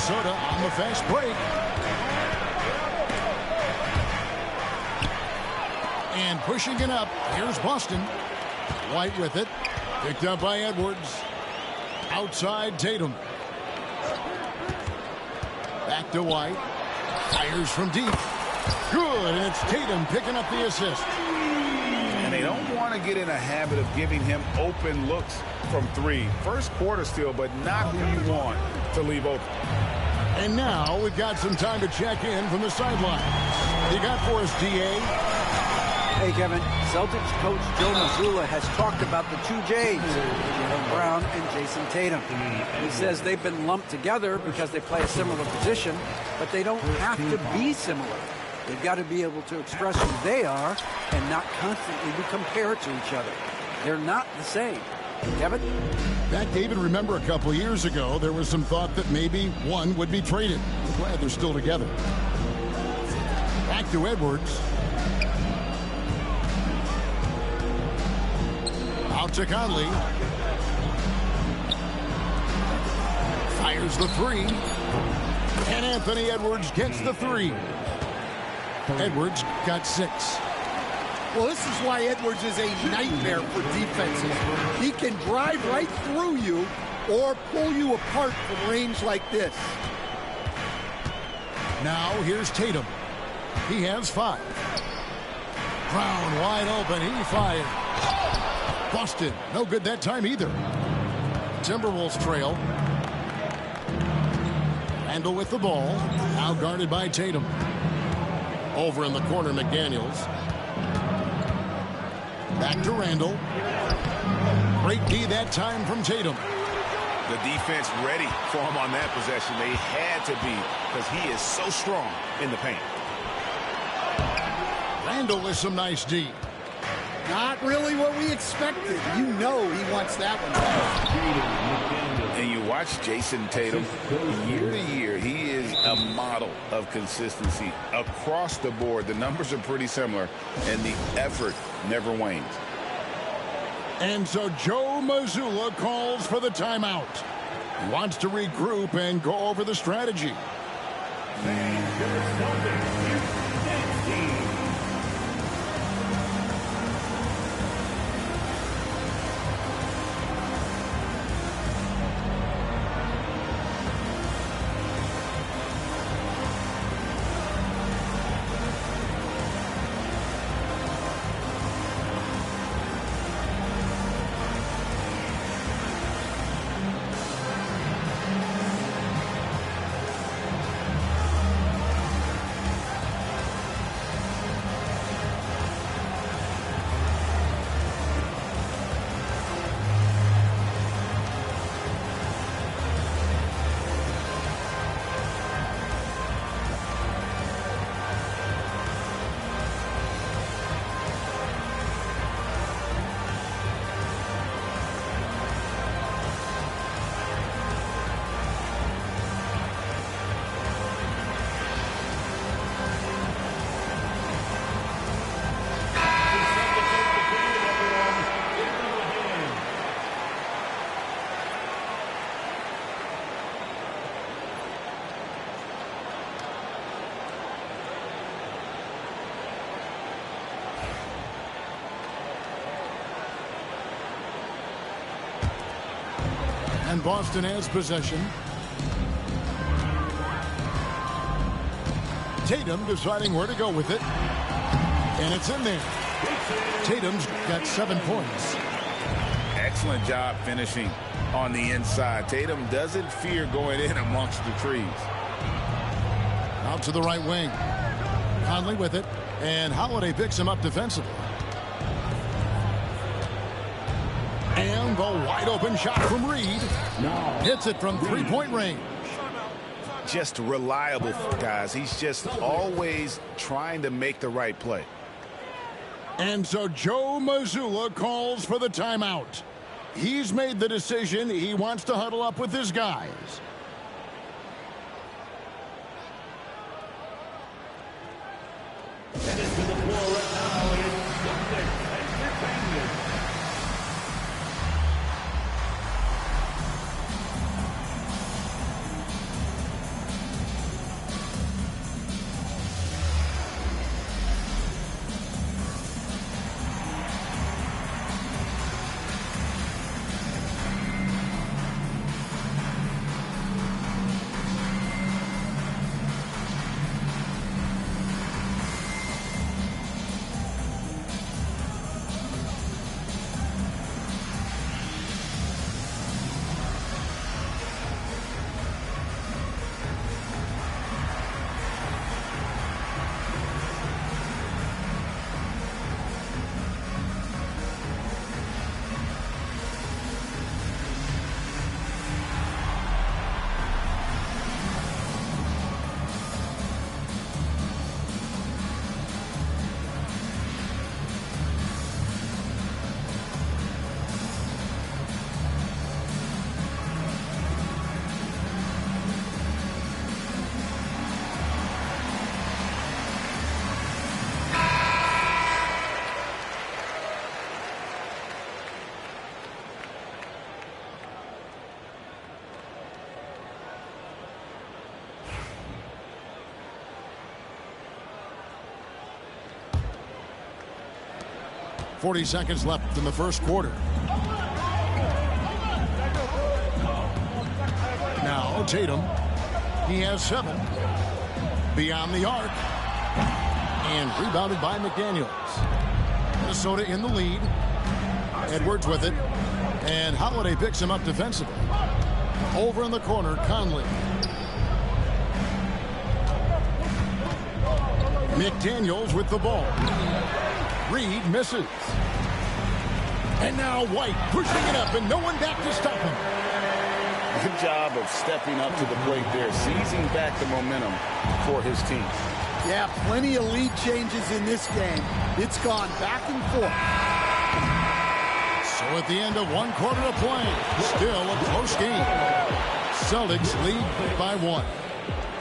Minnesota on the fast break. And pushing it up. Here's Boston. White with it. Picked up by Edwards. Outside Tatum. Back to White. Fires from deep. Good, and it's Tatum picking up the assist. And they don't want to get in a habit of giving him open looks from three. First quarter still, but not who you want to leave open. And now we've got some time to check in from the sideline. You got for us, D.A.? Hey, Kevin. Celtics coach Joe Mazzulla has talked about the two J's, Jaylen Brown and Jason Tatum. He says they've been lumped together because they play a similar position, but they don't have to be similar. They've got to be able to express who they are and not constantly be compared to each other. They're not the same. Kevin? Back, David, remember a couple years ago, there was some thought that maybe one would be traded. I'm glad they're still together. Back to Edwards. Out to Conley. Fires the three. And Anthony Edwards gets the three. Edwards got 6. Well, this is why Edwards is a nightmare for defenses. He can drive right through you or pull you apart from range like this. Now here's Tatum. He has 5. Brown wide open. He fired. Boston, no good that time either. Timberwolves trail. Randall with the ball. Now guarded by Tatum. Over in the corner, McDaniels. Back to Randall. Great D that time from Tatum. The defense ready for him on that possession. They had to be because he is so strong in the paint. Randall with some nice D. Not really what we expected. You know he wants that one back. And you watch Jason Tatum, year to year, he is a model of consistency across the board. The numbers are pretty similar, and the effort never wanes. And so Joe Mazzulla calls for the timeout. He wants to regroup and go over the strategy. And Boston has possession. Tatum deciding where to go with it. And it's in there. Tatum's got 7 points. Excellent job finishing on the inside. Tatum doesn't fear going in amongst the trees. Out to the right wing. Conley with it. And Holiday picks him up defensively. And the wide open shot from Reed. Hits it from three-point range. Just reliable, guys. He's just always trying to make the right play. And so Joe Mazzulla calls for the timeout. He's made the decision. He wants to huddle up with his guys. 40 seconds left in the first quarter. Now Tatum. He has 7. Beyond the arc. And rebounded by McDaniels. Minnesota in the lead. Edwards with it. And Holiday picks him up defensively. Over in the corner, Conley. McDaniels with the ball. Reed misses. And now White pushing it up and no one back to stop him. Good job of stepping up to the plate there, seizing back the momentum for his team. Yeah, plenty of lead changes in this game. It's gone back and forth. So at the end of 1 quarter of play, still a close game. Celtics lead by 1.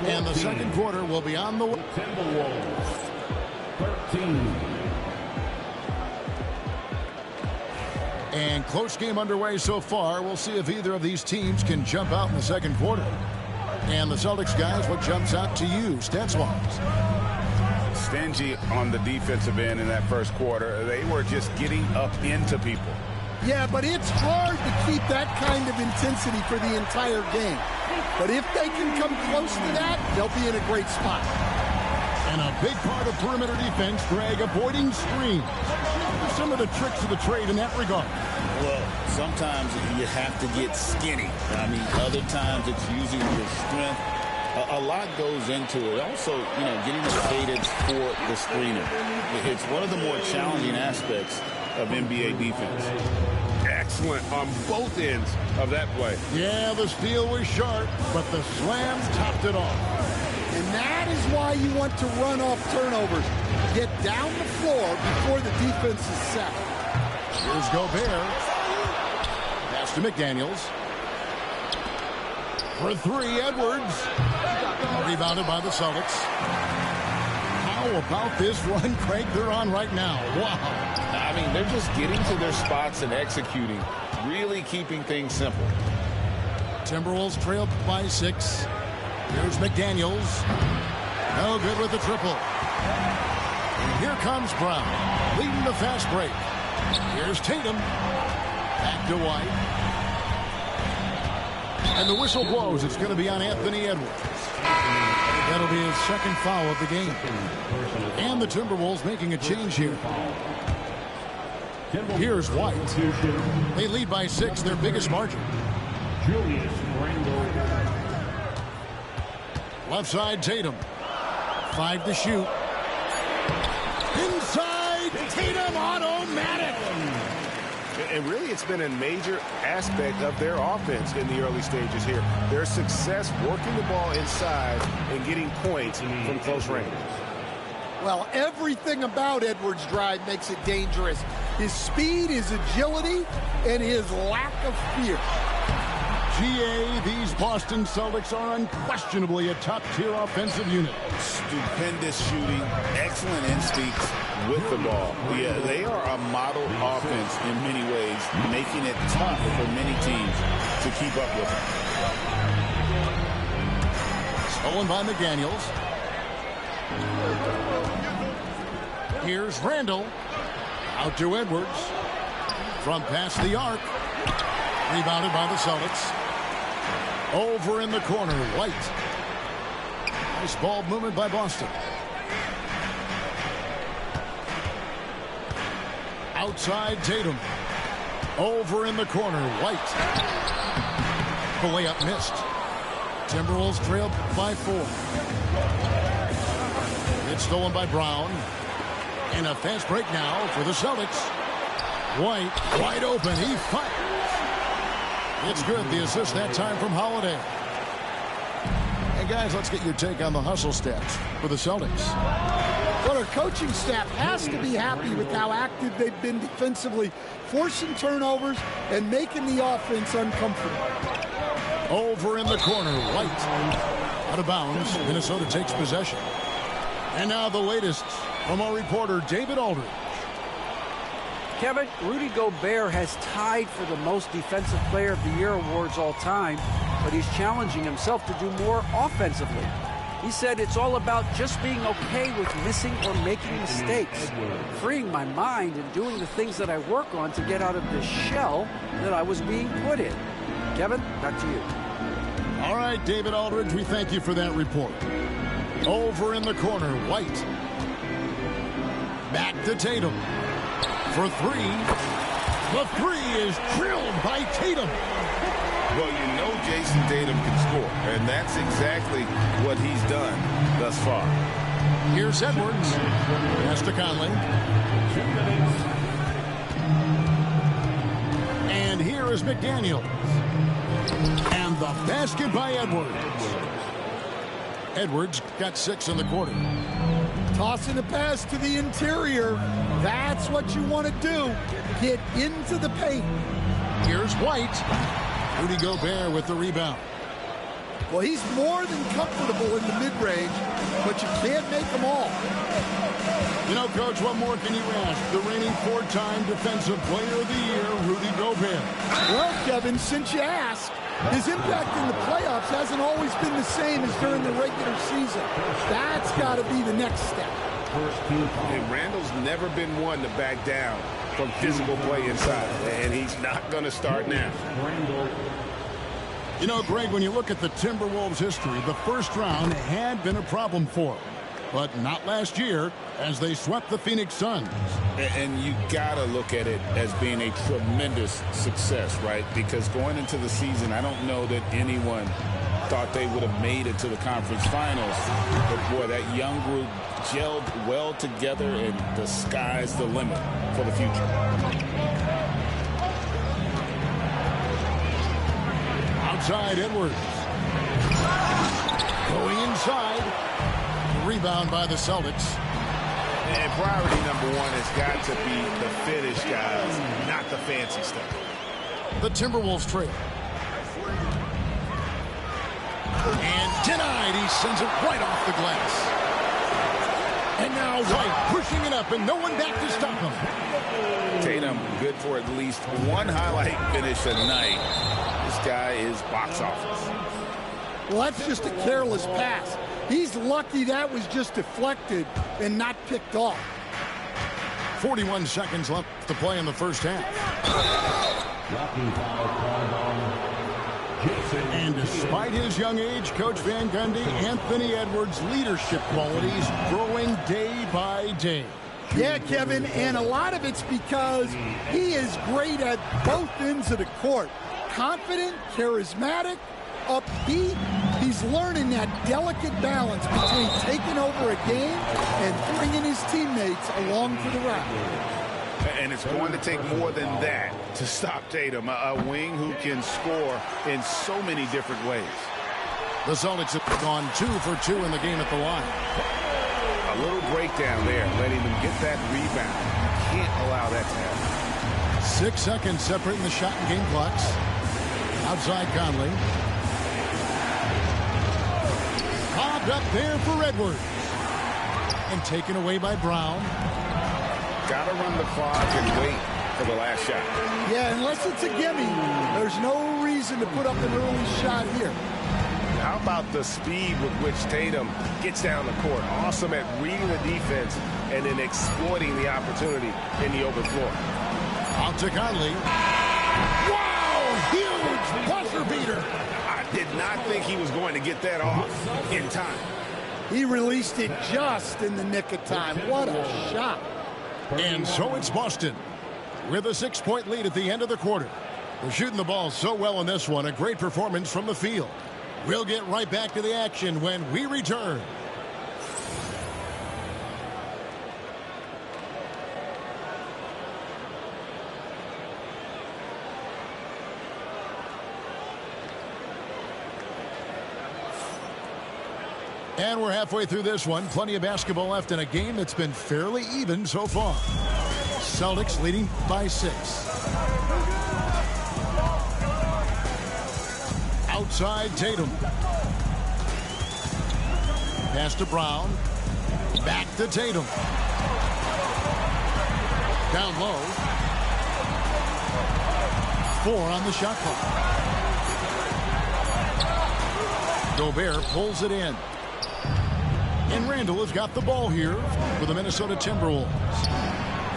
And the second quarter will be on the way. Timberwolves 13. And close game underway so far. We'll see if either of these teams can jump out in the second quarter. And the Celtics guys, what jumps out to you, stats-wise? Stingy on the defensive end in that first quarter. They were just getting up into people. Yeah, but it's hard to keep that kind of intensity for the entire game. But if they can come close to that, they'll be in a great spot. And a big part of perimeter defense, Greg, avoiding screens. Some of the tricks of the trade in that regard. Well, sometimes you have to get skinny. I mean, other times it's using your strength. A lot goes into it. Also, getting the cadence for the screener. It's one of the more challenging aspects of NBA defense. Excellent on both ends of that play. Yeah, the steal was sharp, but the slam topped it off. And that is why you want to run off turnovers. Get down the floor before the defense is set. Here's Gobert. Pass to McDaniels. For 3, Edwards. Rebounded by the Celtics. How about this run, Craig, they're on right now? Wow. I mean, they're just getting to their spots and executing, really keeping things simple. Timberwolves trail by 6. Here's McDaniels. No good with the triple. And here comes Brown, leading the fast break. Here's Tatum. Back to White. And the whistle blows. It's going to be on Anthony Edwards. That'll be his second foul of the game. And the Timberwolves making a change here. Here's White. They lead by 6, their biggest margin. Julius Randle. Left side, Tatum. 5 to shoot. Inside, Tatum, automatic. And really, it's been a major aspect of their offense in the early stages here. Their success working the ball inside and getting points from close range. Well, everything about Edwards' drive makes it dangerous. His speed, his agility, and his lack of fear. GA, these Boston Celtics are unquestionably a top-tier offensive unit. Stupendous shooting, excellent instincts with the ball. Yeah, they are a model offense in many ways, making it tough for many teams to keep up with them. Stolen by McDaniels. Here's Randle. Out to Edwards. From past the arc. Rebounded by the Celtics. Over in the corner, White. Nice ball movement by Boston. Outside Tatum. Over in the corner, White. The layup missed. Timberwolves trail by 4. It's stolen by Brown. And a fast break now for the Celtics. White wide open. He fires. It's good. The assist that time from Holiday. And guys, let's get your take on the hustle stats for the Celtics. Well, our coaching staff has to be happy with how active they've been defensively, forcing turnovers and making the offense uncomfortable. Over in the corner, White. Out of bounds. Minnesota takes possession. And now the latest from our reporter, David Aldridge. Kevin, Rudy Gobert has tied for the most Defensive Player of the Year awards all time, but he's challenging himself to do more offensively. He said it's all about just being okay with missing or making mistakes, freeing my mind and doing the things that I work on to get out of this shell that I was being put in. Kevin, back to you. All right, David Aldridge, we thank you for that report. Over in the corner, White. Back to Tatum. For three. The three is drilled by Tatum. Well, you know Jason Tatum can score, and that's exactly what he's done thus far. Here's Edwards. Pass to Conley. And here is McDaniel. And the basket by Edwards. Edwards got 6 in the quarter. Tossing the pass to the interior. That's what you want to do. Get into the paint. Here's White. Rudy Gobert with the rebound. Well, he's more than comfortable in the mid-range, but you can't make them all. You know, Coach, what more can you ask? The reigning 4-time Defensive Player of the Year, Rudy Gobert. Well, Kevin, since you asked, his impact in the playoffs hasn't always been the same as during the regular season. That's got to be the next step. And Randall's never been one to back down from physical play inside, and he's not going to start now. You know, Greg, when you look at the Timberwolves' history, the first round had been a problem for them. But not last year, as they swept the Phoenix Suns. And you got to look at it as being a tremendous success, right? Because going into the season, I don't know that anyone thought they would have made it to the conference finals. But, boy, that young group gelled well together, and the sky's the limit for the future. Outside, Edwards. Going inside. Rebound by the Celtics. And priority number one has got to be the finish, guys, not the fancy stuff. The Timberwolves trail. And denied. He sends it right off the glass. And now White pushing it up, and no one back to stop him. Tatum good for at least one highlight finish a night. This guy is box office. Well, that's just a careless pass. He's lucky that was just deflected and not picked off. 41 seconds left to play in the first half. And despite his young age, Coach Van Gundy, Anthony Edwards' leadership qualities growing day by day. Yeah, Kevin, and a lot of it's because he is great at both ends of the court. Confident, charismatic, upbeat. He's learning that delicate balance between taking over a game and bringing his teammates along for the ride. And it's going to take more than that to stop Tatum, a wing who can score in so many different ways. The Celtics have gone 2 for 2 in the game at the line. A little breakdown there, letting them get that rebound. Can't allow that to happen. 6 seconds separating the shot and game clocks. Outside Conley. Bobbed up there for Edwards. And taken away by Brown. Got to run the clock and wait for the last shot. Yeah, unless it's a gimme, there's no reason to put up an early shot here. How about the speed with which Tatum gets down the court? Awesome at reading the defense and then exploiting the opportunity in the open floor. Out to Conley. Wow! Huge buzzer beater. I did not think he was going to get that off in time. He released it just in the nick of time. What a shot. And so it's Boston with a 6-point lead at the end of the quarter. They're shooting the ball so well in this one. A great performance from the field. We'll get right back to the action when we return. And we're halfway through this one. Plenty of basketball left in a game that's been fairly even so far. Celtics leading by 6. Outside Tatum. Pass to Brown. Back to Tatum. Down low. 4 on the shot clock. Gobert pulls it in. And Randall has got the ball here for the Minnesota Timberwolves.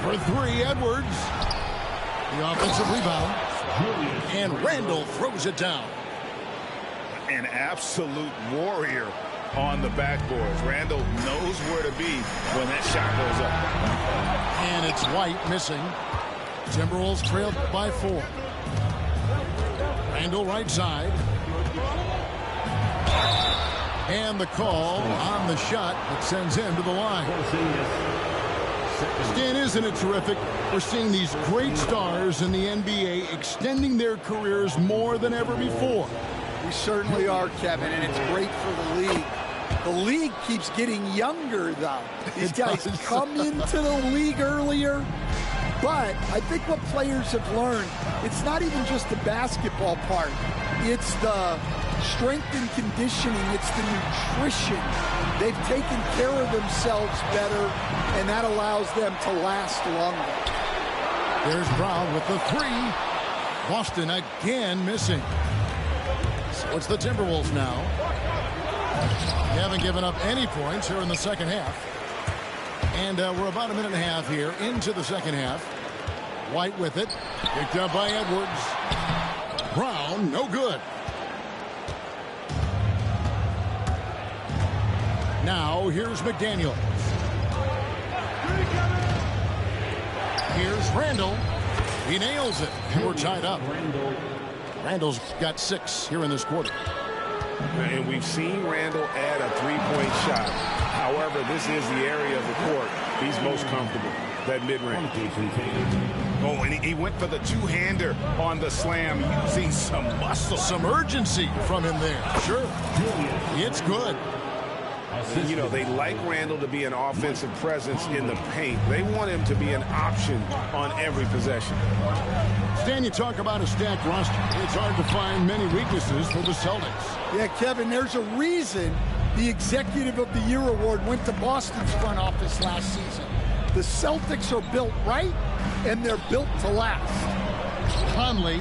For three, Edwards. The offensive rebound. And Randall throws it down. An absolute warrior on the backboards. Randall knows where to be when that shot goes up. And it's White missing. Timberwolves trailed by 4. Randall right side. And the call on the shot that sends him to the line. Stan, isn't it terrific? We're seeing these great stars in the NBA extending their careers more than ever before. We certainly are, Kevin, and it's great for the league. The league keeps getting younger, though. These guys come into the league earlier. But I think what players have learned, it's not even just the basketball part. It's the strength and conditioning. It's the nutrition. They've taken care of themselves better, and that allows them to last longer. There's Brown with the 3. Boston again missing. So it's the Timberwolves now. They haven't given up any points here in the second half. And we're about a minute and a half here into the second half. White with it. Picked up by Edwards. Brown, no good. Now, here's McDaniels. Here's Randall. He nails it. And we're tied up. Randall's got 6 here in this quarter. And we've seen Randall add a three-point shot. However, this is the area of the court he's most comfortable, that mid-range. Oh, and he went for the two-hander on the slam, using some muscle. Some urgency from him there. Sure. It's good. You know, they like Randall to be an offensive presence in the paint. They want him to be an option on every possession. Stan, you talk about a stacked roster. It's hard to find many weaknesses for the Celtics. Yeah, Kevin, there's a reason the Executive of the Year award went to Boston's front office last season. The Celtics are built right, and they're built to last. Conley.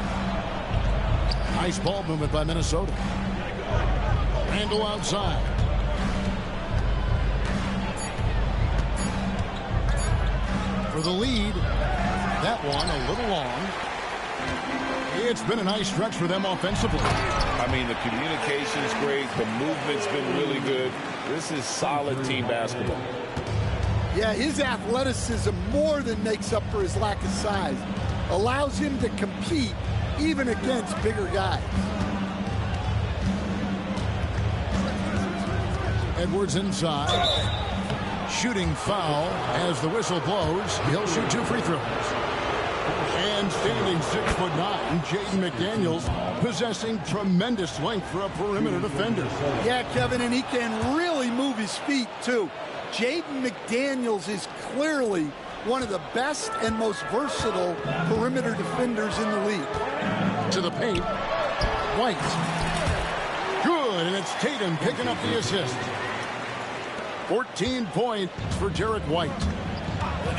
Nice ball movement by Minnesota. Randall outside. For the lead. That one a little long. It's been a nice stretch for them offensively. I mean, the communication's great. The movement's been really good. This is solid team basketball. Yeah, his athleticism more than makes up for his lack of size. Allows him to compete even against bigger guys. Edwards inside. Shooting foul as the whistle blows. He'll shoot 2 free throws. And standing 6'9", Jaden McDaniels, possessing tremendous length for a perimeter defender. Yeah, Kevin, and he can really move his feet, too. Jaden McDaniels is clearly one of the best and most versatile perimeter defenders in the league. To the paint. White. Good, and it's Tatum picking up the assist. 14 points for Jarrett White.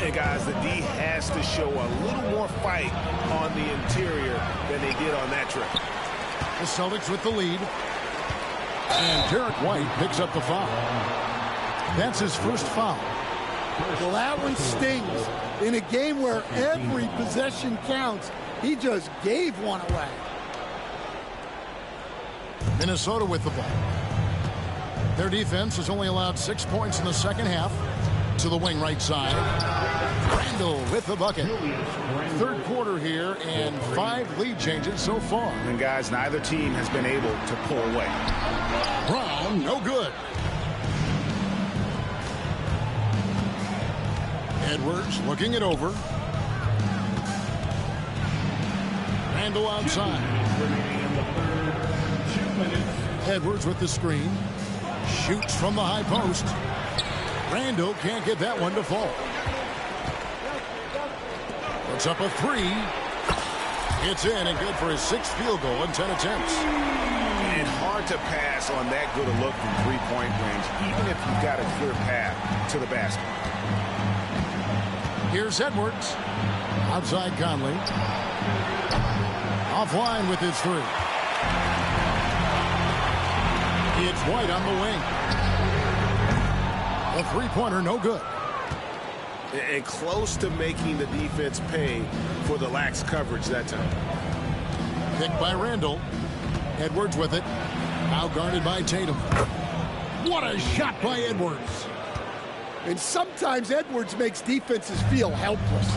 And guys, the D has to show a little more fight on the interior than they did on that trip. The Celtics with the lead. And Jarrett White picks up the foul. That's his first foul. Well, that one stings. In a game where every possession counts, he just gave one away. Minnesota with the ball. Their defense has only allowed 6 points in the second half. To the wing right side. Randall with the bucket. Third quarter here and 5 lead changes so far. And guys, neither team has been able to pull away. Brown, no good. Edwards looking it over. Randall outside. Edwards with the screen. Shoots from the high post. Randall can't get that one to fall. Puts up a 3. It's in and good for his 6th field goal in 10 attempts. And hard to pass on that good a look from three-point range, even if you've got a clear path to the basket. Here's Edwards. Outside Conley. Offline with his 3. It's White on the wing. The three-pointer, no good. And close to making the defense pay for the lax coverage that time. Picked by Randall. Edwards with it. Now guarded by Tatum. What a shot by Edwards. And sometimes Edwards makes defenses feel helpless.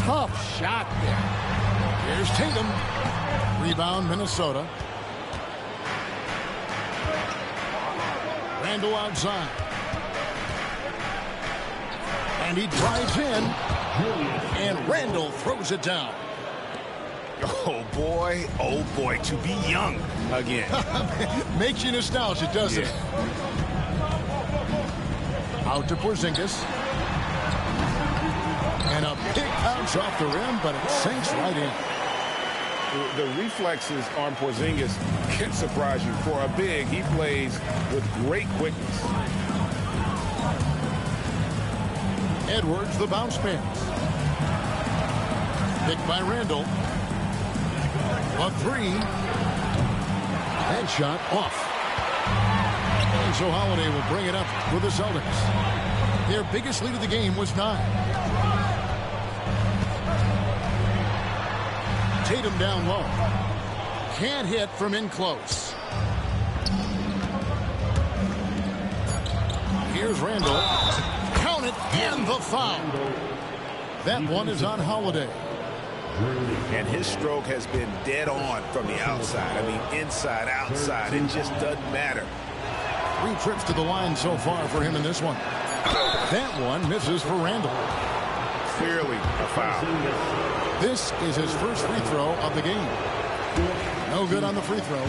Tough shot there. Here's Tatum. Rebound, Minnesota. Randall outside. And he drives in. And Randall throws it down. Oh, boy, to be young again. Makes you nostalgic, doesn't it? Out to Porzingis. And a big bounce off the rim, but it sinks right in. The reflexes on Porzingis can surprise you. For a big, he plays with great quickness. Edwards, the bounce pass. Picked by Randall. A three. That shot off. And so Holiday will bring it up with the Celtics. Their biggest lead of the game was 9. Tatum down low. Can't hit from in close. Here's Randall. Count it, and the foul. That one is on Holiday. And his stroke has been dead on from the outside. I mean, inside, outside. It just doesn't matter. 3 trips to the line so far for him in this one. That one misses for Randall. Clearly a foul. This is his first free throw of the game. No good on the free throw.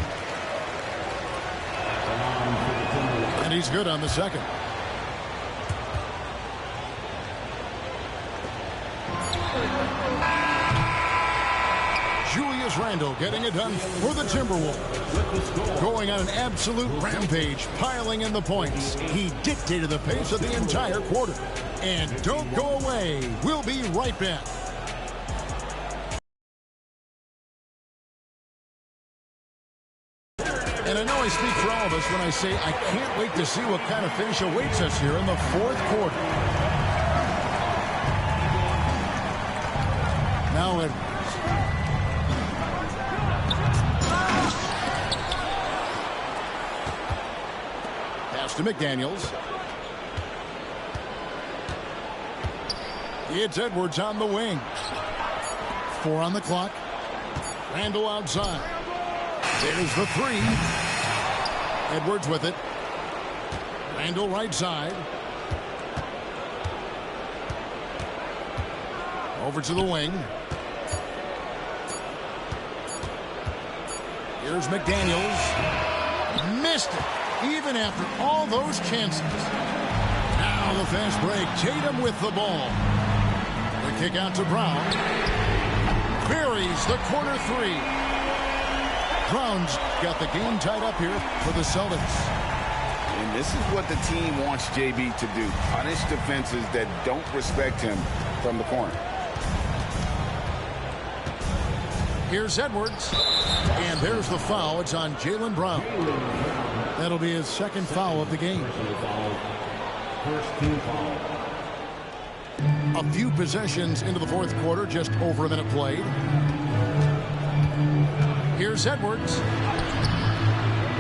And he's good on the second. Julius Randle getting it done for the Timberwolves. Going on an absolute rampage, piling in the points. He dictated the pace of the entire quarter. And don't go away. We'll be right back. And I know I speak for all of us when I say I can't wait to see what kind of finish awaits us here in the fourth quarter. Now Edwards. Pass to McDaniels. It's Edwards on the wing. 4 on the clock. Randall outside. There's the 3. Edwards with it. Randall right side. Over to the wing. Here's McDaniels. Missed it, even after all those chances. Now the fast break. Tatum with the ball. The kick out to Brown. Buries the corner 3. Brown's got the game tied up here for the Celtics. And this is what the team wants JB to do. Punish defenses that don't respect him from the corner. Here's Edwards. And there's the foul. It's on Jaylen Brown. That'll be his second foul of the game. First team foul. A few possessions into the fourth quarter, just over a minute played. Here's Edwards.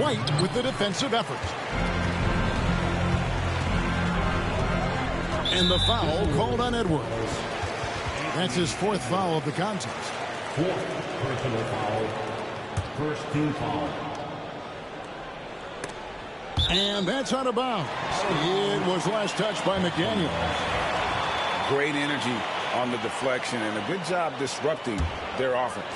White with the defensive effort. And the foul called on Edwards. That's his 4th foul of the contest. 4th personal foul. First team foul. And that's out of bounds. It was last touched by McDaniel. Great energy on the deflection and a good job disrupting their offense.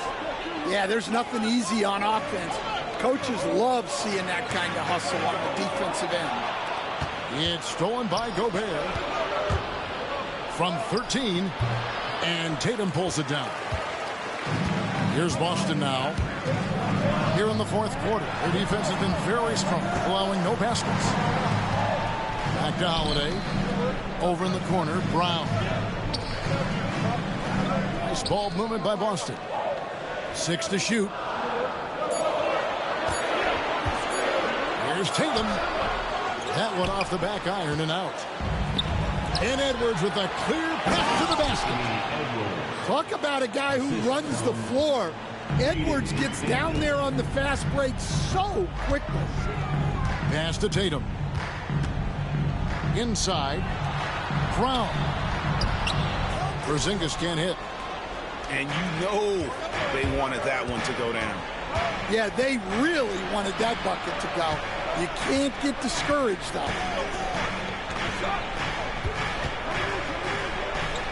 Yeah, there's nothing easy on offense. Coaches love seeing that kind of hustle on the defensive end. It's stolen by Gobert. From 13. And Tatum pulls it down. Here's Boston now. Here in the fourth quarter, their defense has been very strong, allowing no baskets. Back to Holiday. Over in the corner, Brown. Nice ball movement by Boston. 6 to shoot. Here's Tatum. That one off the back iron and out. And Edwards with a clear path to the basket. Talk about a guy who runs the floor. Edwards gets down there on the fast break so quickly. Pass to Tatum. Inside. Brown. Porzingis can't hit. And you know they wanted that one to go down. Yeah, they really wanted that bucket to go. You can't get discouraged, though.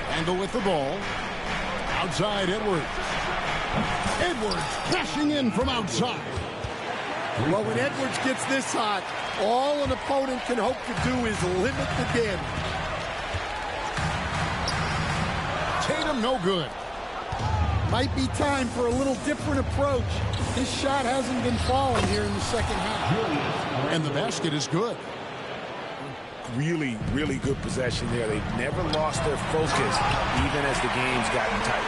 Randle with the ball. Outside Edwards. Edwards cashing in from outside. Well, when Edwards gets this hot, all an opponent can hope to do is limit the damage. Tatum no good. Might be time for a little different approach. His shot hasn't been falling here in the second half. And the basket is good. Really, really good possession there. They've never lost their focus, even as the game's gotten tight.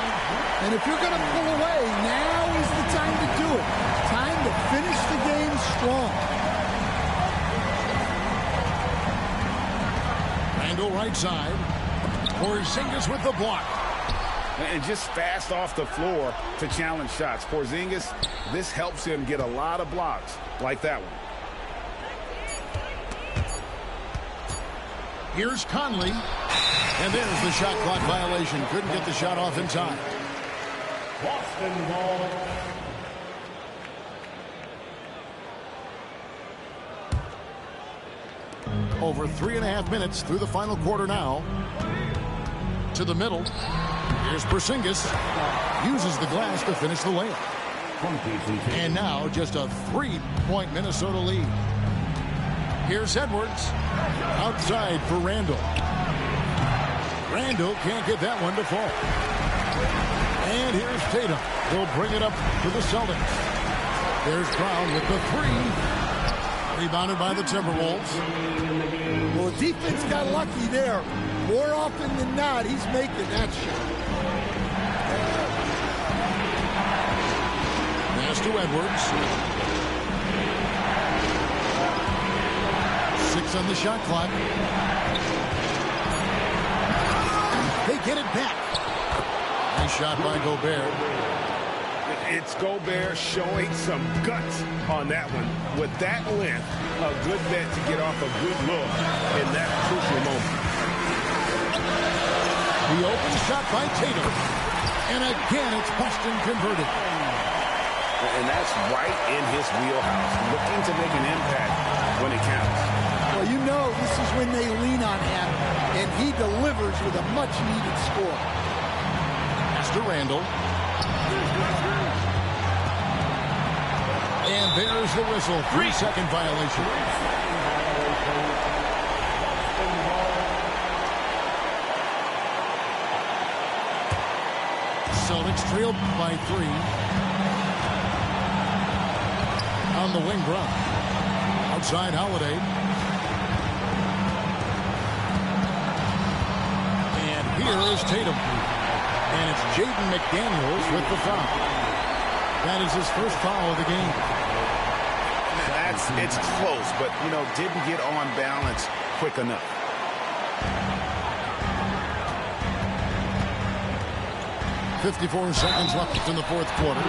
And if you're going to pull away, now is the time to do it. Time to finish the game strong. Randle right side. Porzingis with the block. And just fast off the floor to challenge shots. Porzingis, this helps him get a lot of blocks like that one. Here's Conley. And there's the shot clock violation. Couldn't get the shot off in time. Boston ball. Over 3.5 minutes through the final quarter now. To the middle. Here's Porzingis. Uses the glass to finish the layup. And now just a 3-point Minnesota lead. Here's Edwards. Outside for Randle. Randle can't get that one to fall. And here's Tatum. He'll bring it up to the Celtics. There's Brown with the three. Rebounded by the Timberwolves. Well, the defense got lucky there. More often than not, he's making that shot. Pass to Edwards. 6 on the shot clock. They get it back. Nice shot by Gobert. It's Gobert showing some guts on that one. With that length, a good bet to get off a good look in that crucial moment. The open shot by Tatum. And again, it's Boston converted. And that's right in his wheelhouse. Looking to make an impact when it counts. Well, you know this is when they lean on him, and he delivers with a much-needed score. Pass to Randle. And there's the whistle. 3-second violation. Celtics trailed by 3. On the wing, Brown. Outside Holiday. And here is Tatum. And it's Jaden McDaniels with the foul. That is his first foul of the game. It's close, but, you know, didn't get on balance quick enough. .54 seconds left in the fourth quarter.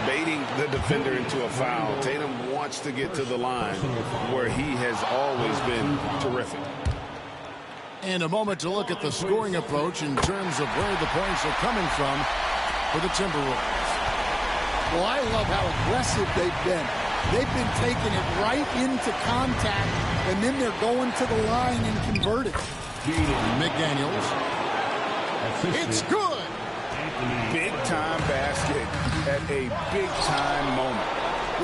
Baiting the defender into a foul. Tatum wants to get to the line where he has always been terrific. And a moment to look at the scoring approach in terms of where the points are coming from for the Timberwolves. Well, I love how aggressive they've been. They've been taking it right into contact, and then they're going to the line and converting. McDaniels. It's good. Big-time basket at a big-time moment.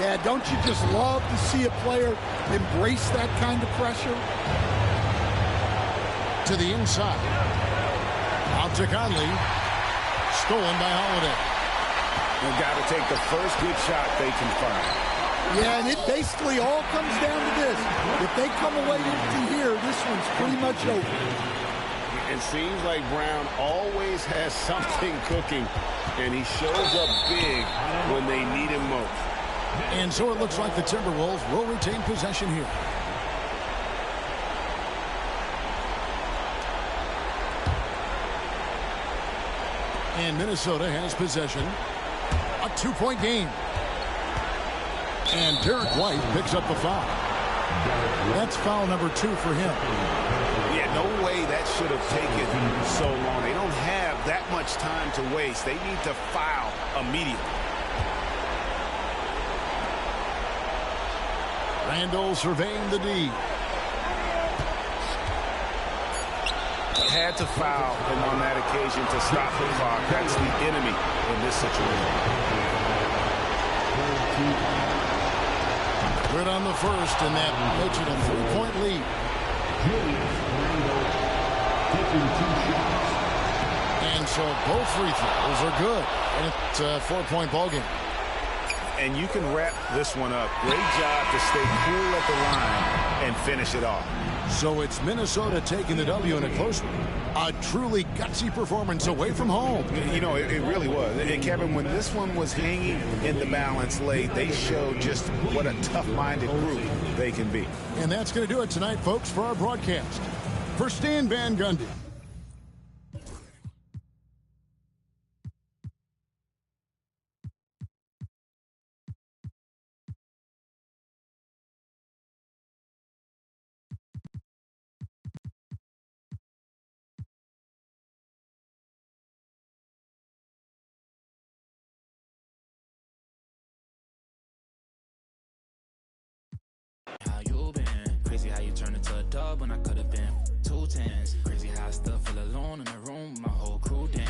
Yeah, don't you just love to see a player embrace that kind of pressure? To the inside. Out to Conley. Stolen by Holiday. They've got to take the first good shot they can find. Yeah, and it basically all comes down to this. If they come away empty here, this one's pretty much over. It seems like Brown always has something cooking, and he shows up big when they need him most. And so it looks like the Timberwolves will retain possession here. And Minnesota has possession. A 2-point game. And Derek White picks up the foul. That's foul number 2 for him. Yeah, no way that should have taken so long. They don't have that much time to waste. They need to foul immediately. Randall surveying the D. Had to foul on that occasion to stop the clock. That's the enemy in this situation. Good on the first, and that makes it a 3-point lead. And so both free throws are good. And it's a 4-point ballgame. And you can wrap this one up. Great job to stay cool at the line and finish it off. So it's Minnesota taking the W in a close one. A truly gutsy performance away from home. You know, it really was. And Kevin, when this one was hanging in the balance late, they showed just what a tough-minded group they can be. And that's going to do it tonight, folks, for our broadcast. For Stan Van Gundy. How you been? Crazy how you turned into a dub when I could have been 2 10s. Crazy how I still feel alone in the room, my whole crew damn.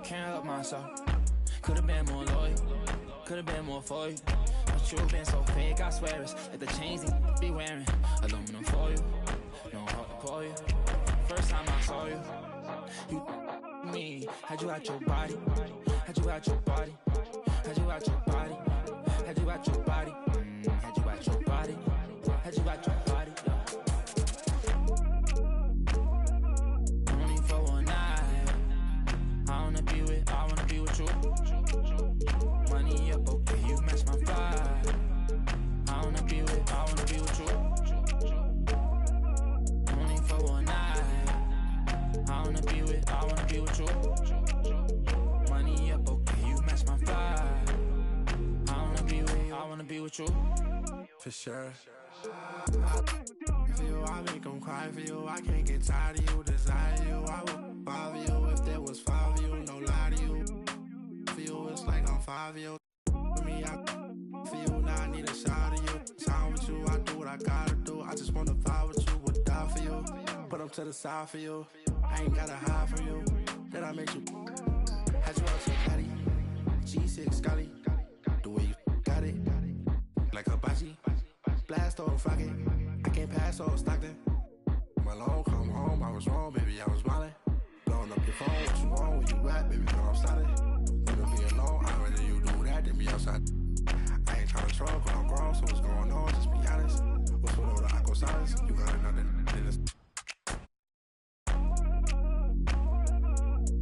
Can't help myself. Could have been more loyal, could have been more for you. But you been so fake, I swear it's like the chains they be wearing. Aluminum for you, no heart to pour you. First time I saw you, you me. Had you out your body, had you out your body, had you out your body, had you out your body. Had you out your body, had you out your body. Only for one night. I wanna be with you. Money up, okay, you match my vibe. I wanna be with you. Only for one night. I wanna be with you. Money up, okay, you match my vibe. I wanna be with you. For sure. For you, I make them cry for you. I can't get tired of you, desire you. I would follow you if there was 5 of you, no lie to you. For you, it's like I'm 5 of you. For me, for you, now I need a shot of you. Time with you, I do what I gotta do. I just wanna vibe with you, would die for you. Put them to the side for you. I ain't gotta hide from you. Then I make you. Had you out your caddy. G6 Scotty. The way you got it. Like Hibachi. Blast off rocket. I can't pass off Stockton. Malone, come home. I was wrong, baby. I was smiling. Blowing up your phone. What you want? Where you at, baby? Know I'm starting. Wanna be alone. I'd rather you do that than be outside. I ain't trying to trouble, but I'm grown. So what's going on? Just be honest. What's with all the aqua silence? You got another this.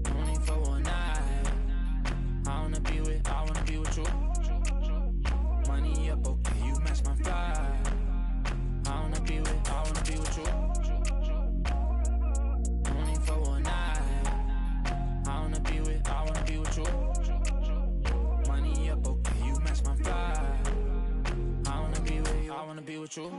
Only for one night. I wanna be with you. Money up, okay, you match my vibe. I wanna be with you. Only for one night. I wanna be with you. Money up, okay, you match my vibe. I wanna be with you.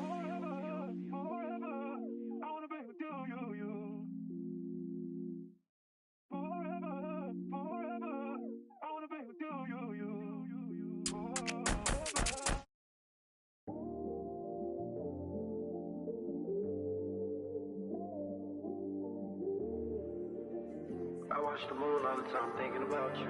I watch the moon all the time thinking about you.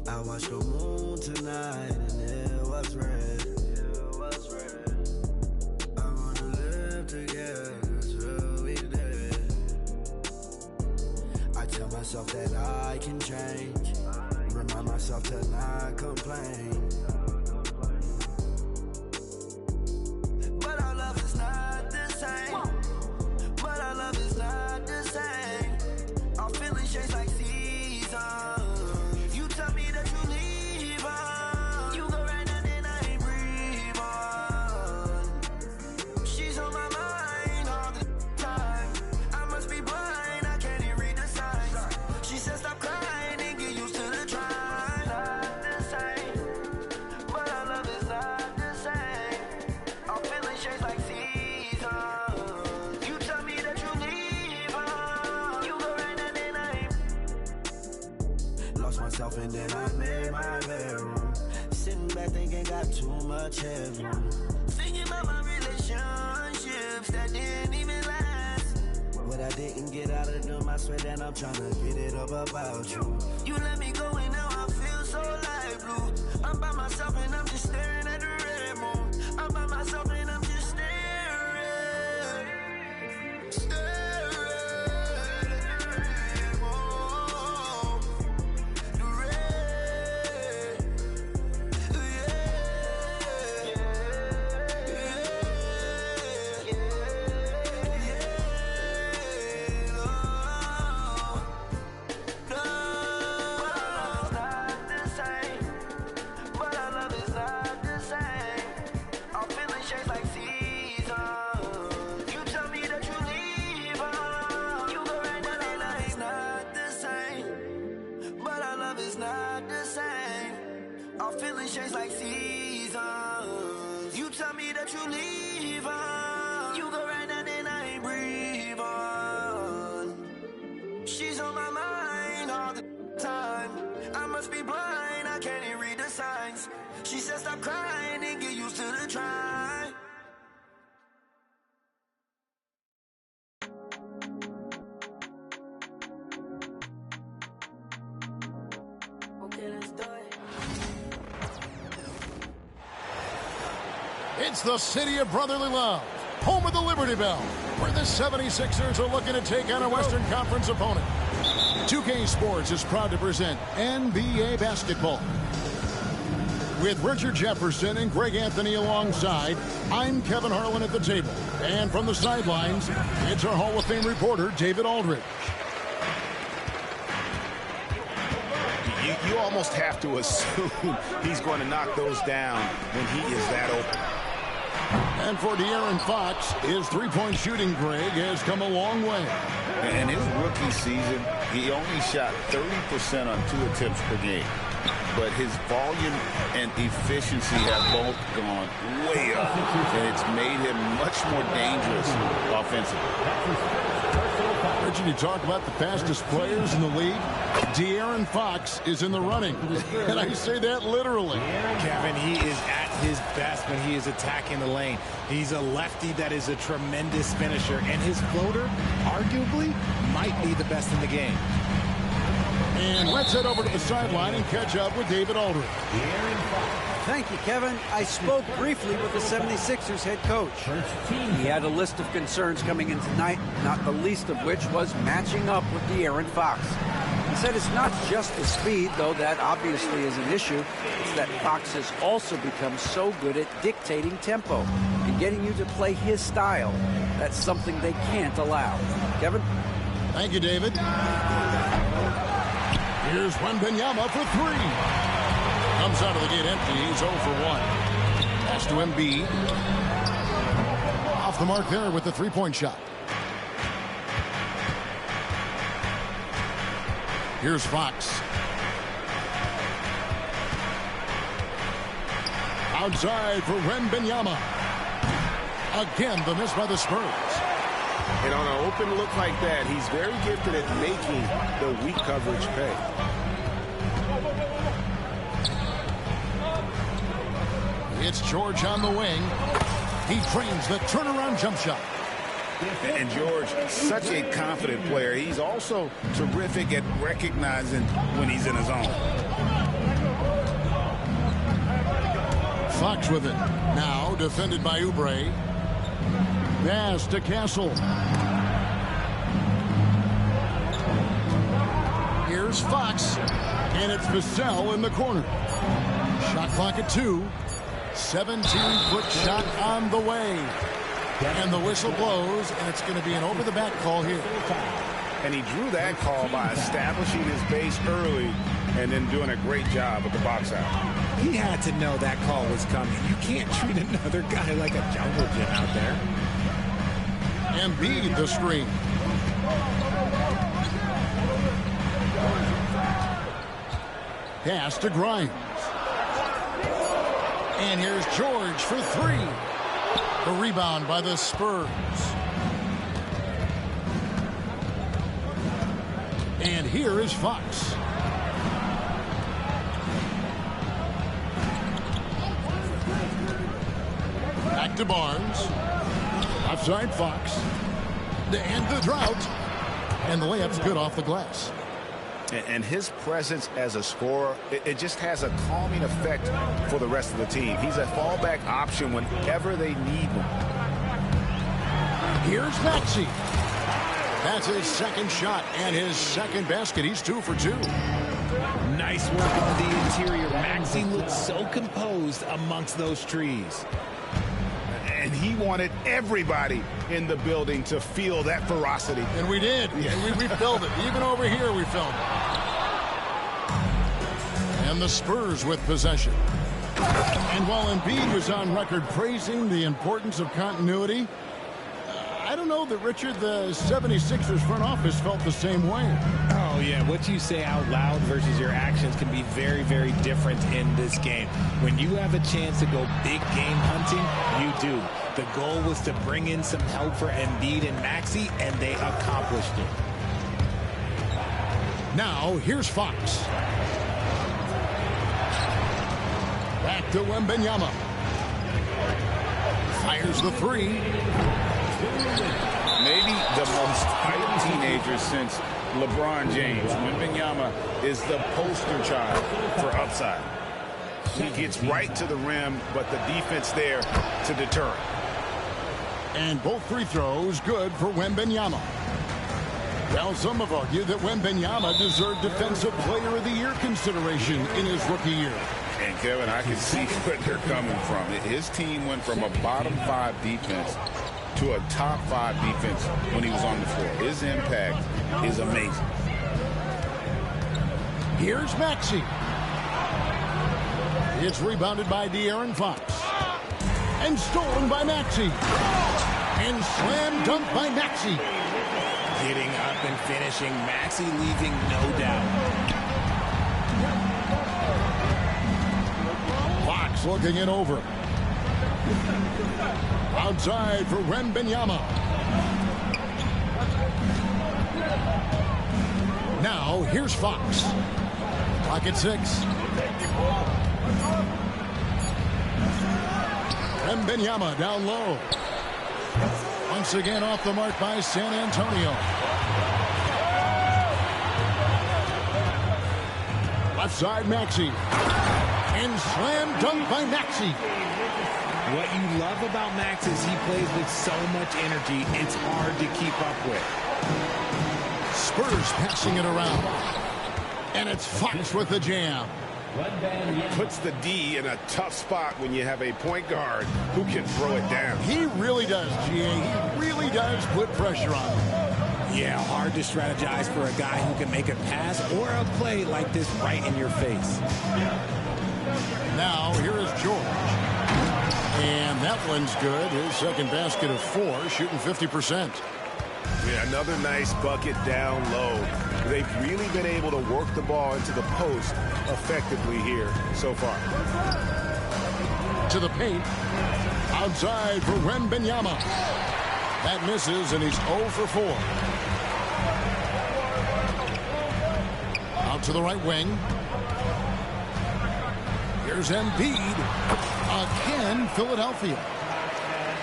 I watched the moon tonight and it was red. I wanna live together till we dead. I tell myself that I can change. Remind myself to not complain. But our love is not the same. But our love is not the same. Our feelings change like seasons. myself and then I made my bedroom. Sitting back thinking got too much headroom. Thinking about my relationships that didn't even last. What I didn't get out of them, I swear that I'm trying to get it up about you. You let me go and now I feel so light blue. I'm by myself and I'm just staring at the red moon. I'm by myself and I'm just staring at the red moon. The red, Shades like seasons. You tell me that you leave on. You go right now, then I ain't breathe on. She's on my mind all the time. I must be blind, I can't even read the signs. She said stop crying and get used to the try. Okay, let's do it. It's the city of brotherly love, home of the Liberty Bell, where the 76ers are looking to take on a Western Conference opponent. 2K Sports is proud to present NBA basketball. With Richard Jefferson and Greg Anthony alongside, I'm Kevin Harlan at the table. And from the sidelines, it's our Hall of Fame reporter, David Aldridge. You almost have to assume he's going to knock those down when he is that open. And for De'Aaron Fox, his three-point shooting, Greg, has come a long way. In his rookie season, he only shot 30% on 2 attempts per game. But his volume and efficiency have both gone way up. And it's made him much more dangerous offensively. Richard, you talk about the fastest players in the league. De'Aaron Fox is in the running. And I say that literally. Kevin, he is at his best when he is attacking the lane. He's a lefty that is a tremendous finisher. And his floater, arguably, might be the best in the game. And let's head over to the sideline and catch up with David Aldridge. Thank you, Kevin. I spoke briefly with the 76ers head coach. He had a list of concerns coming in tonight, not the least of which was matching up with De'Aaron Fox. He said it's not just the speed, though that obviously is an issue. It's that Fox has also become so good at dictating tempo and getting you to play his style. That's something they can't allow. Kevin? Thank you, David. Here's Wembanyama for 3. Comes out of the gate empty. He's 0 for 1. Pass to Embiid. Off the mark there with the three-point shot. Here's Fox. Outside for Wembanyama. Again, the miss by the Spurs. And on an open look like that, he's very gifted at making the weak coverage pay. It's George on the wing. He trains the turnaround jump shot. And George, such a confident player. He's also terrific at recognizing when he's in his zone. Fox with it. Now defended by Oubre. Pass to Castle. Here's Fox. And it's Vassell in the corner. Shot clock at 2. 17-foot shot on the way. And the whistle blows, and it's going to be an over-the-back call here. And he drew that call by establishing his base early and then doing a great job at the box out. He had to know that call was coming. You can't treat another guy like a jungle gym out there. Embiid the screen. Pass to Grimes. And here's George for 3. The rebound by the Spurs. And here is Fox. Back to Barnes. Offside Fox. To end the drought. And the layup's good off the glass. And his presence as a scorer, it just has a calming effect for the rest of the team. He's a fallback option whenever they need one. Here's Maxey. That's his second shot and his second basket. He's 2 for 2. Nice work on the interior. Maxey looks so composed amongst those trees. And he wanted everybody in the building to feel that ferocity. And we did. Yeah. And we felt it. Even over here we felt it. And the Spurs with possession. And while Embiid was on record praising the importance of continuity, I don't know that, Richard, the 76ers front office felt the same way. Oh, yeah. What you say out loud versus your actions can be very, very different in this game. When you have a chance to go big game hunting, you do. The goal was to bring in some help for Embiid and Maxey, and they accomplished it. Now, here's Fox. Back to Wembanyama. Fires the three. Maybe the most hyped teenager since LeBron James. Wembanyama is the poster child for upside. He gets right to the rim, but the defense there to deter it. And both free throws good for Wembanyama. Well, some have argued that Wembanyama deserved Defensive Player of the Year consideration in his rookie year. And, Kevin, I can see where they're coming from. His team went from a bottom 5 defense to a top 5 defense when he was on the floor. His impact is amazing. Here's Maxey. It's rebounded by De'Aaron Fox. And stolen by Maxey. And slam dunked by Maxey. Getting up and finishing. Maxey leaving no doubt. Fox looking it over. Outside for Wembanyama. Now, here's Fox. Clock at 6. Wembanyama down low. Once again off the mark by San Antonio. Left side, Maxey. And slam dunk by Maxey. What you love about Max is he plays with so much energy, it's hard to keep up with. Spurs passing it around. And it's Fox with the jam. Puts the D in a tough spot when you have a point guard who can throw it down. He really does, GA. He really does put pressure on him. Yeah, hard to strategize for a guy who can make a pass or a play like this right in your face. Now, here is George. And that one's good. His second basket of 4, shooting 50%. Yeah, another nice bucket down low. They've really been able to work the ball into the post effectively here so far. To the paint. Outside for Wembanyama. That misses, and he's 0 for 4. Out to the right wing. Here's Embiid. Again, Philadelphia.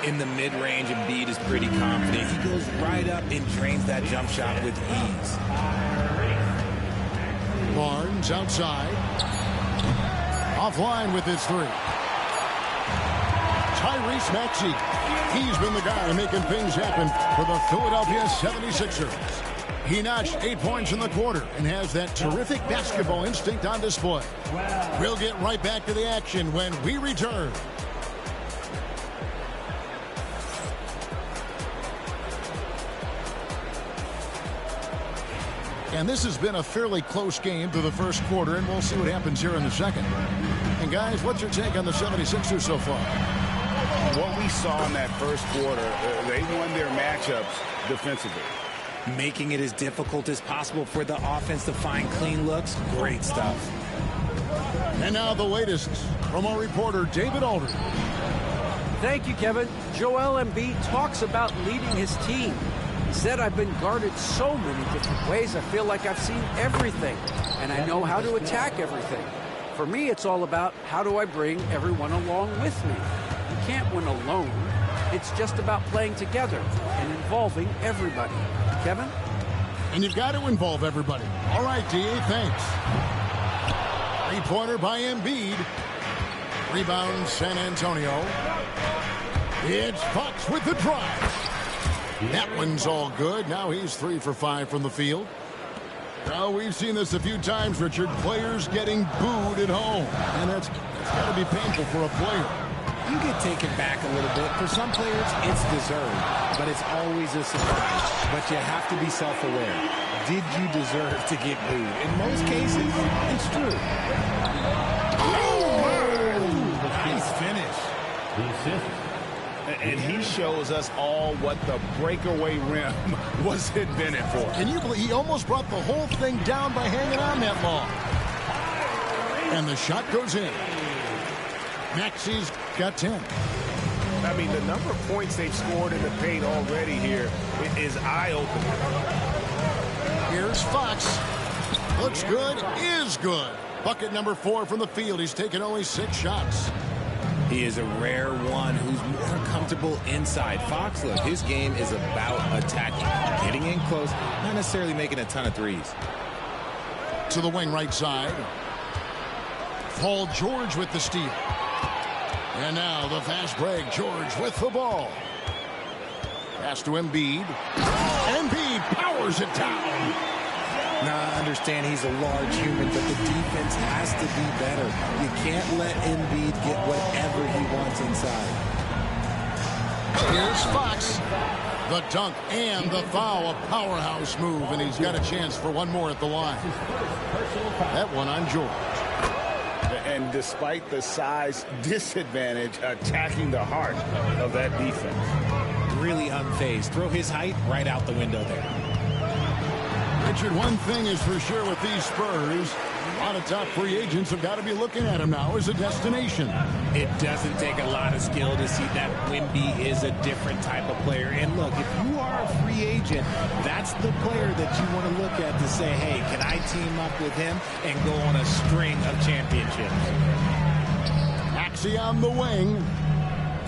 In the mid-range, Embiid is pretty confident. He goes right up and drains that jump shot with ease. Barnes outside. Offline with his 3. Tyrese Maxey. He's been the guy making things happen for the Philadelphia 76ers. He notched 8 points in the quarter and has that terrific basketball instinct on display. We'll get right back to the action when we return. And this has been a fairly close game through the first quarter, and we'll see what happens here in the second. And guys, what's your take on the 76ers so far? What we saw in that first quarter, they won their matchups defensively. Making it as difficult as possible for the offense to find clean looks. Great stuff. And now the latest from our reporter, David Aldridge. Thank you, Kevin. Joel Embiid talks about leading his team. He said, I've been guarded so many different ways. I feel like I've seen everything, and I know how to attack everything. For me, it's all about how do I bring everyone along with me. You can't win alone. It's just about playing together and involving everybody. Kevin? And you've got to involve everybody. All right, D.A., thanks. Three-pointer by Embiid. Rebound, San Antonio. It's Fox with the drive. That one's all good. Now he's 3 for 5 from the field. Now, we've seen this a few times, Richard. Players getting booed at home. And that's got to be painful for a player. You get taken back a little bit. For some players, it's deserved, but it's always a surprise. But you have to be self-aware. Did you deserve to get booed? In most cases, it's true. Nice finish. And he shows us all what the breakaway rim was invented for. Can you believe he almost brought the whole thing down by hanging on that long? And the shot goes in. Maxi's got 10. I mean, the number of points they've scored in the paint already here is eye-opening. Here's Fox. Looks good, is good. Bucket number 4 from the field. He's taken only 6 shots. He is a rare one who's more comfortable inside. Fox, look, his game is about attacking, getting in close, not necessarily making a ton of threes. To the wing right side. Paul George with the steal. And now the fast break. George with the ball. Pass to Embiid. Embiid powers it down. Now, I understand he's a large human, but the defense has to be better. You can't let Embiid get whatever he wants inside. Here's Fox. The dunk and the foul. A powerhouse move, and he's got a chance for one more at the line. That one on George. And despite the size disadvantage, attacking the heart of that defense. Really unfazed. Throw his height right out the window there. Richard, one thing is for sure with these Spurs, a lot of top free agents have got to be looking at him now as a destination. It doesn't take a lot of skill to see that Wemby is a different type of player. And look, if you are a free agent, that's the player that you want to look at to say, hey, can I team up with him and go on a string of championships? Maxey on the wing.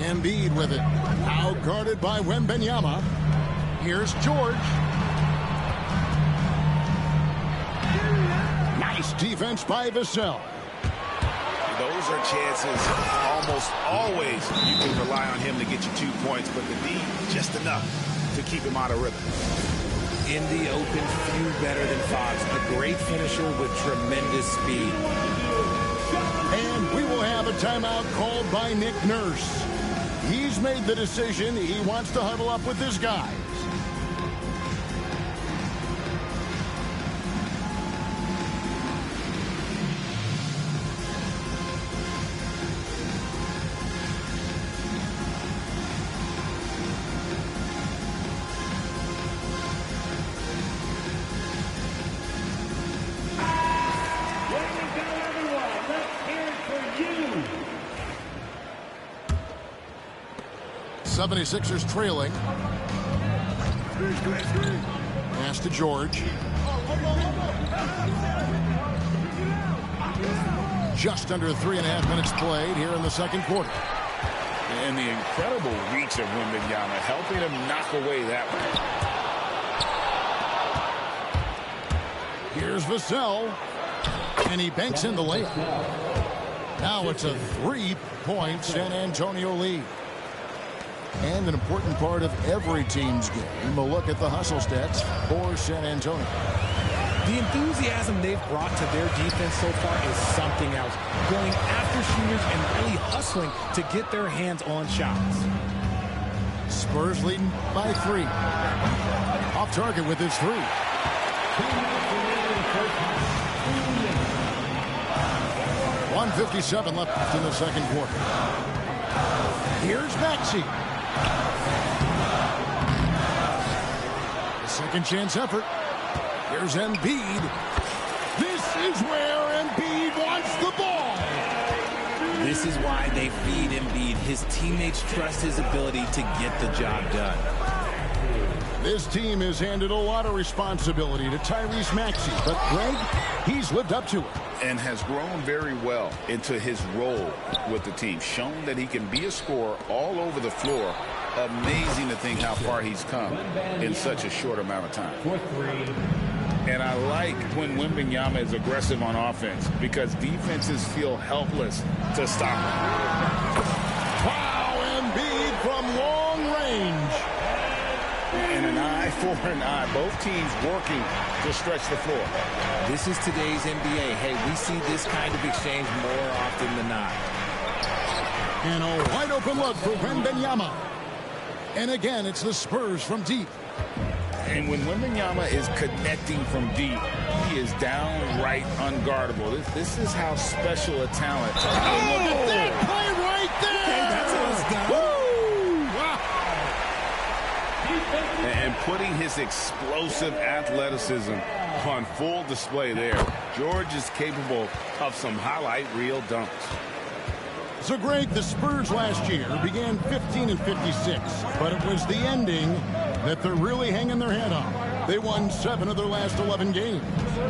Embiid with it. Now guarded by Wembanyama. Here's George. Nice defense by Vassell. Those are chances almost always you can rely on him to get you 2 points, but the D, just enough to keep him out of rhythm. In the open, few better than Fox. A great finisher with tremendous speed. And we will have a timeout called by Nick Nurse. He's made the decision. He wants to huddle up with his guys. The 76ers trailing. Pass to George. Just under 3.5 minutes played here in the second quarter. And the incredible reach of Wembanyama, helping him knock away that one. Here's Vassell. And he banks in the layup. Now it's a 3-point San Antonio lead. And an important part of every team's game, a look at the hustle stats for San Antonio. The enthusiasm they've brought to their defense so far is something else. Going after shooters and really hustling to get their hands on shots. Spurs leading by 3. Off target with his 3. 1:57 left in the second quarter. Here's Maxey. Second chance effort. Here's Embiid. This is where Embiid wants the ball. This is why they feed Embiid. His teammates trust his ability to get the job done. This team has handed a lot of responsibility to Tyrese Maxey, but Greg, he's lived up to it. And has grown very well into his role with the team. Shown that he can be a scorer all over the floor. Amazing to think how far he's come in such a short amount of time. And I like when Wembanyama is aggressive on offense because defenses feel helpless to stop him. Wow, Embiid from long range. And an eye for an eye. Both teams working to stretch the floor. This is today's NBA. Hey, we see this kind of exchange more often than not. And a wide open look for Wembanyama. And again, it's the Spurs from deep. And when Wembanyama is connecting from deep, he is downright unguardable. This is how special a talent. Oh, look at that play right there! Okay, that's how it's done. Woo! Wow. And putting his explosive athleticism on full display there. George is capable of some highlight reel dunks. So, Greg, the Spurs last year began 15-56, but it was the ending that they're really hanging their head on. They won 7 of their last 11 games.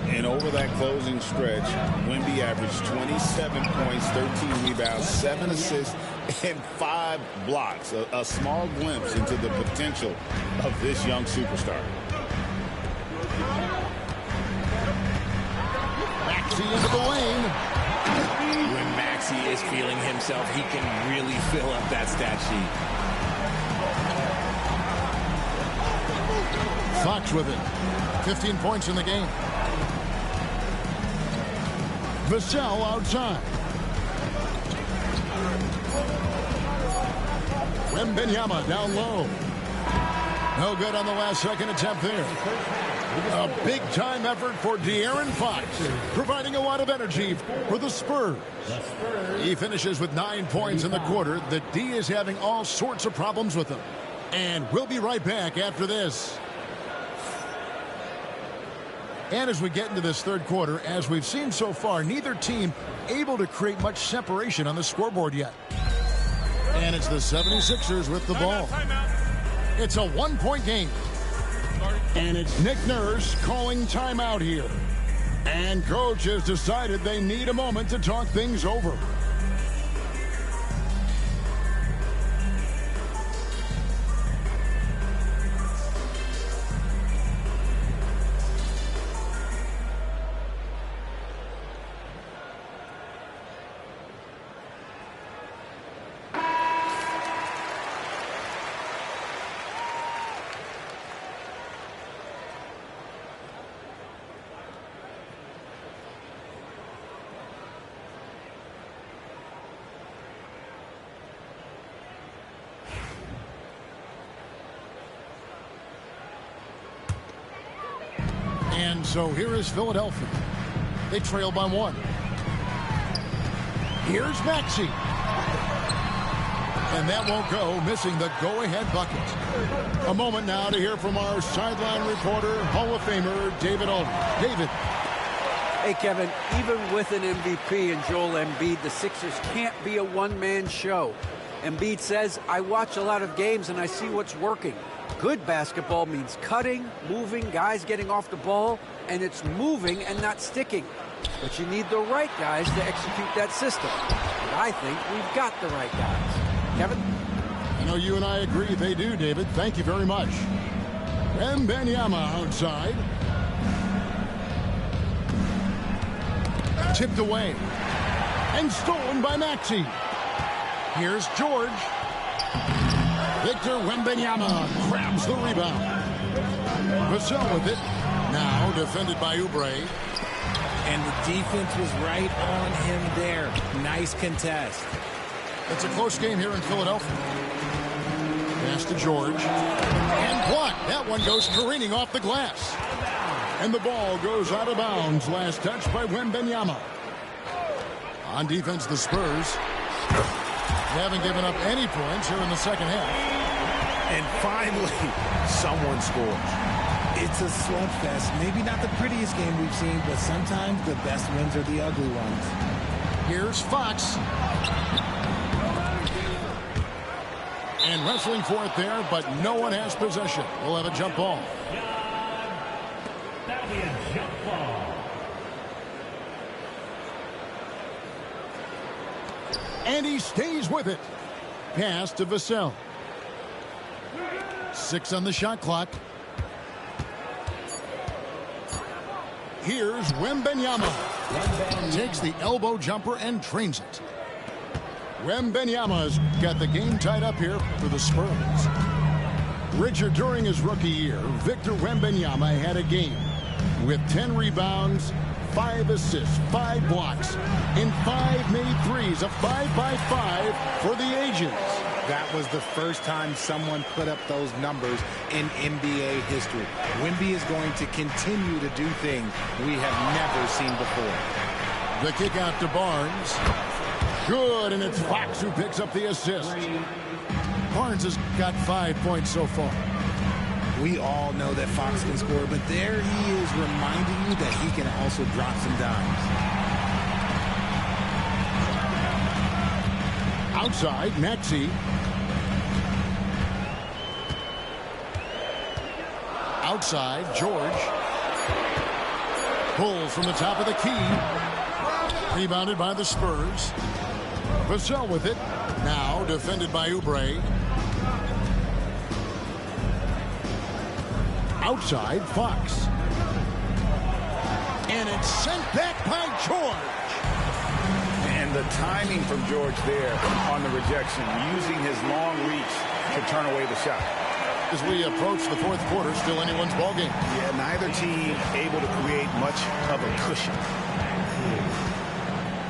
And over that closing stretch, Wemby averaged 27 points, 13 rebounds, 7 assists, and 5 blocks. A small glimpse into the potential of this young superstar. Maxey into the lane. When Maxey is feeling himself, he can really fill up that stat sheet. Fox with it. 15 points in the game. Vassell outside. Wembanyama down low. No good on the last second attempt there. A big-time effort for De'Aaron Fox, providing a lot of energy for the Spurs. He finishes with 9 points in the quarter. The D is having all sorts of problems with him. And we'll be right back after this. And as we get into this third quarter, as we've seen so far, neither team able to create much separation on the scoreboard yet. And it's the 76ers with the ball. It's a one-point game. And it's Nick Nurse calling timeout here. And coach has decided they need a moment to talk things over. And so here is Philadelphia. They trail by 1. Here's Maxey. And that won't go, missing the go-ahead bucket. A moment now to hear from our sideline reporter, Hall of Famer, David Aldridge. David. Hey, Kevin, even with an MVP and Joel Embiid, the Sixers can't be a one-man show. Embiid says, I watch a lot of games and I see what's working. Good basketball means cutting, moving, guys getting off the ball, and it's moving and not sticking. But you need the right guys to execute that system. And I think we've got the right guys. Kevin? I know you and I agree they do, David. Thank you very much. Wembanyama outside. Tipped away. And stolen by Maxey. Here's George. Victor Wembanyama grabs the rebound. Vassell with it. Now defended by Oubre. And the defense was right on him there. Nice contest. It's a close game here in Philadelphia. Pass to George. And blocked. That one goes careening off the glass. And the ball goes out of bounds. Last touch by Wembanyama. On defense, the Spurs. They haven't given up any points here in the second half. And finally, someone scores. It's a slugfest. Maybe not the prettiest game we've seen, but sometimes the best wins are the ugly ones. Here's Fox. And wrestling for it there, but no one has possession. We'll have a jump ball. That'll be a jump ball. And he stays with it. Pass to Vassell. 6 on the shot clock. Here's Wembanyama. Takes the elbow jumper and drains it. Wembanyama's got the game tied up here for the Spurs. Richard, during his rookie year, Victor Wembanyama had a game with 10 rebounds, 5 assists, 5 blocks, and 5 made threes, a 5-by-5 for the ages. That was the first time someone put up those numbers in NBA history. Wemby is going to continue to do things we have never seen before. The kick out to Barnes. Good, and it's Fox who picks up the assist. Barnes has got 5 points so far. We all know that Fox can score, but there he is reminding you that he can also drop some dimes. Outside, Maxey. Outside, George. Pulls from the top of the key. Rebounded by the Spurs. Vassell with it. Now defended by Oubre. Outside, Fox. And it's sent back by George. And the timing from George there on the rejection, using his long reach to turn away the shot. As we approach the fourth quarter, still anyone's ballgame. Yeah, neither team able to create much of a cushion.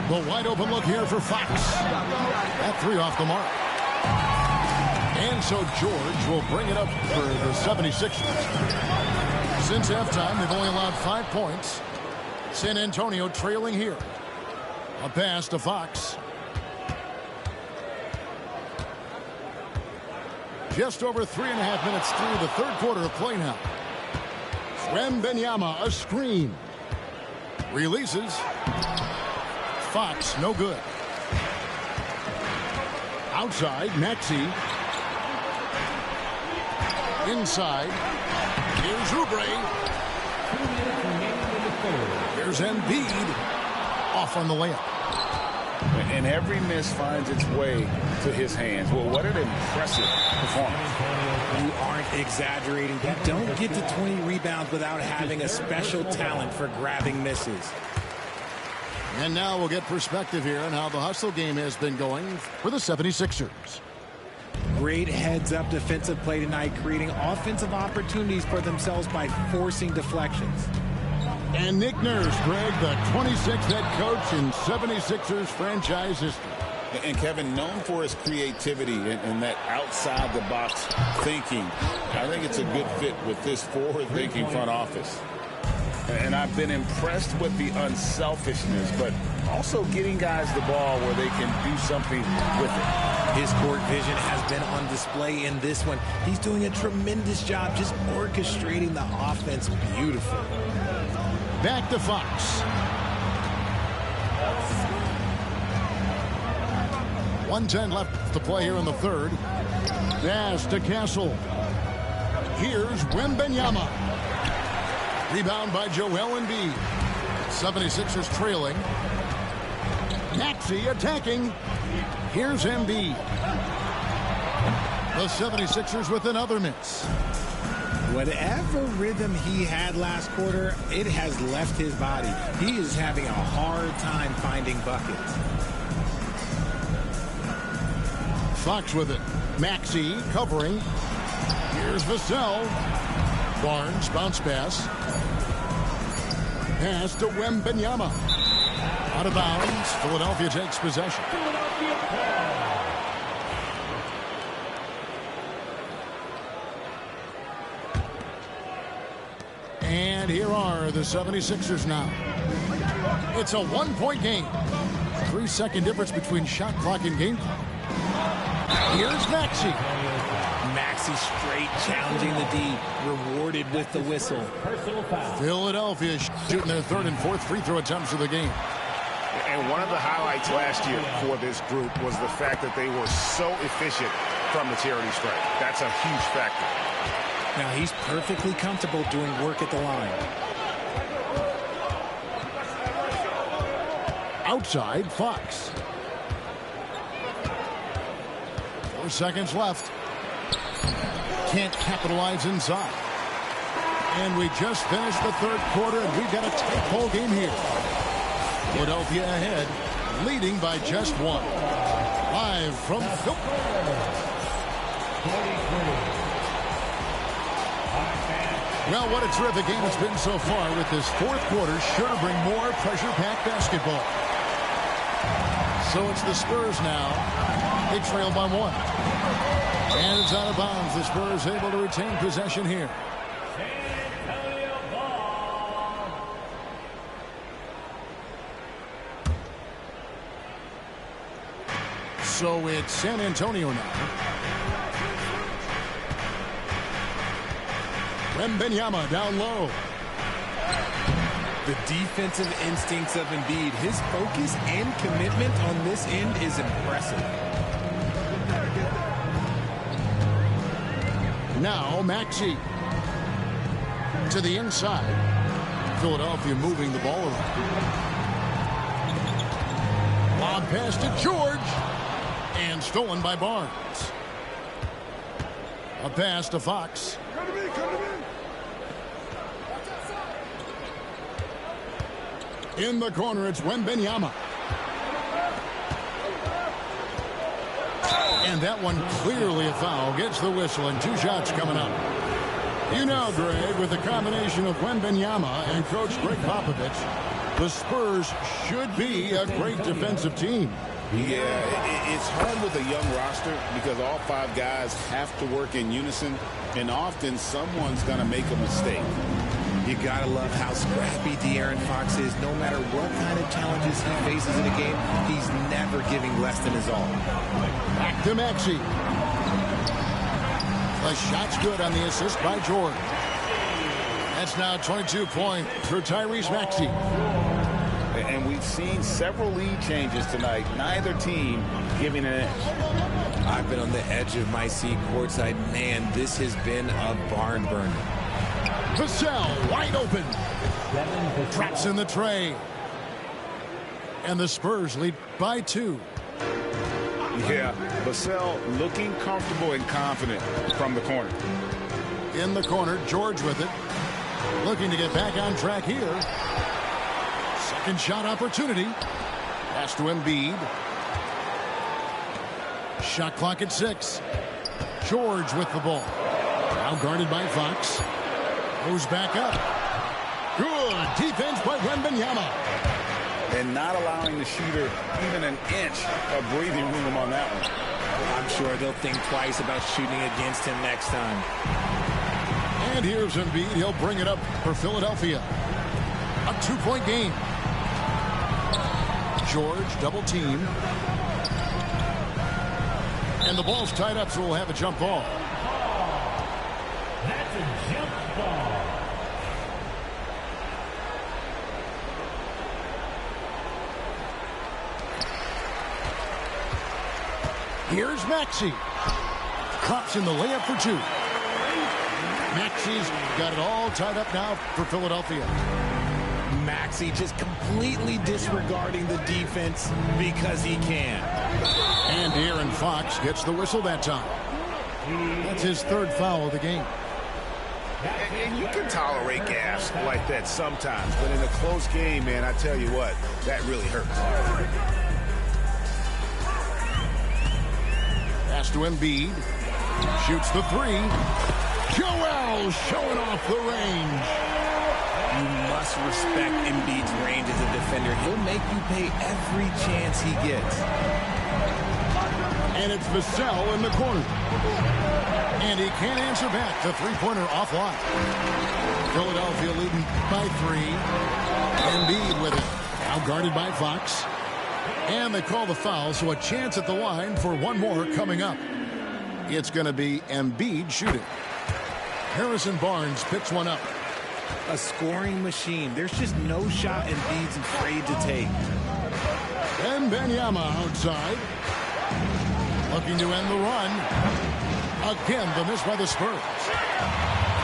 The wide open look here for Fox. That 3 off the mark. And so George will bring it up for the 76ers. Since halftime, they've only allowed 5 points. San Antonio trailing here. A pass to Fox. Just over 3.5 minutes through the third quarter of play now. Wembanyama, a screen. Releases. Fox, no good. Outside, Maxey. Inside. Here's Oubre. Here's Embiid. Off on the layup. And every miss finds its way to his hands. Well, what an impressive performance. You aren't exaggerating. You don't get to 20 rebounds without having a special talent for grabbing misses. And now we'll get perspective here on how the hustle game has been going for the 76ers. Great heads-up defensive play tonight, creating offensive opportunities for themselves by forcing deflections. And Nick Nurse, Greg, the 26th head coach in 76ers franchise history. And Kevin, known for his creativity and that outside-the-box thinking, I think it's a good fit with this forward-thinking front office. And I've been impressed with the unselfishness, but also getting guys the ball where they can do something with it. His court vision has been on display in this one. He's doing a tremendous job just orchestrating the offense beautifully. Back to Fox. 1:10 left to play here in the third. Pass to Castle. Here's Wembanyama. Rebound by Joel Embiid. 76ers trailing. Maxey attacking. Here's Embiid. The 76ers with another miss. Whatever rhythm he had last quarter, it has left his body. He is having a hard time finding buckets. Fox with it. Maxey covering. Here's Vassell. Barnes, bounce pass. Pass to Wembanyama. Out of bounds. Philadelphia takes possession. And here are the 76ers now. It's a 1-point game. 3-second difference between shot clock and game clock. Here's Maxey. Maxey straight challenging the D, rewarded with the whistle. Philadelphia shooting their third and fourth free throw attempts of the game. And one of the highlights last year for this group was the fact that they were so efficient from the charity stripe. That's a huge factor. Now he's perfectly comfortable doing work at the line. Outside, Fox. 4 seconds left. Can't capitalize inside. And we just finished the third quarter, and we've got a tight ball game here. Philadelphia ahead, leading by just 1. Live from Well, what a terrific game it's been so far, with this fourth quarter sure to bring more pressure-packed basketball. So it's the Spurs now. They trail by 1. And it's out of bounds. The Spurs able to retain possession here. So it's San Antonio now. Wembanyama down low. The defensive instincts of Embiid, his focus and commitment on this end is impressive. Now Maxey to the inside. Philadelphia moving the ball around. Lob pass to George. And stolen by Barnes. A pass to Fox. In the corner, it's Wembanyama. And that one clearly a foul. Gets the whistle, and 2 shots coming up. You know, Greg, with the combination of Wembanyama and Coach Greg Popovich, the Spurs should be a great defensive team. Yeah, it's hard with a young roster because all 5 guys have to work in unison, and often someone's going to make a mistake. You gotta love how scrappy De'Aaron Fox is. No matter what kind of challenges he faces in a game, he's never giving less than his all. Back to Maxey. The shot's good on the assist by George. That's now 22 points for Tyrese Maxey. And we've seen several lead changes tonight. Neither team giving an edge. I've been on the edge of my seat courtside. Man, this has been a barn burner. Vassell wide open. Drops in the tray. And the Spurs lead by 2. Yeah, Vassell looking comfortable and confident from the corner. In the corner, George with it. Looking to get back on track here. Second shot opportunity. Pass to Embiid. Shot clock at 6. George with the ball. Now guarded by Fox. Goes back up. Good defense by Wembanyama. And not allowing the shooter even an inch of breathing room on that one. I'm sure they'll think twice about shooting against him next time. And here's Embiid. He'll bring it up for Philadelphia. A 2-point game. George double team. And the ball's tied up, so we'll have a jump ball. That's a jump ball. Here's Maxey. Drops in the layup for 2. Maxey's got it all tied up now for Philadelphia. Maxey just completely disregarding the defense because he can. And De'Aaron Fox gets the whistle that time. That's his 3rd foul of the game. And you can tolerate gas like that sometimes, but in a close game, man, I tell you what, that really hurts. Pass to Embiid. Shoots the 3. Joel showing off the range. You must respect Embiid's range as a defender. He'll make you pay every chance he gets. And it's Vassell in the corner. And he can't answer back. The 3-pointer offline. Philadelphia leading by 3. Embiid with it. Now guarded by Fox. And they call the foul, so a chance at the line for one more coming up. It's going to be Embiid shooting. Harrison Barnes picks one up. A scoring machine. There's just no shot Embiid's afraid to take. Wembanyama outside. Looking to end the run. Again, the miss by the Spurs.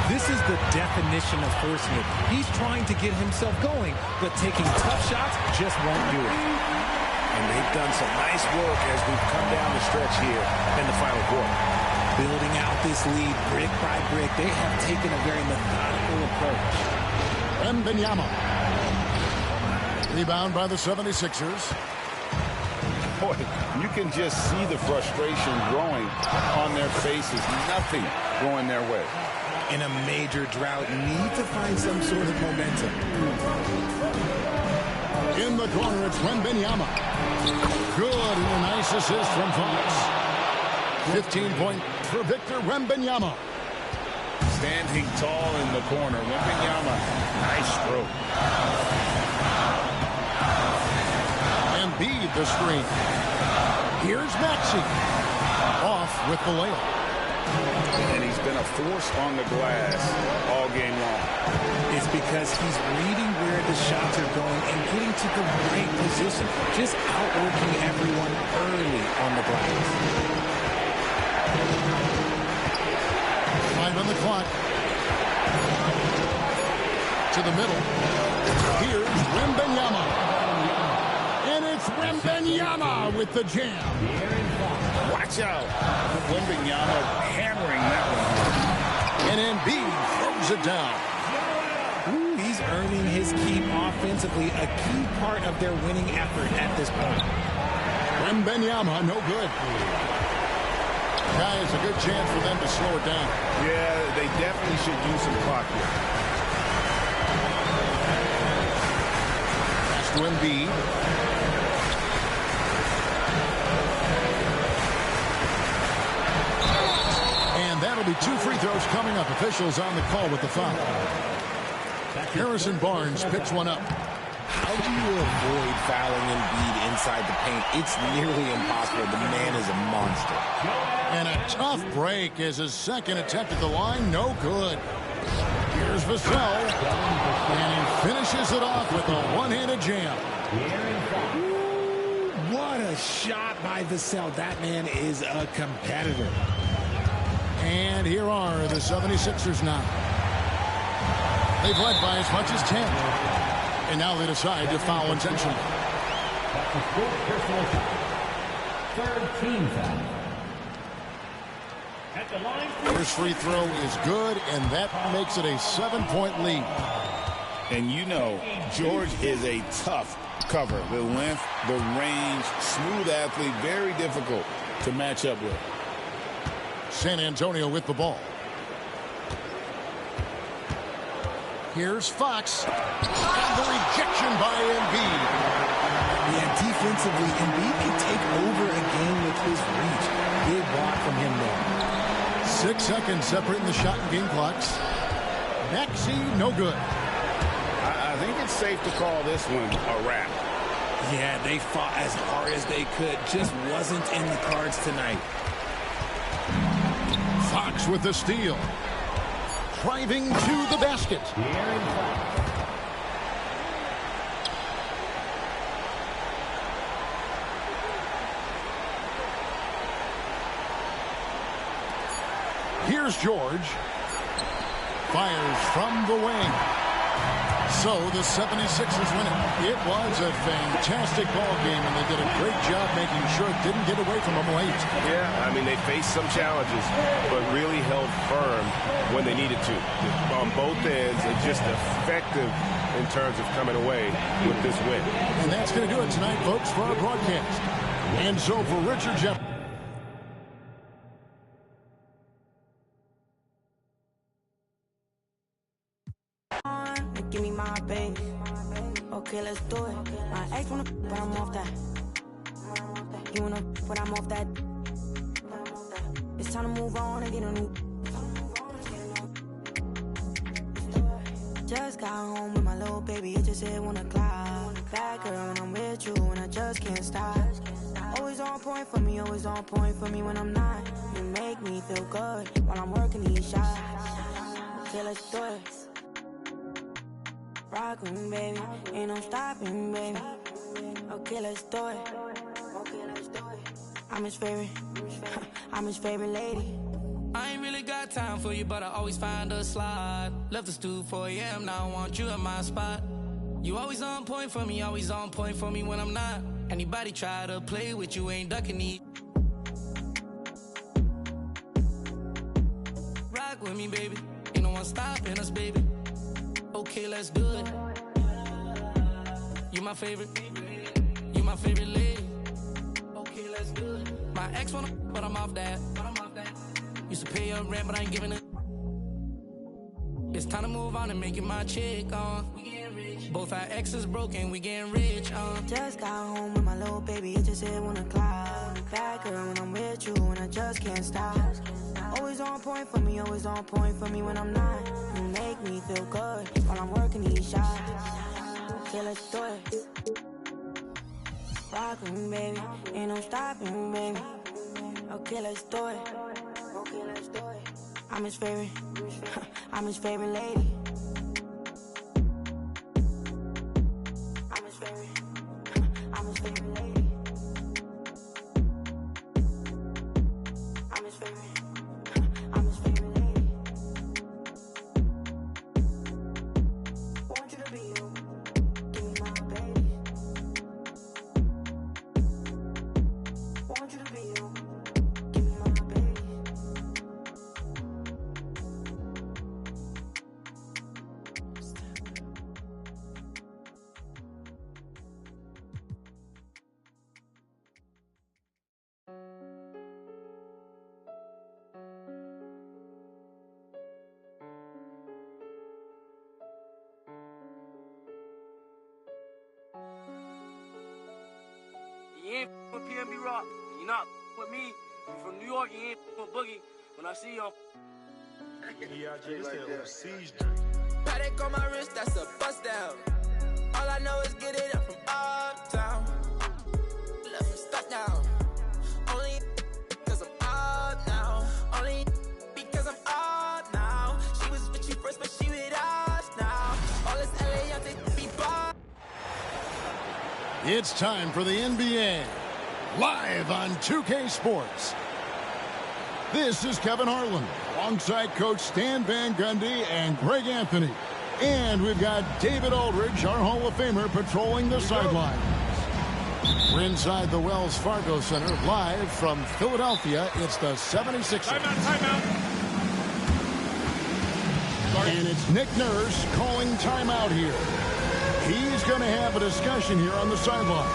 This is the definition of forcing it. He's trying to get himself going, but taking tough shots just won't do it. And they've done some nice work as we've come down the stretch here in the final quarter. Building out this lead brick by brick, they have taken a very methodical approach. Wembanyama. Rebound by the 76ers. Boy, you can just see the frustration growing on their faces. Nothing going their way. In a major drought, need to find some sort of momentum. In the corner, it's Wembanyama. Good, and a nice assist from Fox. 15-point for Victor Wembanyama. Standing tall in the corner. Wembanyama, nice stroke. Embiid the screen. Here's Maxey. Off with the layup. And he's been a force on the glass all game long. It's because he's reading where the shots are going and getting to the right position. Just outworking everyone early on the glass. 5 on the clock. To the middle. Here's Wembanyama. And it's Wembanyama with the jam. Watch out. Wembanyama hammering that one. And Embiid throws it down. Ooh, he's earning his keep offensively, a key part of their winning effort at this point. Wembanyama, no good. Guys, a good chance for them to slow it down. Yeah, they definitely should use some clock here. Pass to Embiid. And that'll be 2 free throws coming up. Officials on the call with the foul. Harrison Barnes picks one up. How do you avoid fouling Embiid inside the paint? It's nearly impossible. The man is a monster. And a tough break as his second attempt at the line. No good. Here's Vassell. And he finishes it off with a one-handed jam. Ooh, what a shot by Vassell. That man is a competitor. And here are the 76ers now. They've led by as much as 10. And now they decide to foul intentionally. Third team foul. At the line. First free throw is good, and that makes it a 7-point lead. And you know, George is a tough cover. The length, the range, smooth athlete, very difficult to match up with. San Antonio with the ball. Here's Fox. And the rejection by Embiid. Yeah, defensively, Embiid can take over a game with his reach. Big block from him there. 6 seconds separating the shot and game clocks. Maxey, no good. I think it's safe to call this one a wrap. Yeah, they fought as hard as they could. Just wasn't in the cards tonight. Fox with the steal. Driving to the basket. Here's George. Fires from the wing. So the 76ers win it. It was a fantastic ball game, and they did a great job making sure it didn't get away from them late. Yeah, I mean, they faced some challenges, but really held firm when they needed to. On both ends, and just effective in terms of coming away with this win. And that's going to do it tonight, folks, for our broadcast. And so for Richard Jeff. Give me my base. Okay, let's do it. My ex wanna, but I'm off that. You wanna, but I'm off that. It's time to move on and get a new. Just got home with my little baby. It just hit 1 o'clock. Bad girl when I'm with you, and I just can't stop. Always on point for me, always on point for me when I'm not. You make me feel good while I'm working these shots. Okay, let's do it. Rockin', baby, ain't no stopping, baby. Okay, let's do it. I'm his favorite. I'm his favorite lady. I ain't really got time for you, but I always find a slot. Left the stool 4 a.m., now I want you in my spot. You always on point for me, always on point for me when I'm not. Anybody try to play with you, ain't ducking me. Rock with me, baby. Ain't no one stopping us, baby. Okay, let's do it. You my favorite. You my favorite lady. Okay, let's do it. My ex wanna, but I'm off that. Used to pay your rent, but I ain't giving it. It's time to move on and make it my chick, we getting rich. Both our exes broken, we getting rich, Just got home with my little baby, it just hit 1 o'clock. Bad girl when I'm with you, and I just can't stop. Always on point for me, always on point for me when I'm not. You make me feel good while I'm working these shots. Okay, let's do it. Rock with me, baby, ain't no stopping me, baby. Okay, let's do it. Okay, let's do it. I'm his favorite. I'm his favorite lady. I'm his favorite. I'm his favorite lady. I'm his favorite. I'm his favorite lady. Want you to be you. Give me my baby. Want you to be you. Give me my baby. You ain't with PNB Rock. You're not with me. You from New York. You ain't with Boogie. When I see you, Paddock on my wrist, that's a bust down. All I know is get it up from uptown. Left me stuck down. Only cause I'm up now. Only because I'm up now. She was with you first, but she with us now. All this LA, y'all take me by. It's time for the NBA, live on 2K Sports. This is Kevin Harlan, alongside Coach Stan Van Gundy and Greg Anthony. And we've got David Aldridge, our Hall of Famer, patrolling the sidelines. We're inside the Wells Fargo Center, live from Philadelphia. It's the 76ers. Timeout. And it's Nick Nurse calling timeout here. He's going to have a discussion here on the sideline.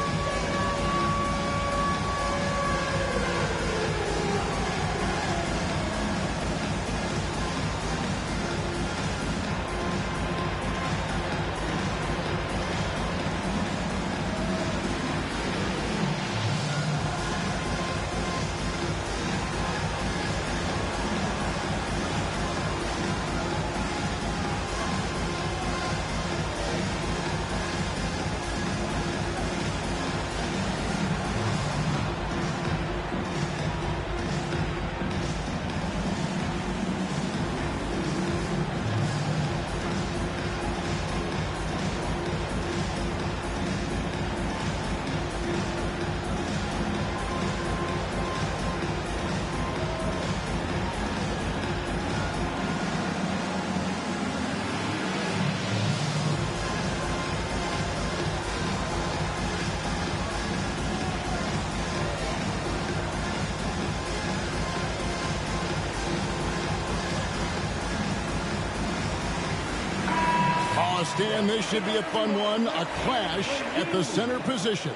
Stan, this should be a fun one, a clash at the center position.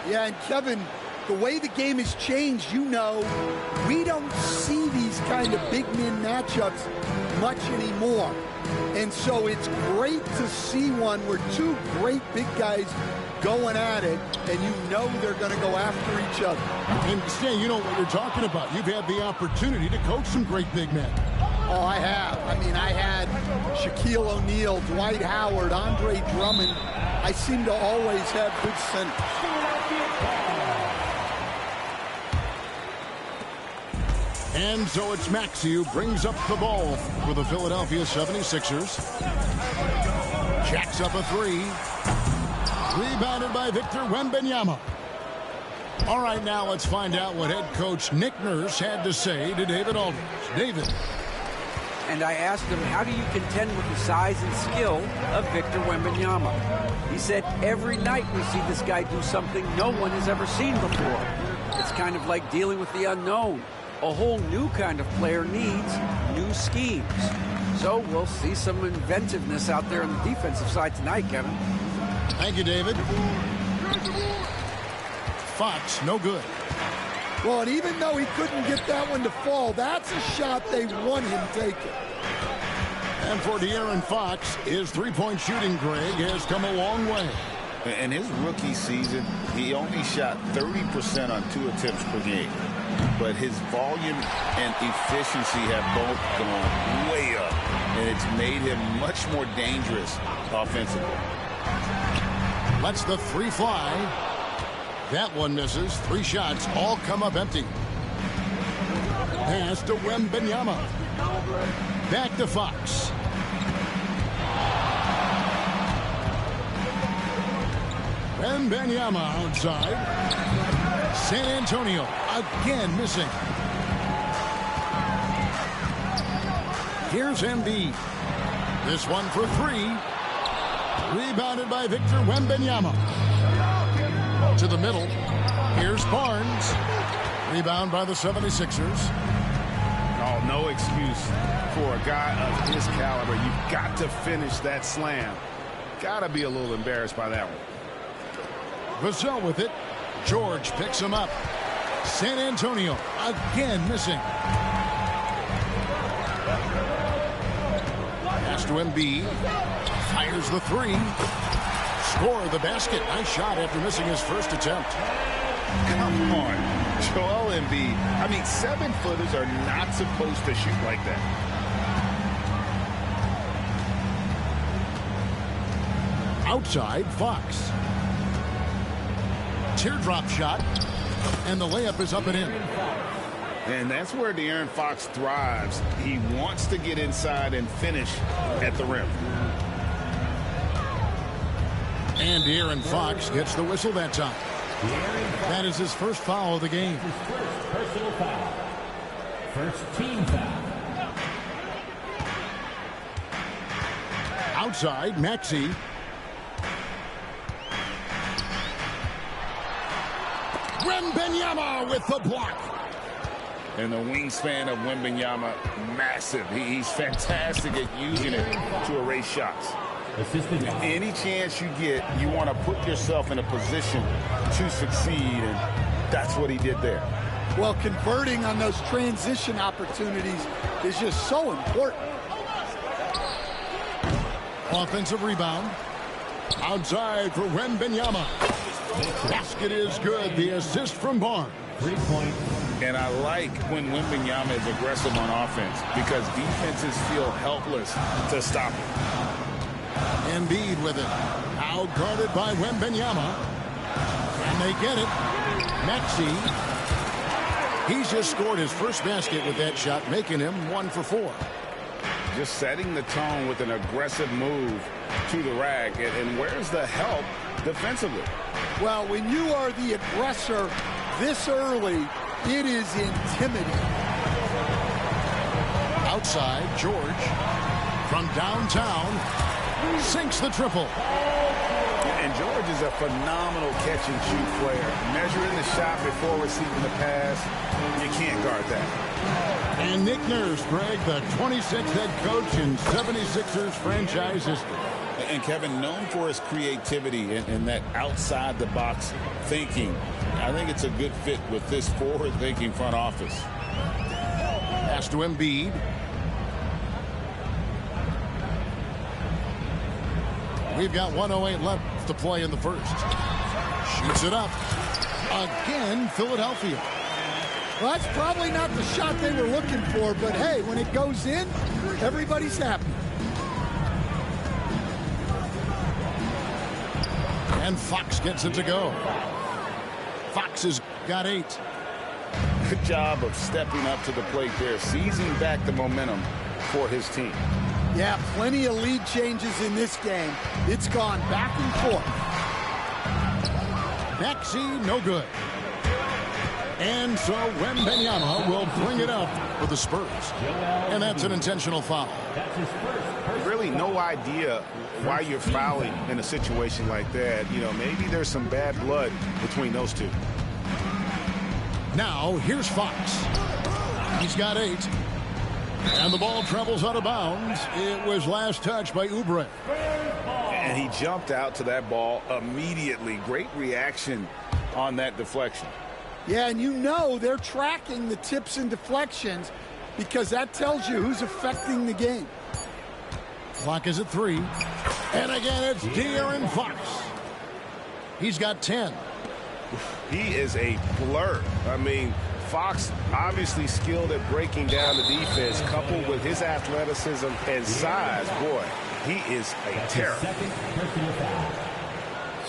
Yeah, and Kevin, the way the game has changed, you know, we don't see these kind of big men matchups much anymore. And so it's great to see one where two great big guys going at it, and you know they're going to go after each other. And Stan, you know what you're talking about. You've had the opportunity to coach some great big men. Oh, I have. I mean, I had Shaquille O'Neal, Dwight Howard, Andre Drummond. I seem to always have good centers. And so it's Maxey who brings up the ball for the Philadelphia 76ers. Jacks up a three. Rebounded by Victor Wembanyama. All right, now let's find out what head coach Nick Nurse had to say to David Aldridge. David. And I asked him, how do you contend with the size and skill of Victor Wembanyama? He said, every night we see this guy do something no one has ever seen before. It's kind of like dealing with the unknown. A whole new kind of player needs new schemes. So we'll see some inventiveness out there on the defensive side tonight, Kevin. Thank you, David. Fox, no good. Well, and even though he couldn't get that one to fall, that's a shot they want him taking. And for De'Aaron Fox, his three-point shooting, Greg, has come a long way. In his rookie season, he only shot 30% on 2 attempts per game. But his volume and efficiency have both gone way up. And it's made him much more dangerous offensively. Lets the 3 fly. That one misses. 3 shots all come up empty. Pass to Wembanyama. Back to Fox. Wembanyama outside. San Antonio again missing. Here's Embiid. This one for 3. Rebounded by Victor Wembanyama. To the middle. Here's Barnes. Rebound by the 76ers. Oh, no excuse for a guy of his caliber. You've got to finish that slam. Got to be a little embarrassed by that one. Vassell with it. George picks him up. San Antonio again missing. Pass to Embiid. Fires the 3. Score the basket. Nice shot after missing his first attempt. Come on. Joel Embiid. I mean, 7-footers are not supposed to shoot like that. Outside, Fox. Teardrop shot. And the layup is up and in. And that's where De'Aaron Fox thrives. He wants to get inside and finish at the rim. And De'Aaron Fox gets the whistle that time. That is his first foul of the game. His first personal foul. First team foul. Outside, Maxey. Wembanyama with the block. And the wingspan of Wembanyama, massive. He's fantastic at using it to erase shots. Any chance you get, you want to put yourself in a position to succeed, and that's what he did there. Well, converting on those transition opportunities is just so important. Offensive rebound. Outside for Wembanyama. Basket is good. The assist from Barnes. 3-point. And I like when Wembanyama is aggressive on offense because defenses feel helpless to stop him. Embiid with it. Out guarded by Wembanyama. And they get it. Maxey. He's just scored his first basket with that shot, making him 1 for 4. Just setting the tone with an aggressive move to the rack. And where's the help defensively? Well, when you are the aggressor this early, it is intimidating. Outside, George from downtown sinks the triple. And George is a phenomenal catch-and-shoot player. Measuring the shot before receiving the pass, you can't guard that. And Nick Nurse, Greg, the 26th head coach in 76ers franchise history. And Kevin, known for his creativity and that outside-the-box thinking, I think it's a good fit with this forward-thinking front office. Pass to Embiid. We've got 1:08 left to play in the first. Shoots it up. Again, Philadelphia. Well, that's probably not the shot they were looking for, but hey, when it goes in, everybody's happy. And Fox gets it to go. Fox has got 8. Good job of stepping up to the plate there, seizing back the momentum for his team. Yeah, plenty of lead changes in this game. It's gone back and forth. Maxey, no good. And so Wembanyama will bring it up for the Spurs. And that's an intentional foul. Really no idea why you're fouling in a situation like that. You know, maybe there's some bad blood between those two. Now, here's Fox. He's got 8. And the ball travels out of bounds. It was last touched by Oubre. And he jumped out to that ball immediately. Great reaction on that deflection. Yeah, and you know they're tracking the tips and deflections because that tells you who's affecting the game. Clock is at 3. And again, it's De'Aaron Fox. He's got 10. He is a blur. I mean, Fox obviously skilled at breaking down the defense, coupled with his athleticism and size. Boy, he is a terror.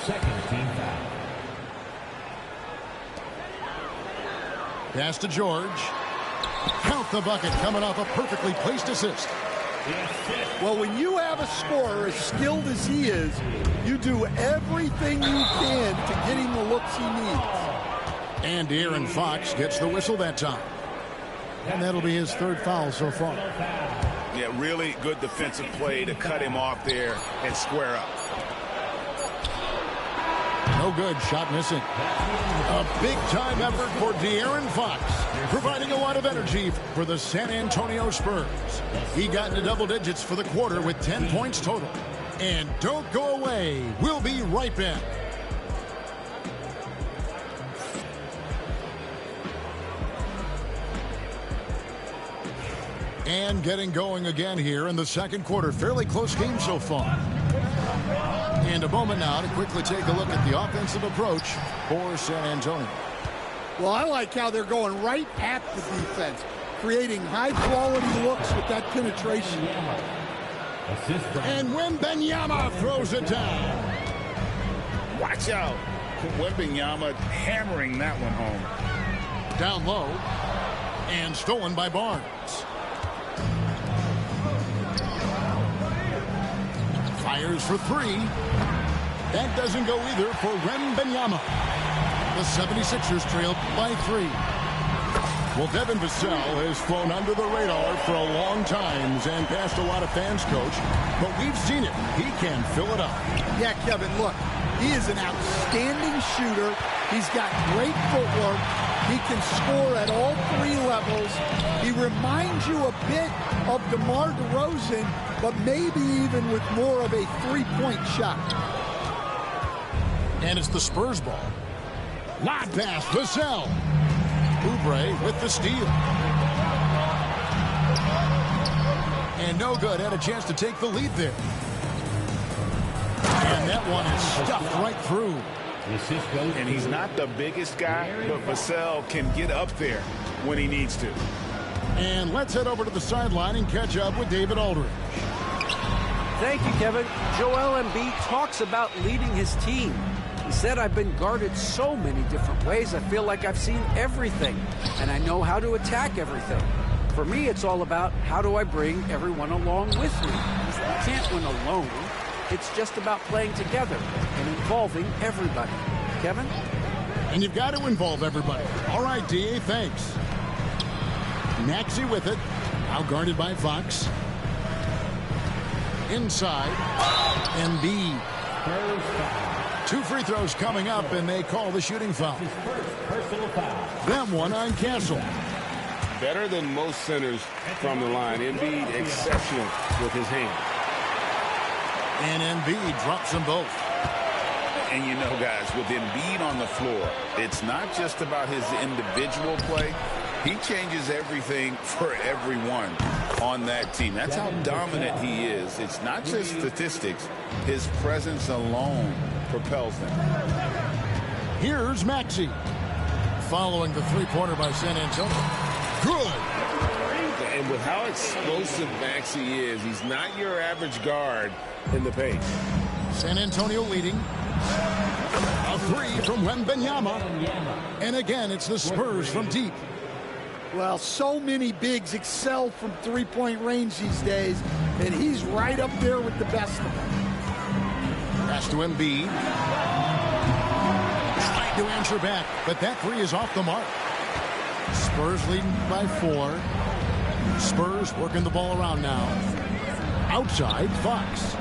Second team foul. Pass to George. Count the bucket coming off a perfectly placed assist. Well, when you have a scorer as skilled as he is, you do everything you can to get him the looks he needs. And De'Aaron Fox gets the whistle that time. And that'll be his 3rd foul so far. Yeah, really good defensive play to cut him off there and square up. No good. Shot missing. A big-time effort for De'Aaron Fox, providing a lot of energy for the San Antonio Spurs. He got into double digits for the quarter with 10 points total. And don't go away. We'll be right back. And getting going again here in the second quarter. Fairly close game so far. And a moment now to quickly take a look at the offensive approach for San Antonio. Well, I like how they're going right at the defense, creating high-quality looks with that penetration. And Wembanyama throws it down. Watch out. Wembanyama hammering that one home. Down low. And stolen by Barnes. Fires for 3. That doesn't go either for Wembanyama. The 76ers trail by 3. Well, Devin Vassell has flown under the radar for a long time and passed a lot of fans, Coach. But we've seen it. He can fill it up. Yeah, Kevin, look. He is an outstanding shooter. He's got great footwork. He can score at all 3 levels. He reminds you a bit of DeMar DeRozan, but maybe even with more of a 3-point shot. And it's the Spurs ball. Lob pass, Vassell. Oubre with the steal. And no good. Had a chance to take the lead there. And that one is stuffed right through. And he's not the biggest guy, but Vassell can get up there when he needs to. And let's head over to the sideline and catch up with David Aldridge. Thank you, Kevin. Joel Embiid talks about leading his team. He said, I've been guarded so many different ways. I feel like I've seen everything, and I know how to attack everything. For me, it's all about how do I bring everyone along with me. You can't win alone. It's just about playing together and involving everybody. Kevin? And you've got to involve everybody. All right, D.A., thanks. Maxey with it. Now guarded by Fox. Inside. Embiid. 2 free throws coming up, and they call the shooting foul. That one on Castle. Better than most centers from the line. Embiid exceptional with his hand. And Embiid drops them both. And you know, guys, with Embiid on the floor, it's not just about his individual play. He changes everything for everyone on that team. That's how dominant he is. It's not just statistics. His presence alone propels them. Here's Maxey. Following the three-pointer by San Antonio. Good. And with how explosive Maxey is, he's not your average guard in the paint. San Antonio leading. A 3 from Wembanyama. And again, it's the Spurs from deep. Well, so many bigs excel from three-point range these days, and he's right up there with the best of them. Pass to Embiid. Trying to answer back, but that 3 is off the mark. Spurs leading by 4. Spurs working the ball around now. Outside, Fox.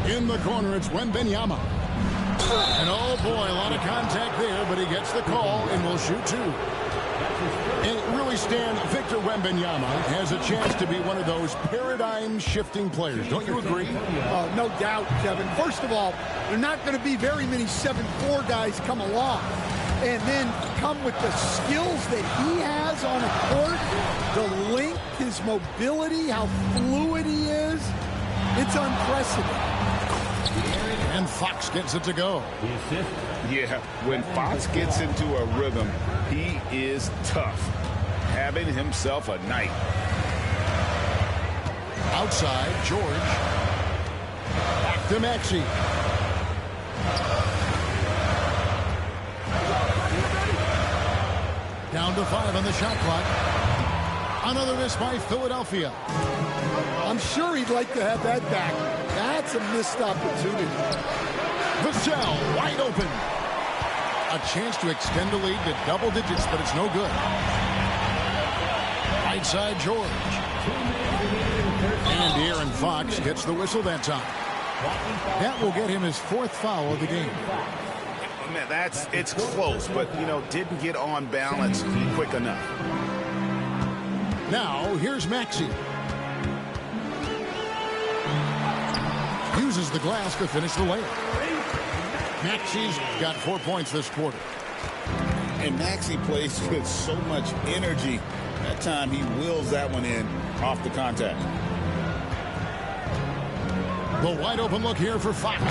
In the corner, it's Wembanyama. And oh boy, a lot of contact there, but he gets the call and will shoot 2. And really, Stan, Victor Wembanyama has a chance to be one of those paradigm-shifting players. Don't you agree? No doubt, Kevin. First of all, there are not going to be very many 7'4" guys come along and then come with the skills that he has on a court, the length, his mobility, how fluid he is. It's unprecedented. And Fox gets it to go. Yeah, when Fox gets into a rhythm, he is tough. Having himself a night. Outside, George. Back to Maxey. Down to 5 on the shot clock. Another miss by Philadelphia. I'm sure he'd like to have that back. That's a missed opportunity. Vassell wide open. A chance to extend the lead to double digits, but it's no good. Right side, George. And Aaron Fox gets the whistle that time. That will get him his 4th foul of the game. Man, it's close, but, didn't get on balance quick enough. Now, here's Maxey. Uses the glass to finish the layup. Maxey's got 4 points this quarter. And Maxey plays with so much energy. That time he wills that one in off the contact. The wide open look here for Fox.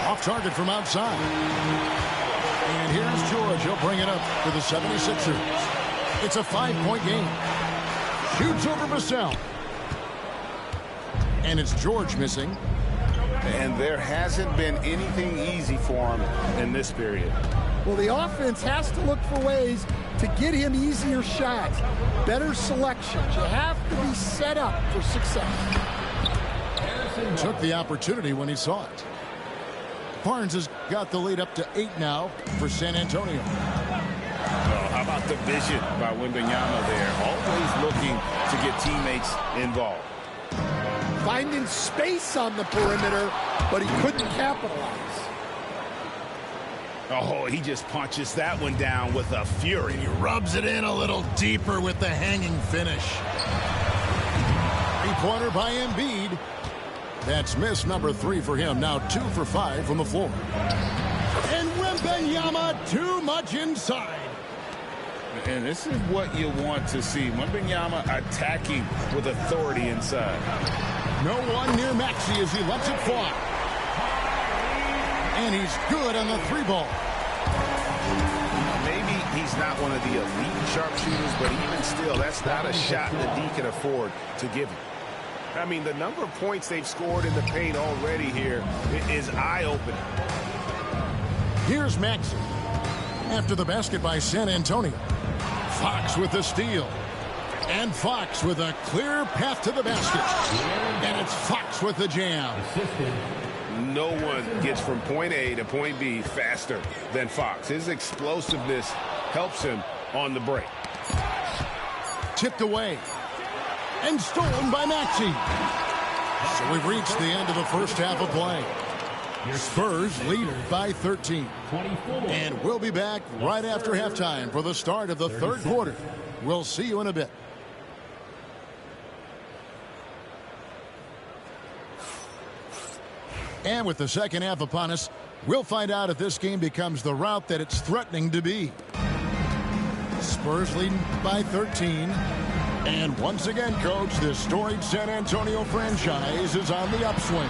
Off target from outside. And here's George. He'll bring it up for the 76ers. It's a 5-point game. Shoots over Vassell. And it's George missing. And there hasn't been anything easy for him in this period. Well, the offense has to look for ways to get him easier shots, better selections. You have to be set up for success. Took the opportunity when he saw it. Barnes has got the lead up to 8 now for San Antonio. How about the vision by Wembanyama there? Always looking to get teammates involved. Finding space on the perimeter, but he couldn't capitalize. Oh, he just punches that one down with a fury. He rubs it in a little deeper with the hanging finish. 3-pointer by Embiid. That's miss number 3 for him. Now 2 for 5 from the floor. And Wembanyama too much inside. And this is what you want to see. Wembanyama attacking with authority inside. No one near Maxey as he lets it fly. And he's good on the 3-ball. Maybe he's not one of the elite sharpshooters, but even still, that's not a shot that he can afford to give him. I mean, the number of points they've scored in the paint already here is eye-opening. Here's Maxey. After the basket by San Antonio. Fox with the steal. And Fox with a clear path to the basket. And it's Fox with the jam. No one gets from point A to point B faster than Fox. His explosiveness helps him on the break. Tipped away. And stolen by Maxey. So we've reached the end of the first half of play. Spurs lead by 13. And we'll be back right after halftime for the start of the third quarter. We'll see you in a bit. And with the second half upon us, we'll find out if this game becomes the route that it's threatening to be. Spurs leading by 13. And once again, Coach, this storied San Antonio franchise is on the upswing.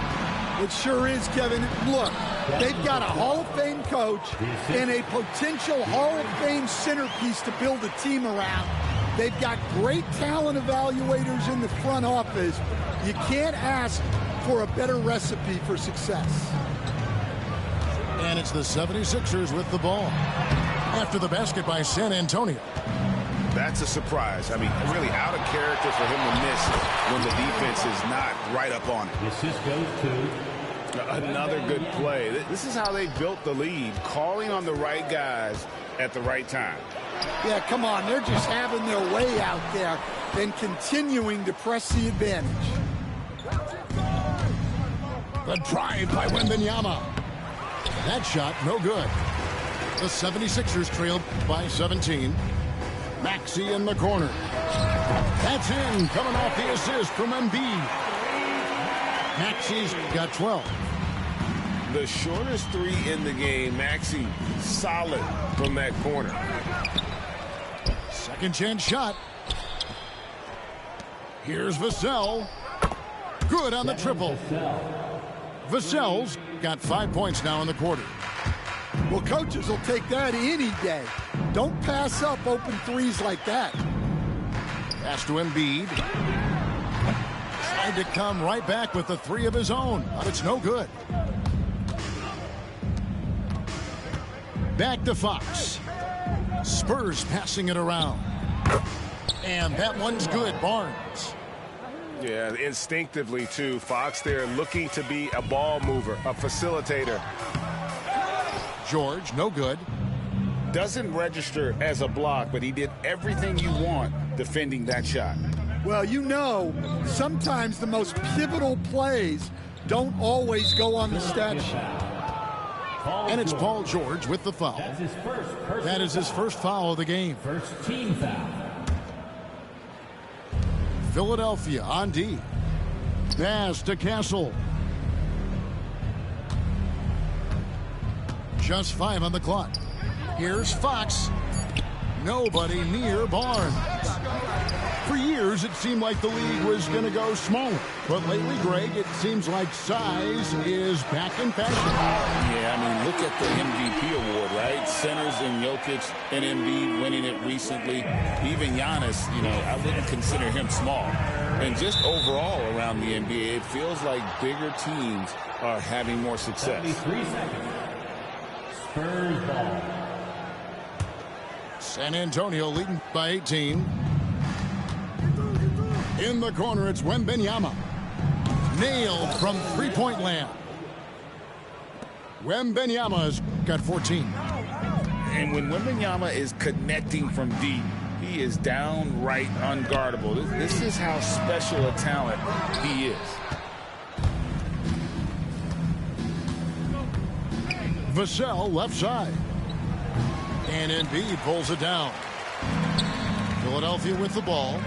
It sure is, Kevin. Look, they've got a Hall of Fame coach and a potential Hall of Fame centerpiece to build a team around. They've got great talent evaluators in the front office. You can't ask for a better recipe for success. And it's the 76ers with the ball. After the basket by San Antonio. That's a surprise. I mean, really out of character for him to miss when the defense is not right up on it. Assist goes to another good play. This is how they built the lead, calling on the right guys at the right time. Yeah, come on. They're just having their way out there and continuing to press the advantage. The drive by Wembanyama. That shot, no good. The 76ers trailed by 17. Maxey in the corner. That's in, coming off the assist from Embiid. Maxey's got 12. The shortest three in the game. Maxey solid from that corner. Second chance shot. Here's Vassell. Good on the triple. Vassell's got 5 points now in the quarter. Well, coaches will take that any day. Don't pass up open threes like that. Pass to Embiid. Tried to come right back with the three of his own, but it's no good. Back to Fox. Spurs passing it around. And that one's good, Barnes. Yeah, instinctively, too. Fox there looking to be a ball mover, a facilitator. George, no good. Doesn't register as a block, but he did everything you want defending that shot. Well, you know, sometimes the most pivotal plays don't always go on the stat sheet. And it's Paul George with the foul. That is his first foul of the game. First team foul. Philadelphia on D. Pass to Castle. Just 5 on the clock. Here's Fox. Nobody near Barnes. For years, it seemed like the league was going to go smaller. But lately, Greg, it seems like size is back in fashion. Yeah, I mean, look at the MVP award, right? Centers and Jokic and Embiid winning it recently. Even Giannis, you know, I wouldn't consider him small. And just overall around the NBA, it feels like bigger teams are having more success. 73 seconds. Spurs ball. San Antonio leading by 18. In the corner, it's Wembanyama. Nailed from three-point land. Wembanyama's got 14. And when Wembanyama is connecting from deep, he is downright unguardable. This is how special a talent he is. Vassell left side. And Embiid pulls it down. Philadelphia with the ball.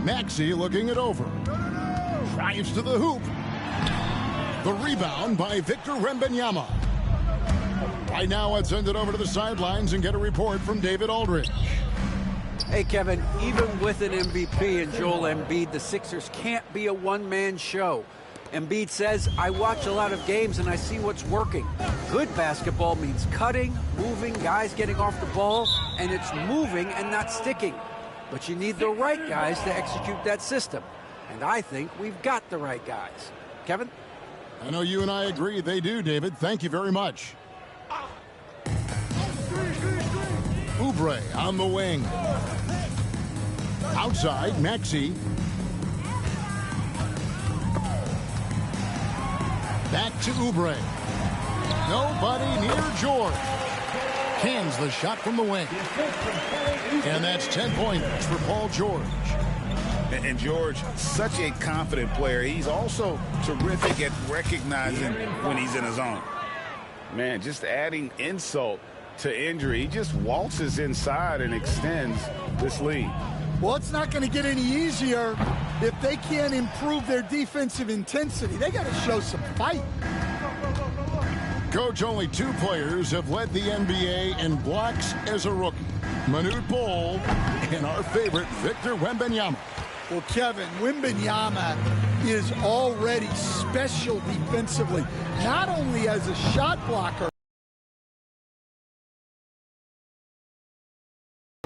Maxey looking it over. Drives to the hoop. The rebound by Victor Wembanyama. Right now, let's send it over to the sidelines and get a report from David Aldridge. Hey, Kevin, even with an MVP and Joel Embiid, the Sixers can't be a one-man show. Embiid says, I watch a lot of games and I see what's working. Good basketball means cutting, moving, guys getting off the ball, and it's moving and not sticking. But you need the right guys to execute that system. And I think we've got the right guys. Kevin? I know you and I agree they do, David. Thank you very much. Oubre on the wing. Outside, Maxey. Back to Oubre. Nobody near George. Cans the shot from the wing. And that's 10 points for Paul George. And George, such a confident player. He's also terrific at recognizing when he's in his zone. Man, just adding insult to injury. He just waltzes inside and extends this lead. Well, it's not going to get any easier if they can't improve their defensive intensity. They got to show some fight. Coach, only 2 players have led the NBA in blocks as a rookie. Manute Bol and our favorite Victor Wembanyama. Well, Kevin, Wembanyama is already special defensively, not only as a shot blocker.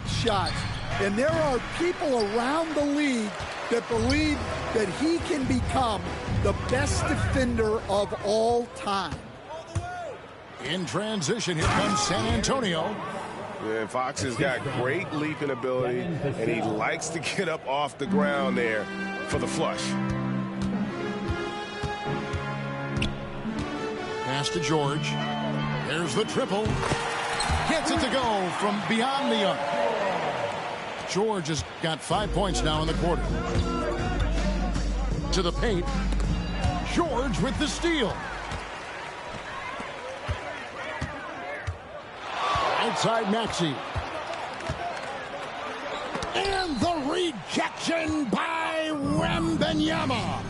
Shots. And there are people around the league that believe that he can become the best defender of all time. In transition, here comes San Antonio. Yeah, Fox has got great leaping ability, and he likes to get up off the ground there for the flush. Pass to George. There's the triple. Gets it to go from beyond the arc. George has got 5 points now in the quarter. To the paint. George with the steal. Outside Maxey. And the rejection by Wembanyama.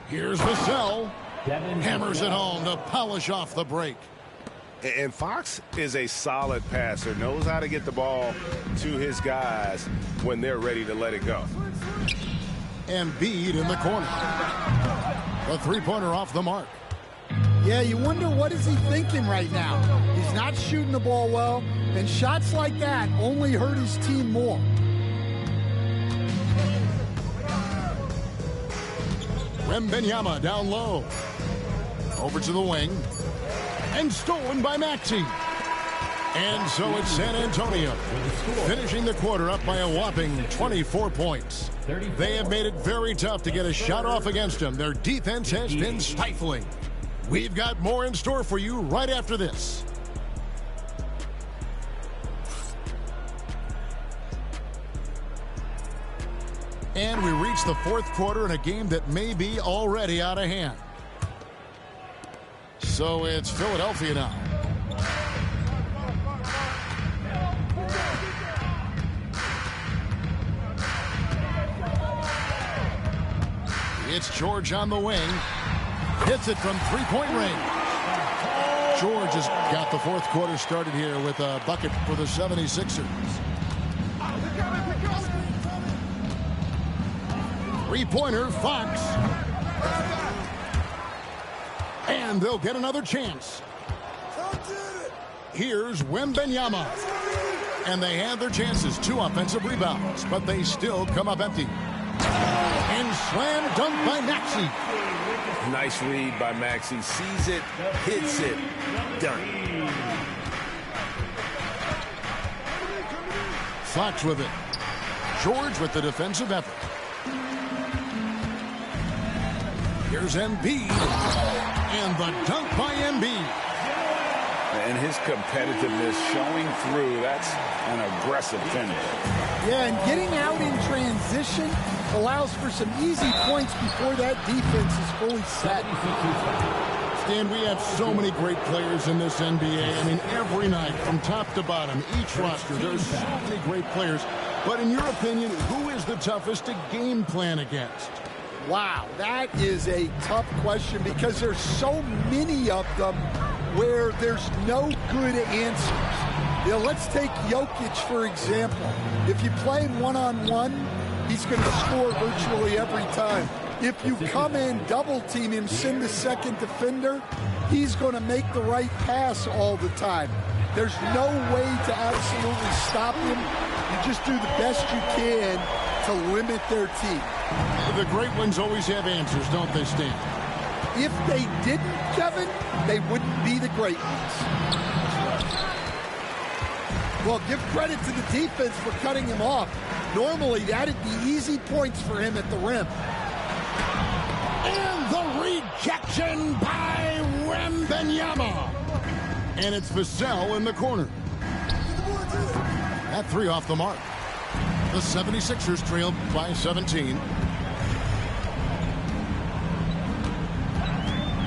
Here's Vassell. Hammers it home to polish off the break. And Fox is a solid passer, knows how to get the ball to his guys when they're ready to let it go. Embiid in the corner. The three-pointer off the mark. Yeah, you wonder what is he thinking right now. He's not shooting the ball well, and shots like that only hurt his team more. Wembanyama down low. Over to the wing. And stolen by Maxey. And so it's San Antonio, finishing the quarter up by a whopping 24 points. They have made it very tough to get a shot off against them. Their defense has been stifling. We've got more in store for you right after this. And we reach the fourth quarter in a game that may be already out of hand. So it's Philadelphia now. It's George on the wing. Hits it from three-point range. George has got the fourth quarter started here with a bucket for the 76ers. Three-pointer, Fox. And they'll get another chance. Here's Wembanyama. And they have their chances. 2 offensive rebounds, but they still come up empty. And slam dunk by Maxey. Nice read by Maxey. Sees it, hits it, done. Fox with it. George with the defensive effort. Here's Embiid. And the dunk by Embiid. And his competitiveness showing through. That's an aggressive finish. Yeah, and getting out in transition allows for some easy points before that defense is fully set. Stan, we have so many great players in this NBA. I mean, every night from top to bottom, each roster, there's so many great players. But in your opinion, who is the toughest to game plan against? Wow, that is a tough question because there's so many of them where there's no good answers. You know, let's take Jokic, for example. If you play him one-on-one, he's going to score virtually every time. If you come in, double-team him, send the second defender, he's going to make the right pass all the time. There's no way to absolutely stop him. You just do the best you can to limit their team. The great ones always have answers, don't they, Stan? If they didn't, Kevin, they wouldn't be the great ones. Well, give credit to the defense for cutting him off. Normally, that'd be easy points for him at the rim. And the rejection by Wembanyama. And it's Vassell in the corner. That 3 off the mark. The 76ers trail by 17.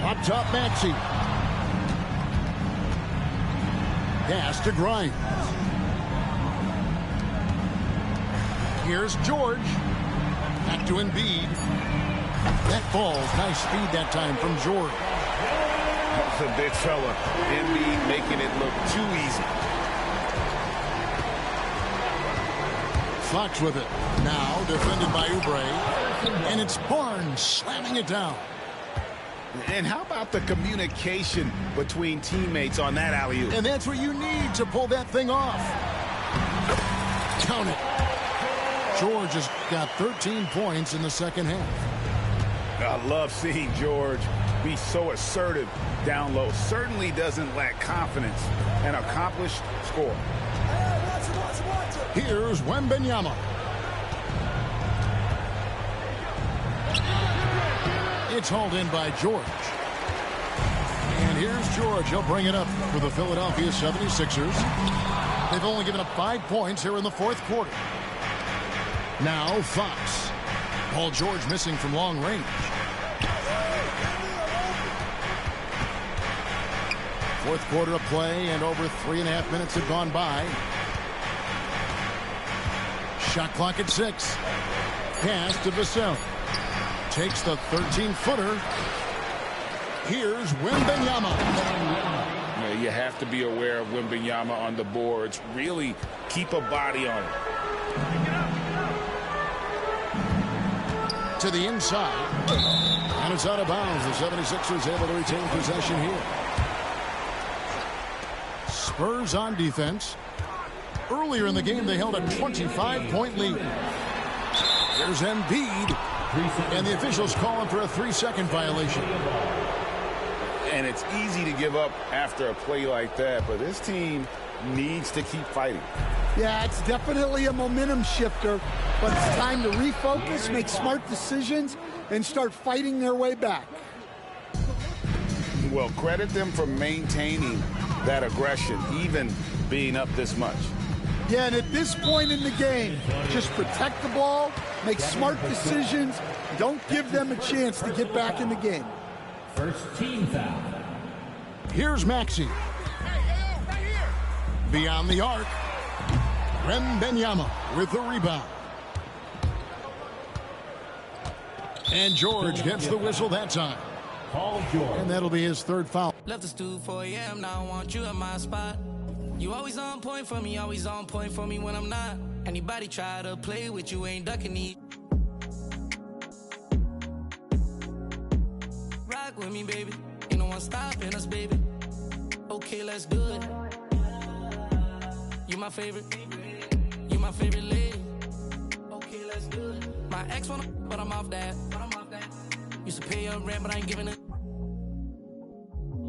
Up top, Maxey. Pass to Grimes. Here's George. Back to Embiid. That falls. Nice speed that time from George. That's a big fella. Embiid making it look too easy. Fox with it. Now defended by Oubre. And it's Barnes slamming it down. And how about the communication between teammates on that alley-oop? And that's what you need to pull that thing off. Count it. George has got 13 points in the second half. I love seeing George be so assertive down low. Certainly doesn't lack confidence. An accomplished scorer. Here's Wembanyama. It's hauled in by George. And And here's George. He'll bring it up for the Philadelphia 76ers. They've only given up 5 points here in the fourth quarter. Now Fox. Paul George missing from long range. Fourth quarter of play, and over 3.5 minutes have gone by. Shot clock at 6. Pass to Vassell. Takes the 13-footer. Here's Wembanyama. Yeah, you have to be aware of Wembanyama on the boards. Really keep a body on it. To the inside. And it's out of bounds. The 76ers able to retain possession here. Spurs on defense. Earlier in the game, they held a 25-point lead. There's Embiid. And the officials calling for a 3-second violation. And it's easy to give up after a play like that, but this team needs to keep fighting. Yeah, it's definitely a momentum shifter, but it's time to refocus, make smart decisions, and start fighting their way back. Well, credit them for maintaining that aggression, even being up this much. Yeah, and at this point in the game, just protect the ball, make smart decisions, don't give them a chance to get back in the game. First team foul. Here's Maxey. Beyond the arc. Wembanyama with the rebound. And George gets the whistle that time. Paul George. And that'll be his third foul. Left the stool 4 a.m. Now I want you in my spot. You always on point for me, always on point for me when I'm not. Anybody try to play with you ain't ducking me. Rock with me, baby. Ain't no one stopping us, baby. Okay, let's do it. You my favorite. You my favorite lady. Okay, let's do it. My ex wanna, but I'm off that. Used to pay your rent, but I ain't giving it.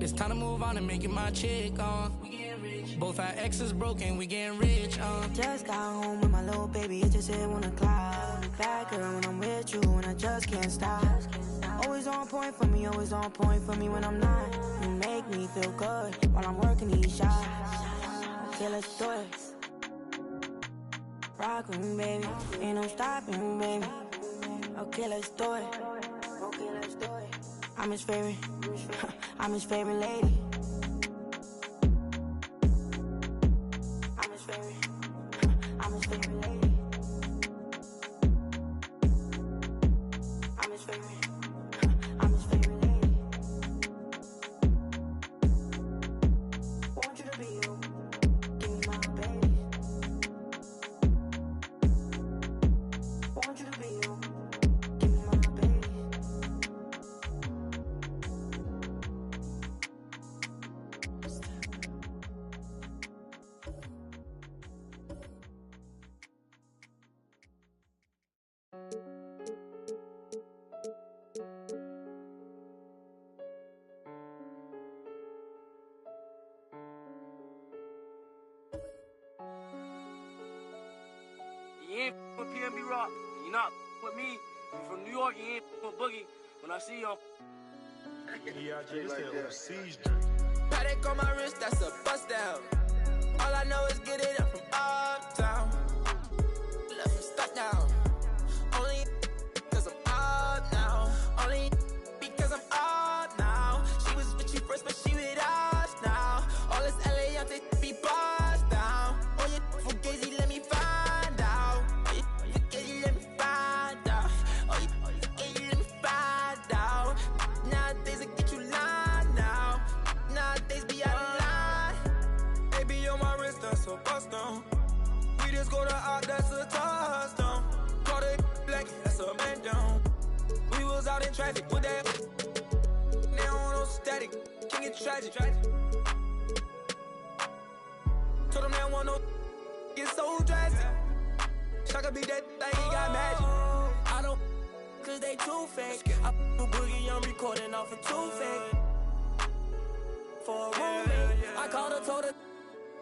It's time to move on and make it my chick, we getting rich. Both our exes broken, we getting rich, Just got home with my little baby, it just hit 1 o'clock. Bad girl when I'm with you, and I just can't stop. Always on point for me, always on point for me when I'm not. You make me feel good while I'm working these shots. Okay, let's do it. Rock with me, baby. Ain't no stopping, baby. Okay, let's do it. Okay, let's do it. I'm his favorite. I'm his favorite lady. I'm his favorite. I'm his favorite lady. I'm his favorite. I'm his favorite lady. Want you to be you. Give me my baby. Want you to be you. Give me my baby. You ain't with PNB Rock. You're not with me. You from New York. You ain't with Boogie. When I see you, Paddock on my wrist, that's a bust down. All I know is get it up from uptown. Left him stuck down. Only cause I'm up now. Only because I'm up now. She was with you first, but she with us now. All this LA, they be bust down. Oh, you fugazi, let me find out. Oh, you fugazi, let me find out. Oh, you fugazi, let me find out. Nowadays, I get you lying now. Nowadays, be out of line. Baby, on my wrist, that's a bust down. We just go to out, that's a touchdown. Call it black, that's a man down. We was out in traffic with that. Now on no static, can get tragic. Told them they want no get so drastic. Shaka be that thing, he got magic. I don't, cause they too fake. I do Boogie, I'm recording off of too fake. For a roommate, I called her, told her,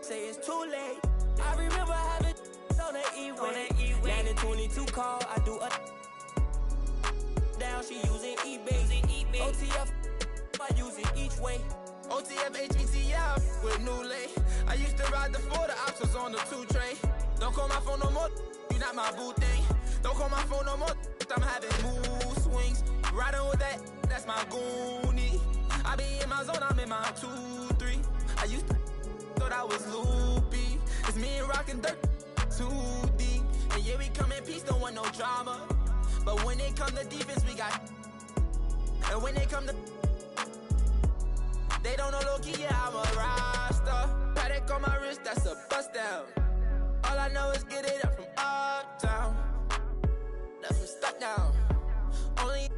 say it's too late. I remember having on that E-way. 9 and 22 call, I do a down, she using eBay. OTF, I use it each way. OTF, with new lay. I used to ride the 4, the ops was on the 2 train. Don't call my phone no more, you not my boo thing. Don't call my phone no more, I'm having mood swings. Riding with that, that's my goonie. I be in my zone, I'm in my 2-3. I used to thought I was loopy. It's me and rockin' dirt, too deep. And yeah, we come in peace, don't want no drama. But when they come to defense, we got. And when they come to, they don't know low-key, yeah, I'm a roster. Paddock on my wrist, that's a bust down. All I know is get it up from uptown. Left from stuck down. Only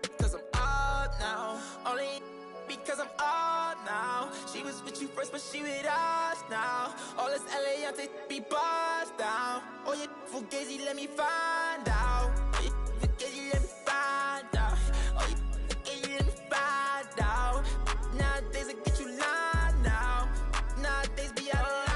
because I'm up now. Only because I'm up now. She was with you first, but she with us now. All this LA, I take be bust down. Oh, you fugazi, let me find out. Oh, you fugazi, let me find out. Oh, you fugazi, let me find out. Nowadays, I get you lying now. Nowadays, be out of line.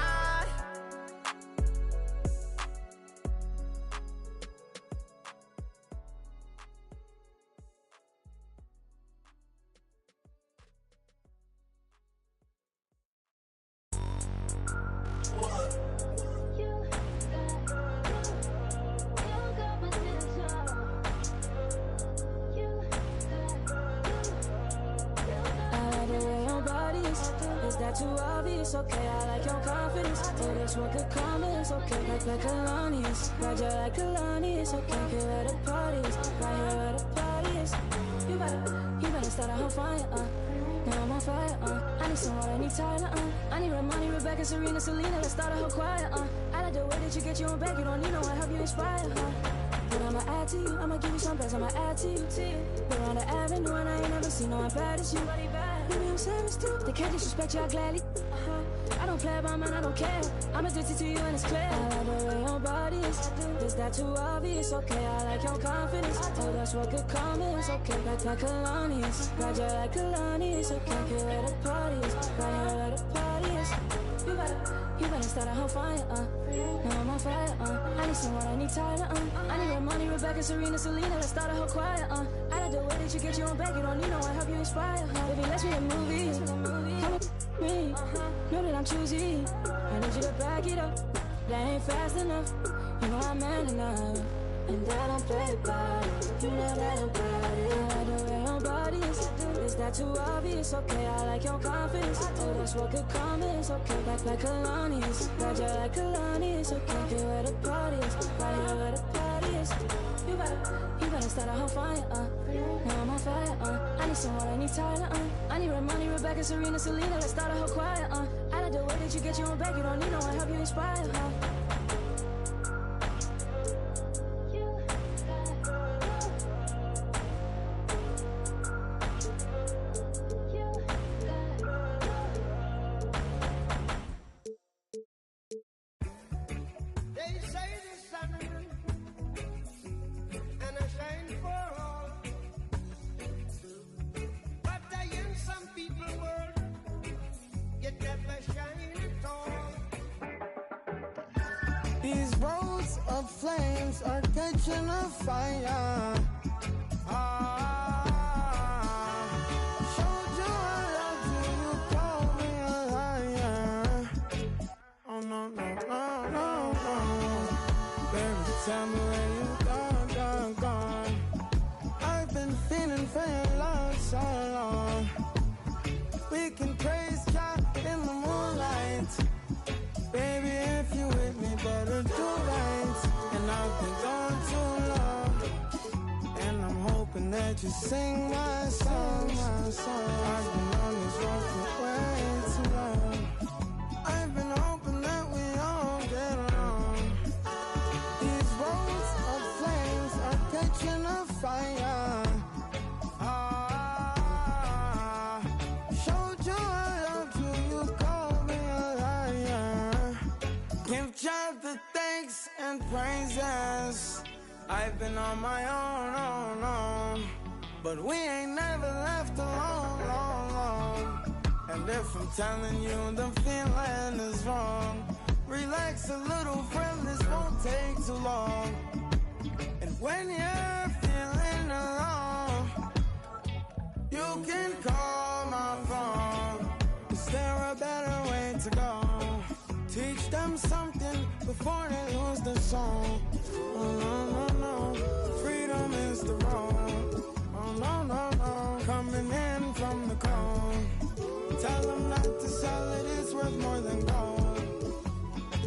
Is that too obvious? Okay, I like your confidence. Oh, that's what could come is okay. Like Kalani's, Roger like Kalani's. Okay, here at the parties, right here at the parties. You better start a whole fire, now I'm on fire, I need someone, I need Tyler, I need Ramani, Rebecca, Serena, Selena. Let's start a whole choir, I like the way that you get your own back. You don't need no one, help you inspire, But I'ma add to you, I'ma give you some best, I'ma add to you. We're on the avenue and I ain't never seen no one bad as you. Maybe I'm savage too, they can't disrespect you, I gladly. I don't play about mine, I don't care. I'm addicted to you and it's clear. I like the way your body is that too obvious? Okay, I like your confidence. Oh, that's what could come is okay. Like Kalani's, Roger like Kalani's. Okay, here at the parties, right here at the parties. You better start a whole fire, now I'm on fire, I need someone, I need Tyler, I need Ramani, Rebecca, Serena, Selena. Let's start a whole choir, I like the way that you get your own back. You don't need no one, help you inspire, Baby, let's make a movie. Come with me, know that I'm choosy. I need you to back it up, that ain't fast enough. You know I'm man enough, and I don't play about it. You know that about it. I like the way your body is that too obvious? Okay, I like your confidence. Oh, that's what could come is okay. Like Kalani's, Roger like Kalani's. Okay, here at the parties, right here at the parties. You better start a whole fire, now I'm on fire, I need someone, I need Tyler, I need Ramani, Rebecca, Serena, Selena. Let's start a whole choir, I like the way that you get your own back. You don't need no one, help you inspire, These roads of flames are catching a fire. Showed you I love you, you called me a liar. Oh no, no, no, no, no. Baby, tell me where you gone. I've been feeling for your love so long. We can praise God in the moonlight. Baby, if you with me, better do right. And I've been gone too long, and I'm hoping that you sing my song, my song. I've been on this road for way too long. I've been hoping that we all get along. These roads of flames are catching a fire. Showed you I loved you, you called me a liar. Give God the thanks and praises. I've been on my own, but we ain't never left alone, long. And if I'm telling you the feeling is wrong, relax a little, friend, this won't take too long. And when you're feeling alone, you can call my phone. to go. Teach them something before they lose the song. Oh, no, no, no. Freedom is the road. Oh, no, no, no. Coming in from the cold. Tell them not to sell it, it's worth more than gold.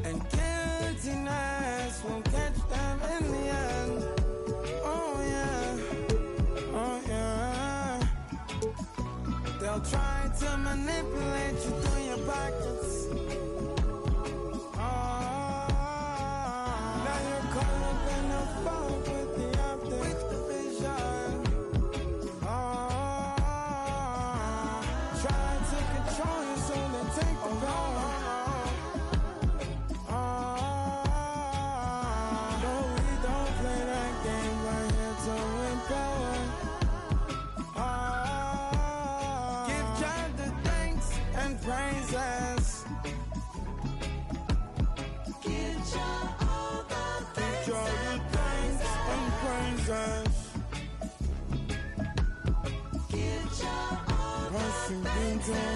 And guiltiness will catch them in the end. Oh, yeah. Oh, yeah. They'll try to manipulate you through your pockets. Now you're caught up in the fog with the optics, the vision. Try to control you so they take the power. No, we don't play that game, we're here to empower. Give God the thanks and praises. Give God all the thanks and praises. Give God all the thanks and praises.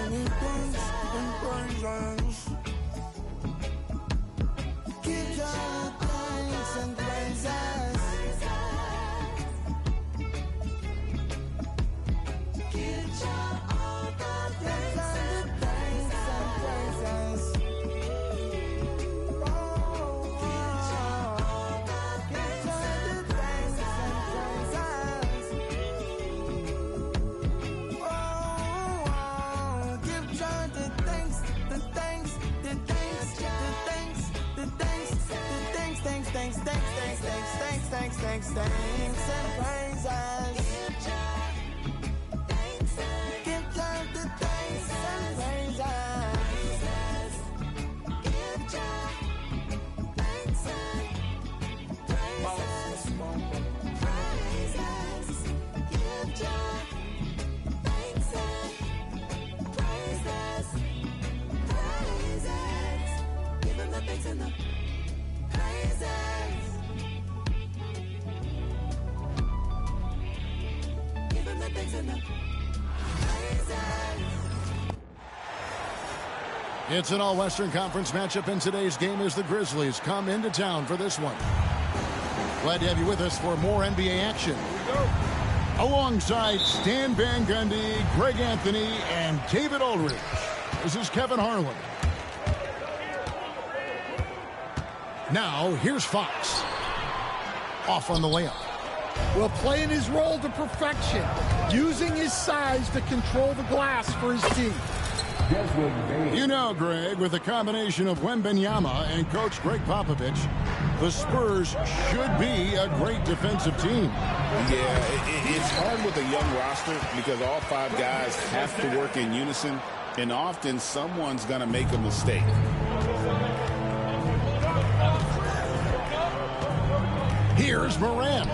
Give God thanks and praises. Give God all the thanks and praises. Thanks and praises. Give God the thanks and praises. Give God thanks and praises. Give God thanks and praises. Give him the thanks and the praises. It's an all-Western Conference matchup in today's game as the Grizzlies come into town for this one. Glad to have you with us for more NBA action. Alongside Stan Van Gundy, Greg Anthony, and David Aldridge, this is Kevin Harlan. Now, here's Fox. Off on the layup. Well, playing his role to perfection, using his size to control the glass for his team. You know, Greg, with a combination of Wembanyama and Coach Greg Popovich, the Spurs should be a great defensive team. Yeah, it's hard with a young roster because all five guys have to work in unison, and often someone's going to make a mistake. Here's Morant.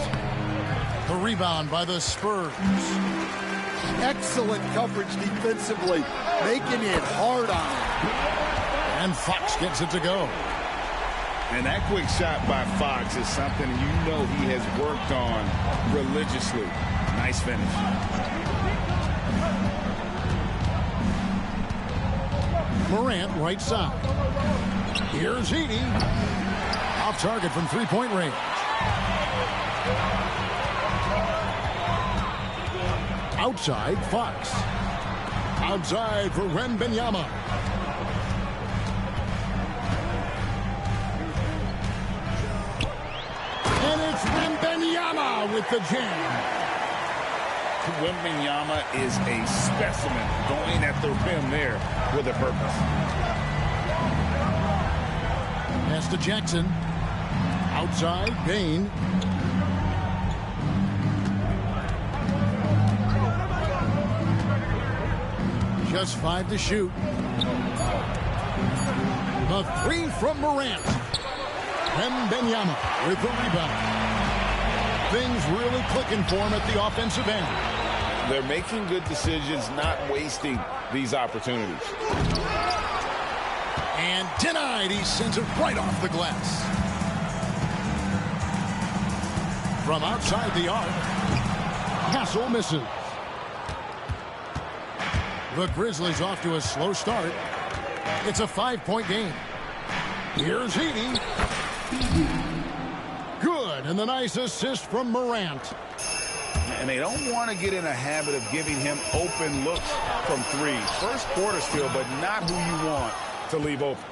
The rebound by the Spurs. Excellent coverage defensively, making it hard on him. And Fox gets it to go. And that quick shot by Fox is something you know he has worked on religiously. Nice finish. Morant right side. Here's Edey. Off target from three-point range. Outside, Fox. Outside for Wembanyama. And it's Wembanyama with the jam. Wembanyama is a specimen going at the rim there with a purpose. Pass to Jackson. Outside, Payne. Just 5 to shoot. The three from Morant. Wembanyama with the rebound. Things really clicking for him at the offensive end. They're making good decisions, not wasting these opportunities. And denied. He sends it right off the glass. From outside the arc, Hassel misses. The Grizzlies off to a slow start. It's a 5-point game. Here's Heaney. Good, and the nice assist from Morant. And they don't want to get in a habit of giving him open looks from three. First quarter still, but not who you want to leave open.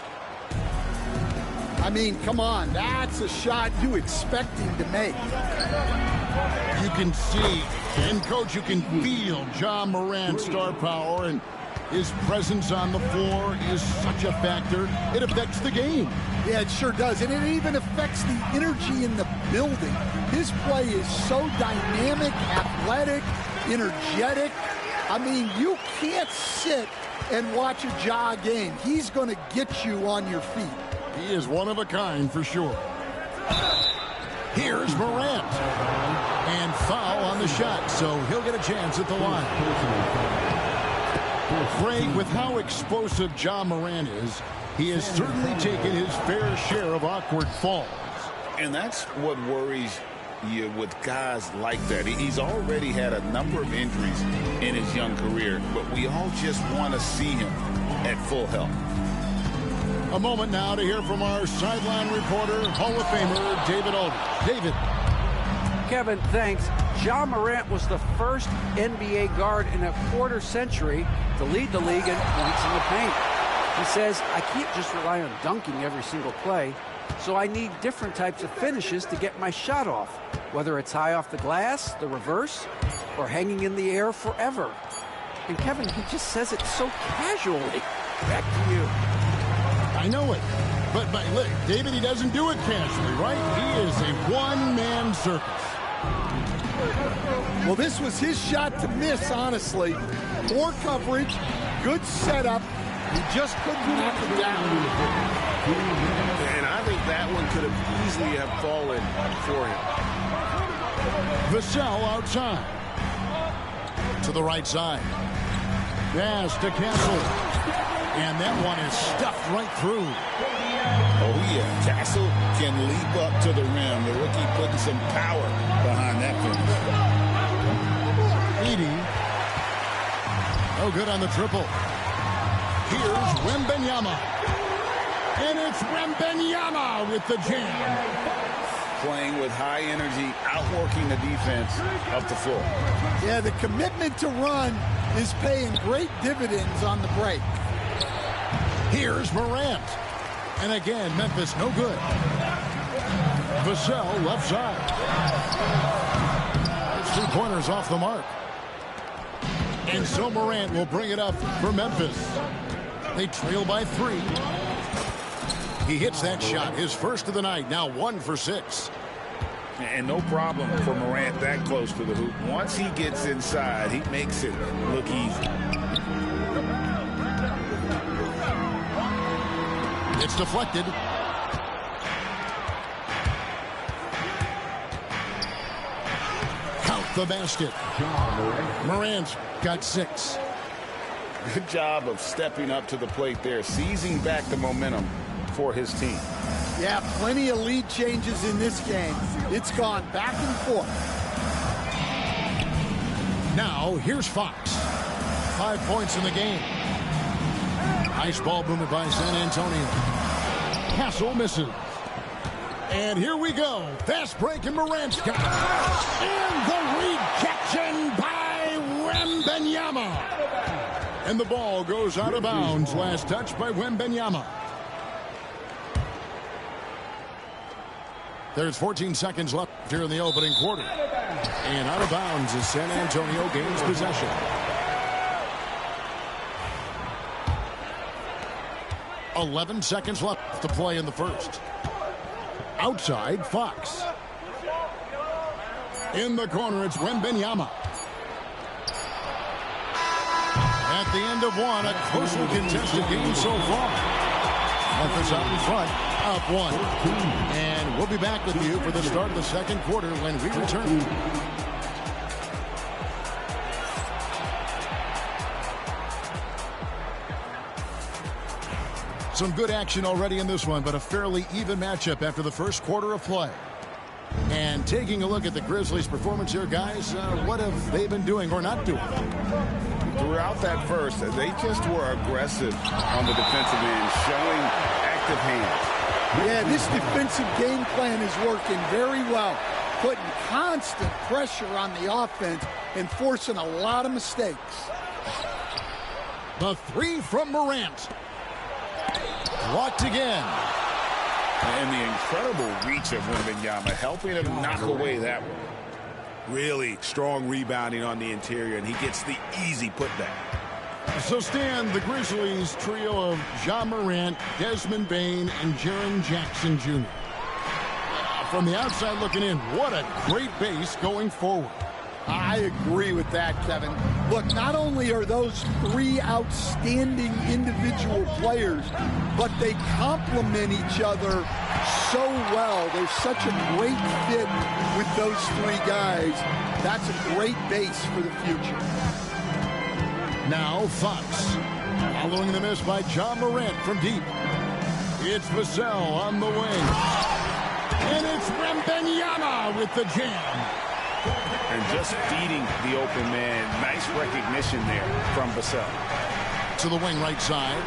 I mean, come on. That's a shot you expect him to make. You can see, and Coach, you can feel Ja Morant's star power, and his presence on the floor is such a factor. It affects the game. Yeah, it sure does. And it even affects the energy in the building. His play is so dynamic, athletic, energetic. I mean, you can't sit and watch a Ja game. He's going to get you on your feet. He is one of a kind for sure. Here's Morant. And foul on the shot, so he'll get a chance at the line. Craig, with how explosive Ja Morant is, he has certainly taken his fair share of awkward falls. And that's what worries you with guys like that. He's already had a number of injuries in his young career, but we all just want to see him at full health. A moment now to hear from our sideline reporter, Hall of Famer David Aldridge. David. Kevin, thanks. Ja Morant was the first NBA guard in a quarter century to lead the league in points in the paint. He says, I can't just rely on dunking every single play, so I need different types of finishes to get my shot off, whether it's high off the glass, the reverse, or hanging in the air forever. And Kevin, he just says it so casually. Back to you. I know it. But look, David, he doesn't do it casually, right? He is a one-man circus. Well, this was his shot to miss, honestly. Poor coverage, good setup. He just couldn't knock it down. And I think that one could have easily have fallen for him. Vassell outside. To the right side. Pass to Castle. And that one is stuffed right through. Oh, yeah. Castle can leap up to the rim. The rookie putting some power behind that finish. Edie. No good on the triple. Here's Wembanyama. And it's Wembanyama with the jam. Playing with high energy, outworking the defense up the floor. Yeah, the commitment to run is paying great dividends on the break. Here's Morant. And again, Memphis no good. Vassell left side. It's 2 pointers off the mark. And so Morant will bring it up for Memphis. They trail by 3. He hits that shot, his first of the night, now 1 for 6. And no problem for Morant that close to the hoop. Once he gets inside, he makes it look easy. It's deflected. Count the basket. Morant's got 6. Good job of stepping up to the plate there, seizing back the momentum for his team. Yeah, plenty of lead changes in this game. It's gone back and forth. Now, here's Fox. 5 points in the game. Nice ball movement by San Antonio. Castle misses. And here we go. Fast break and Morant's got it. And the rejection by Wembanyama. And the ball goes out of bounds. Last touch by Wembanyama. There's 14 seconds left here in the opening quarter. And out of bounds as San Antonio gains possession. .11 seconds left to play in the first. Outside, Fox. In the corner, it's Wembanyama. At the end of one, a closely contested game so far. Memphis out in front, up 1. And we'll be back with you for the start of the second quarter when we return. Some good action already in this one, but a fairly even matchup after the first quarter of play. And taking a look at the Grizzlies' performance here, guys, what have they been doing or not doing? Throughout that first, they just were aggressive on the defensive end, showing active hands. Yeah, this defensive game plan is working very well, putting constant pressure on the offense and forcing a lot of mistakes. The three from Morant. Blocked again. And the incredible reach of Wembanyama, helping him knock away that one. Really strong rebounding on the interior, and he gets the easy putback. So, Stan, the Grizzlies trio of Ja Morant, Desmond Bane, and Jaren Jackson Jr. From the outside looking in, what a great base going forward. I agree with that, Kevin. Look, not only are those three outstanding individual players, but they complement each other so well. There's such a great fit with those three guys. That's a great base for the future. Now Fox, following the miss by Ja Morant from deep. It's Vassell on the wing. And it's Wembanyama with the jam. And just feeding the open man. Nice recognition there from Vassell. To the wing right side.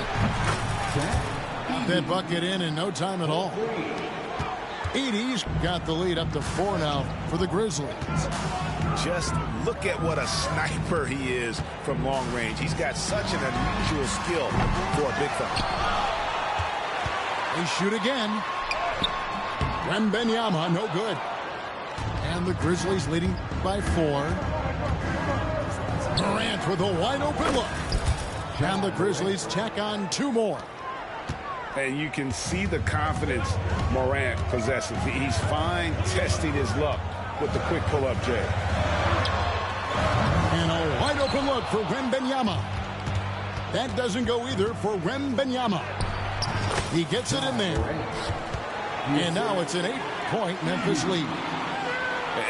That bucket in no time at all. 80's got the lead up to 4 now for the Grizzlies. Just look at what a sniper he is from long range. He's got such an unusual skill for a big fella. They shoot again. Wembanyama, no good. And the Grizzlies leading by 4. Morant with a wide open look. And the Grizzlies tack on 2 more. And you can see the confidence Morant possesses. He's fine testing his luck with the quick pull-up Jay. And a wide open look for Wembanyama. That doesn't go either for Wembanyama. He gets it in there. And now it's an 8-point Memphis lead.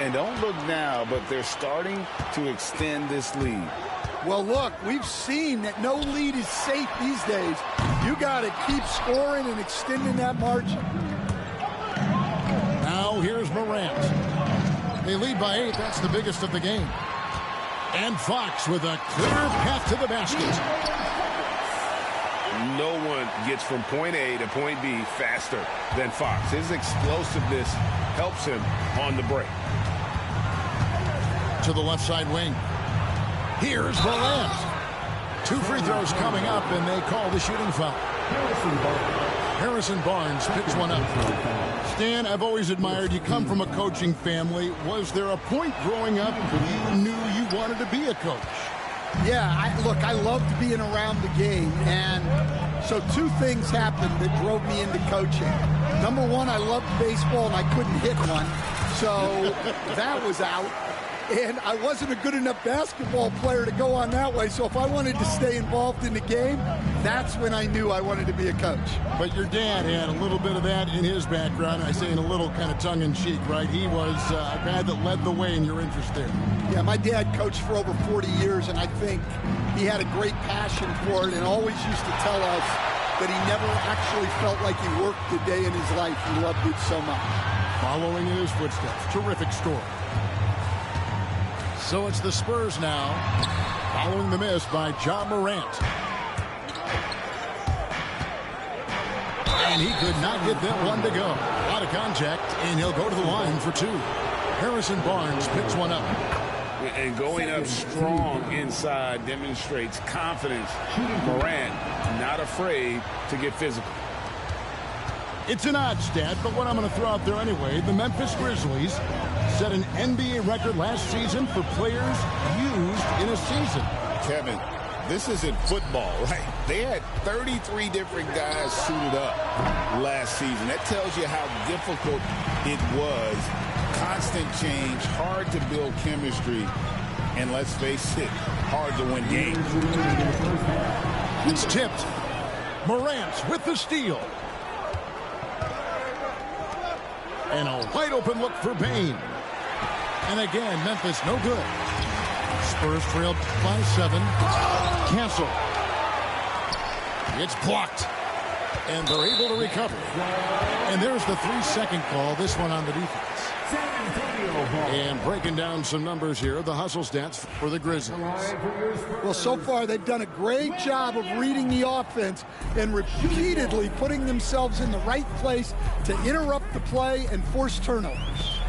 And don't look now, but they're starting to extend this lead. Well, look, we've seen that no lead is safe these days. You got to keep scoring and extending that margin. Now here's Morant. They lead by 8. That's the biggest of the game. And Fox with a clear path to the basket. No one gets from point A to point B faster than Fox. His explosiveness helps him on the break. To the left side wing. Here's Morant. 2 free throws coming up, and they call the shooting foul. Harrison Barnes picks one up. Stan, I've always admired you. Come from a coaching family. Was there a point growing up you knew you wanted to be a coach? Yeah, I loved being around the game, and so 2 things happened that drove me into coaching. Number 1, I loved baseball, and I couldn't hit one, so that was out. And I wasn't a good enough basketball player to go on that way, so if I wanted to stay involved in the game, that's when I knew I wanted to be a coach. But your dad had a little bit of that in his background. I say in a little kind of tongue-in-cheek, right? He was a guy that led the way in your interest there. Yeah, my dad coached for over 40 years, and I think he had a great passion for it and always used to tell us that he never actually felt like he worked a day in his life. He loved it so much. Following in his footsteps. Terrific story. So it's the Spurs now, following the miss by Ja Morant. And he could not get that one to go. A lot of contact, and he'll go to the line for 2. Harrison Barnes picks one up. And going up strong inside demonstrates confidence. Morant not afraid to get physical. It's an odd stat, but what I'm going to throw out there anyway, the Memphis Grizzlies set an NBA record last season for players used in a season. Kevin, this isn't football, right? They had 33 different guys suited up last season. That tells you how difficult it was. Constant change, hard to build chemistry, and let's face it, hard to win games. It's tipped. Morant with the steal. And a wide open look for Bane. And again, Memphis no good. Spurs trailed by 7. Cancel. It's blocked. And they're able to recover. And there's the 3-second call, this one on the defense. And breaking down some numbers here, the hustle stats for the Grizzlies. Well, so far they've done a great job of reading the offense and repeatedly putting themselves in the right place to interrupt the play and force turnovers.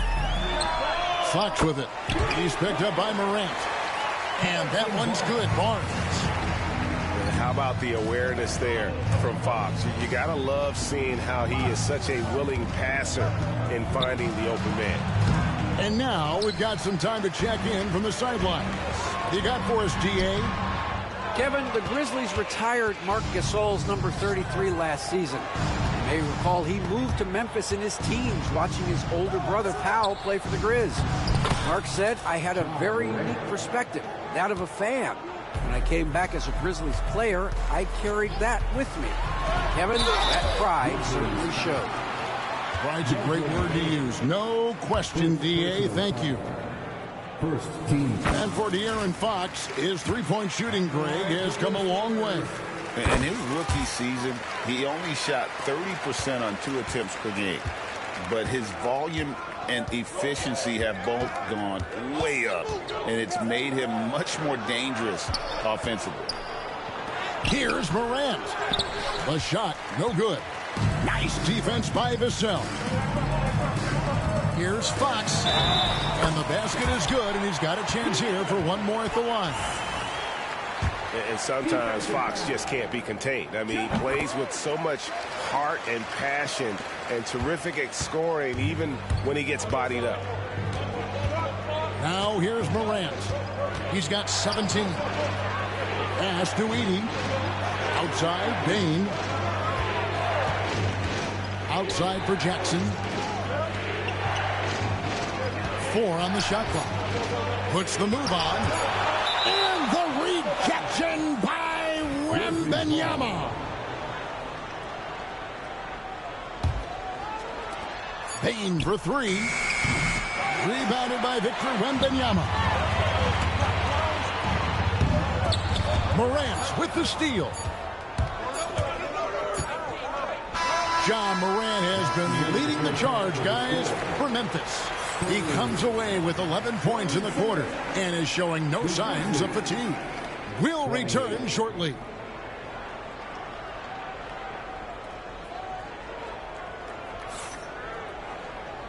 Fox with it. He's picked up by Morant. And that one's good. Barnes. How about the awareness there from Fox? You got to love seeing how he is such a willing passer in finding the open man. And now we've got some time to check in from the sidelines. What do you got for us, DA? Kevin, the Grizzlies retired Marc Gasol's number 33 last season. You may recall he moved to Memphis in his teens, watching his older brother Powell play for the Grizz. Mark said, "I had a very unique perspective, that of a fan. When I came back as a Grizzlies player, I carried that with me." Kevin, that pride certainly showed. Pride's a great word to use. No question, DA. Thank you. First team. And for De'Aaron Fox, his three-point shooting, Greg, has come a long way. In his rookie season, he only shot 30% on 2 attempts per game. But his volume and efficiency have both gone way up. And it's made him much more dangerous offensively. Here's Morant. The shot, no good. Nice defense by Vassell. Here's Fox. And the basket is good, and he's got a chance here for one more at the line. And sometimes Fox just can't be contained. I mean, he plays with so much heart and passion and terrific at scoring even when he gets bodied up. Now here's Morant. He's got 17. Pass to Edey. Outside, Bain. Outside for Jackson. 4 on the shot clock. Puts the move on. And the rejection by Wembanyama. Bain for 3. Rebounded by Victor Wembanyama. Morant with the steal. Ja Morant has been leading the charge, guys, for Memphis. He comes away with 11 points in the quarter and is showing no signs of fatigue. We'll return shortly.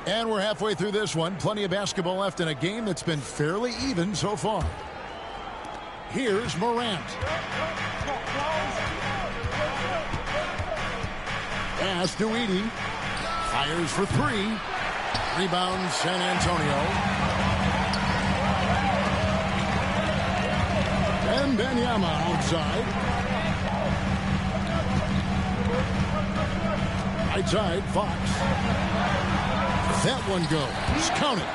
And we're halfway through this one. Plenty of basketball left in a game that's been fairly even so far. Here's Morant. Pass to Edey. Fires for 3. Rebound San Antonio. And Wembanyama outside. Right side, Fox. That one goes. Counted.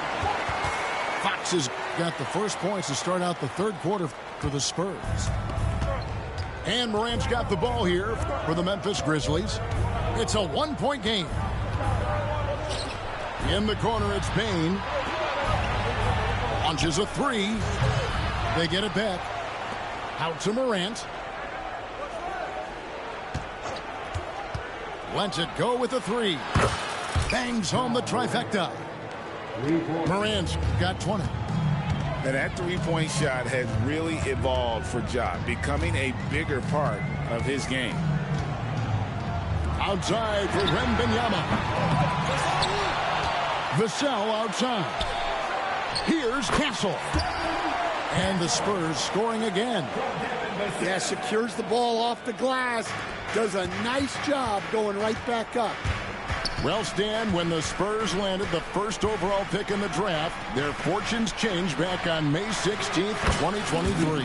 Fox has got the first points to start out the third quarter for the Spurs. And Morant's got the ball here for the Memphis Grizzlies. It's a one-point game. In the corner, it's Bain. Launches a 3. They get it back. Out to Morant. Lets it go with a 3. Bangs home the trifecta. Morant's got 20. And that three-point shot has really evolved for Ja, becoming a bigger part of his game. Outside for Wembanyama. Vassell outside. Here's Castle. And the Spurs scoring again. Yeah, secures the ball off the glass. Does a nice job going right back up. Well, Stan, when the Spurs landed the first overall pick in the draft, their fortunes changed back on May 16th, 2023.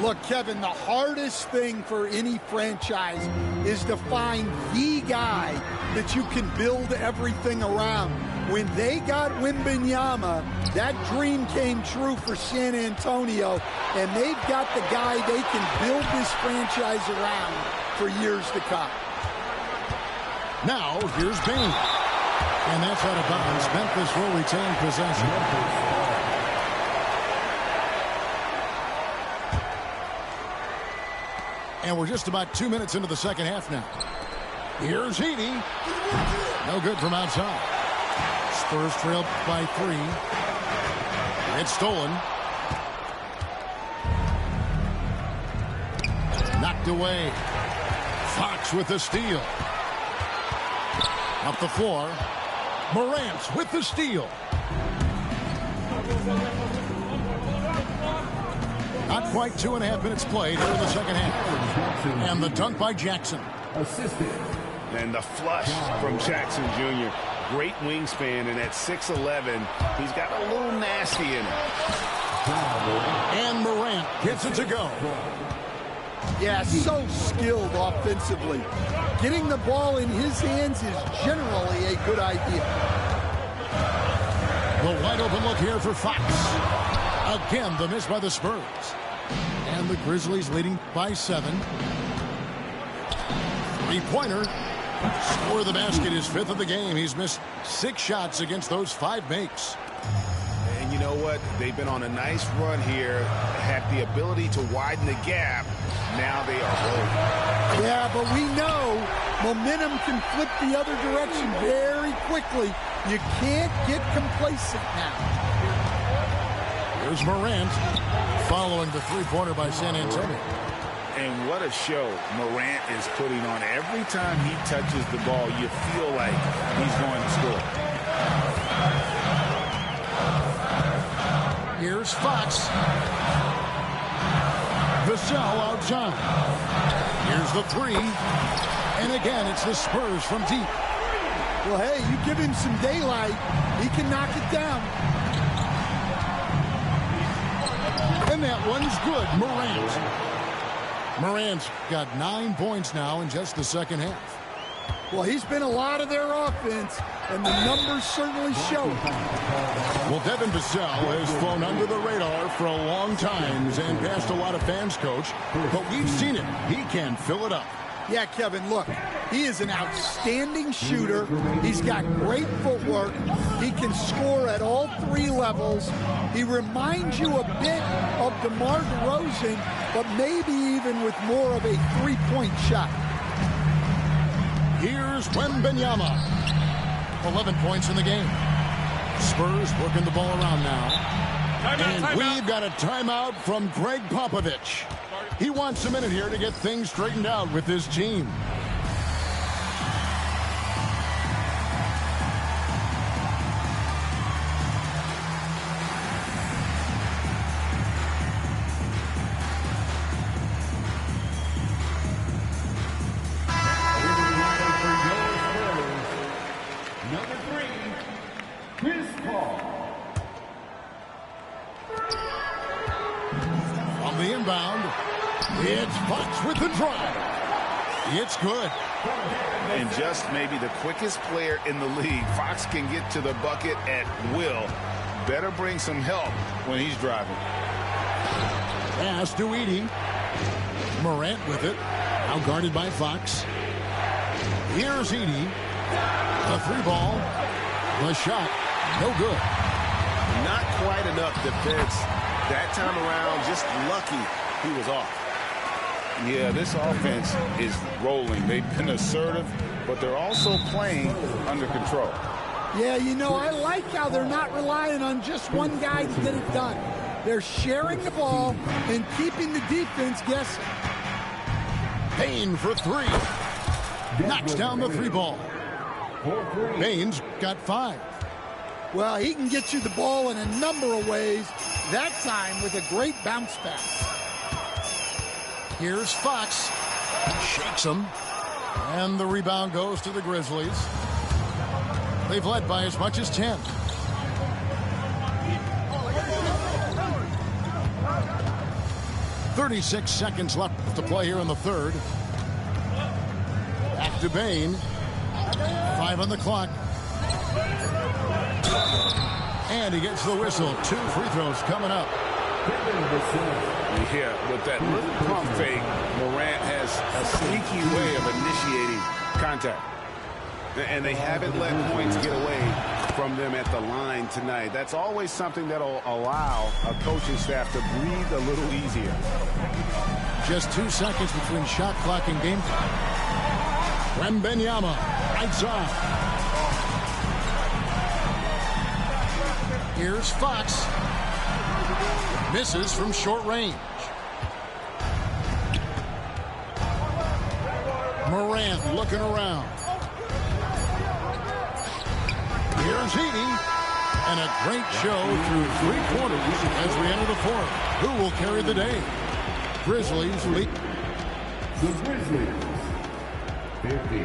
Look, Kevin, the hardest thing for any franchise is to find the guy that you can build everything around. When they got Wembanyama, that dream came true for San Antonio, and they've got the guy they can build this franchise around for years to come. Now, here's Bain. And that's out of bounds. Memphis will retain possession. And we're just about 2 minutes into the second half now. Here's Edey. No good from outside. Spurs trail by 3. It's stolen. Knocked away. Fox with the steal. Up the floor. Morant with the steal. Not quite 2.5 minutes played here in the second half. And the dunk by Jackson. Assisted. And the flush from Jackson Jr. Great wingspan, and at 6'11", he's got a little nasty in him. And Morant gets it to go. Yeah, so skilled offensively. Getting the ball in his hands is generally a good idea. The wide open look here for Fox. Again, the miss by the Spurs. And the Grizzlies leading by 7. Three-pointer. Score of the basket, his 5th of the game. He's missed 6 shots against those 5 makes. And you know what? They've been on a nice run here. Have the ability to widen the gap. Now they are rolling. Yeah, but we know momentum can flip the other direction very quickly. You can't get complacent now. Here's Morant following the three-pointer by San Antonio. And what a show Morant is putting on. Every time he touches the ball, you feel like he's going to score. Here's Fox. Vassell outside. Here's the 3. And again, it's the Spurs from deep. Well, hey, you give him some daylight, he can knock it down. And that one's good. Morant's got 9 points now in just the second half. Well, he's been a lot of their offense, and the numbers certainly show. Well, Devin Vassell has flown under the radar for a long time and passed a lot of fans, Coach. But we've seen it. He can fill it up. Yeah, Kevin, look, he is an outstanding shooter. He's got great footwork. He can score at all 3 levels. He reminds you a bit of DeMar DeRozan, but maybe even with more of a 3-point shot. Here's Wembanyama. 11 points in the game. Spurs working the ball around now. We've got a timeout from Greg Popovich. He wants a minute here to get things straightened out with his team. Number 3, Chris Paul. On the inbound, it's Fox with the drive. It's good. And just maybe the quickest player in the league. Fox can get to the bucket at will. Better bring some help when he's driving. Pass to Edey. Morant with it. Now guarded by Fox. Here's Edey. The 3-ball. The shot. No good. Not quite enough defense that time around. Just lucky he was off. Yeah, this offense is rolling. They've been assertive, but they're also playing under control. Yeah, you know, I like how they're not relying on just one guy to get it done. They're sharing the ball and keeping the defense guessing. Payne for 3. Knocks down the 3-ball. Payne's got 5. Well, he can get you the ball in a number of ways, that time with a great bounce back. Here's Fox. Shakes him. And the rebound goes to the Grizzlies. They've led by as much as 10. .36 seconds left to play here in the third. Back to Payne. 5 on the clock. And he gets the whistle. 2 free throws coming up. Yeah, with that little pump fake, Morant has a sneaky way of initiating contact. And they haven't let points get away from them at the line tonight. That's always something that'll allow a coaching staff to breathe a little easier. Just 2 seconds between shot clock and game clock. Wembanyama, right side. Here's Fox. Misses from short range. Morant looking around. Here's Heaney. And a great show through 3 quarters as we enter the fourth. Who will carry the day? Grizzlies lead. The Grizzlies, 50.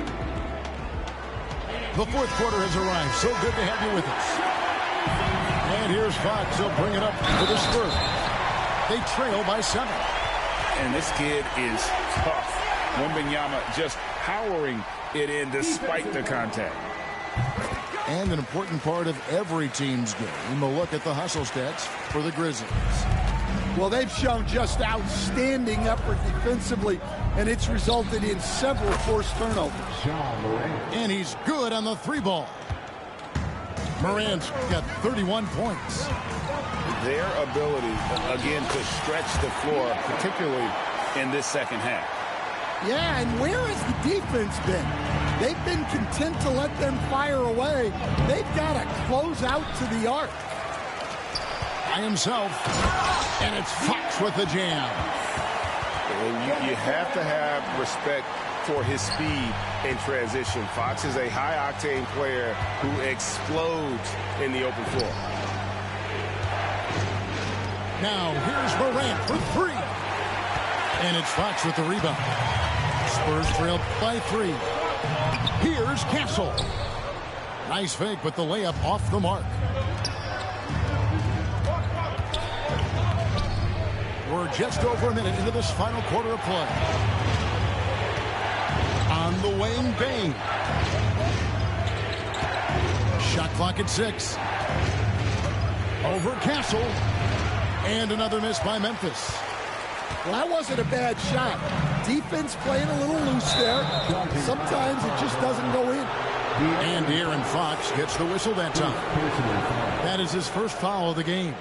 The fourth quarter has arrived. So good to have you with us. And here's Fox. He'll bring it up for the Spurs. They trail by 7. And this kid is tough. Wembanyama just powering it in despite the contact. And an important part of every team's game, a look at the hustle stats for the Grizzlies. Well, they've shown just outstanding effort defensively, and it's resulted in several forced turnovers. And he's good on the 3-ball. Morant's got 31 points. Their ability, again, to stretch the floor, particularly in this second half. Yeah, and where has the defense been? They've been content to let them fire away. They've got to close out to the arc. By himself, and it's Fox with the jam. You have to have respect for his speed in transition. Fox is a high-octane player who explodes in the open floor. Now, here's Morant for 3. And it's Fox with the rebound. Spurs trail by 3. Here's Castle. Nice fake, but the layup off the mark. We're just over a minute into this final quarter of play. On the wing, Bain. Shot clock at 6. Over Castle. And another miss by Memphis. Well, that wasn't a bad shot. Defense playing a little loose there. Sometimes it just doesn't go in. And Aaron Fox gets the whistle that time. That is his first foul of the game.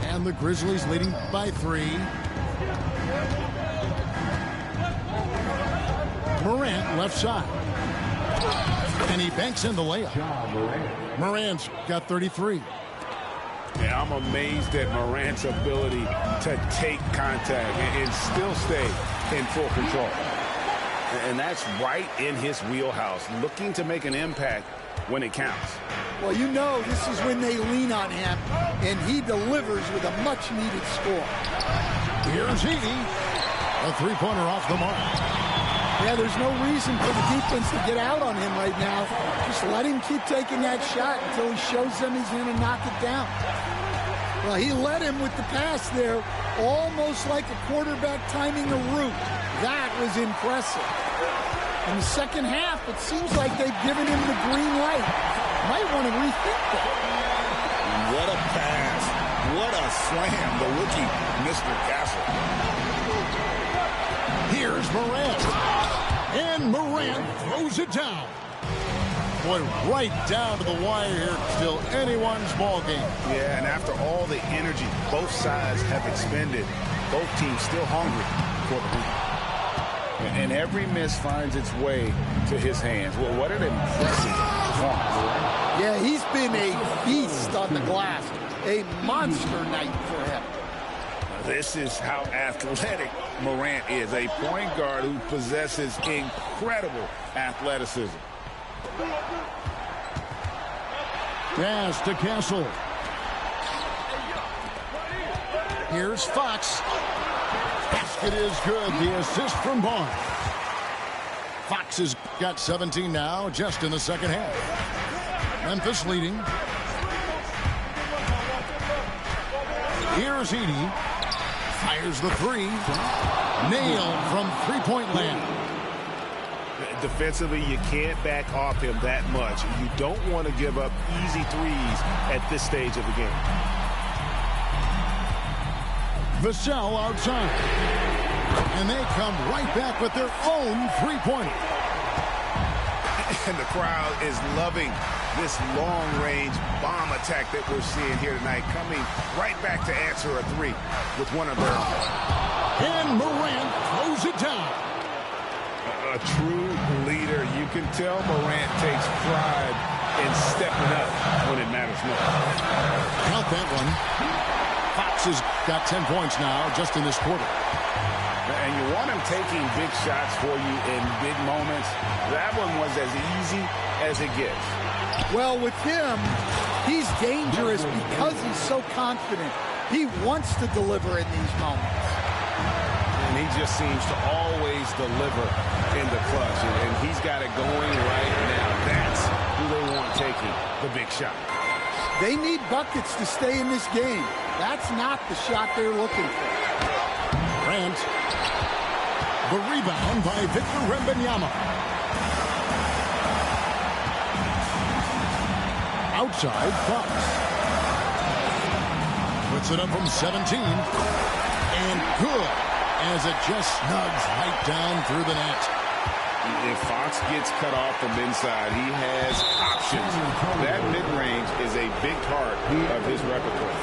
And the Grizzlies leading by 3. Morant left side. And he banks in the layup. Morant's got 33. Yeah, I'm amazed at Morant's ability to take contact and still stay in full control. And that's right in his wheelhouse, looking to make an impact when it counts. Well, you know this is when they lean on him, and he delivers with a much-needed score. Here's Heaney. A 3-pointer off the mark. Yeah, there's no reason for the defense to get out on him right now. Just let him keep taking that shot until he shows them he's going to knock it down. Well, he led him with the pass there, almost like a quarterback timing a route. That was impressive. In the second half, it seems like they've given him the green light. Might want to rethink that. What a pass. What a slam, the rookie, Mr. Castle. Here's Morant. And Morant throws it down. Boy, right down to the wire here. Still anyone's ball game. Yeah, and after all the energy both sides have expended, both teams still hungry for the win. And every miss finds its way to his hands. Well, what an impressive performance. Yeah, he's been a beast on the glass. A monster night for him. This is how athletic Morant is. A point guard who possesses incredible athleticism. Pass to Castle. Here's Fox. Basket is good. The assist from Barnes. Fox has got 17 now, just in the second half. Memphis leading. Here's Edey. Fires the 3. Nailed from three-point land. Defensively, you can't back off him that much. You don't want to give up easy threes at this stage of the game. Vassell outside. And they come right back with their own three-pointer. And the crowd is loving this long-range bomb attack that we're seeing here tonight, coming right back to answer a 3 with one of their own. And Morant throws it down. A true leader. You can tell Morant takes pride and stepping up when it matters most. Count that one. Fox has got 10 points now just in this quarter. And you want him taking big shots for you in big moments. That one was as easy as it gets. Well, with him, he's dangerous because he's so confident. He wants to deliver in these moments. And he just seems to always deliver in the clutch. And he's got it going right now. That's who they want taking the big shot. They need buckets to stay in this game. That's not the shot they're looking for. Grant. The rebound by Victor Wembanyama. Outside, Fox. Puts it up from 17. And good, as it just snugs right down through the net. If Fox gets cut off from inside, he has options. That mid-range is a big part of his repertoire.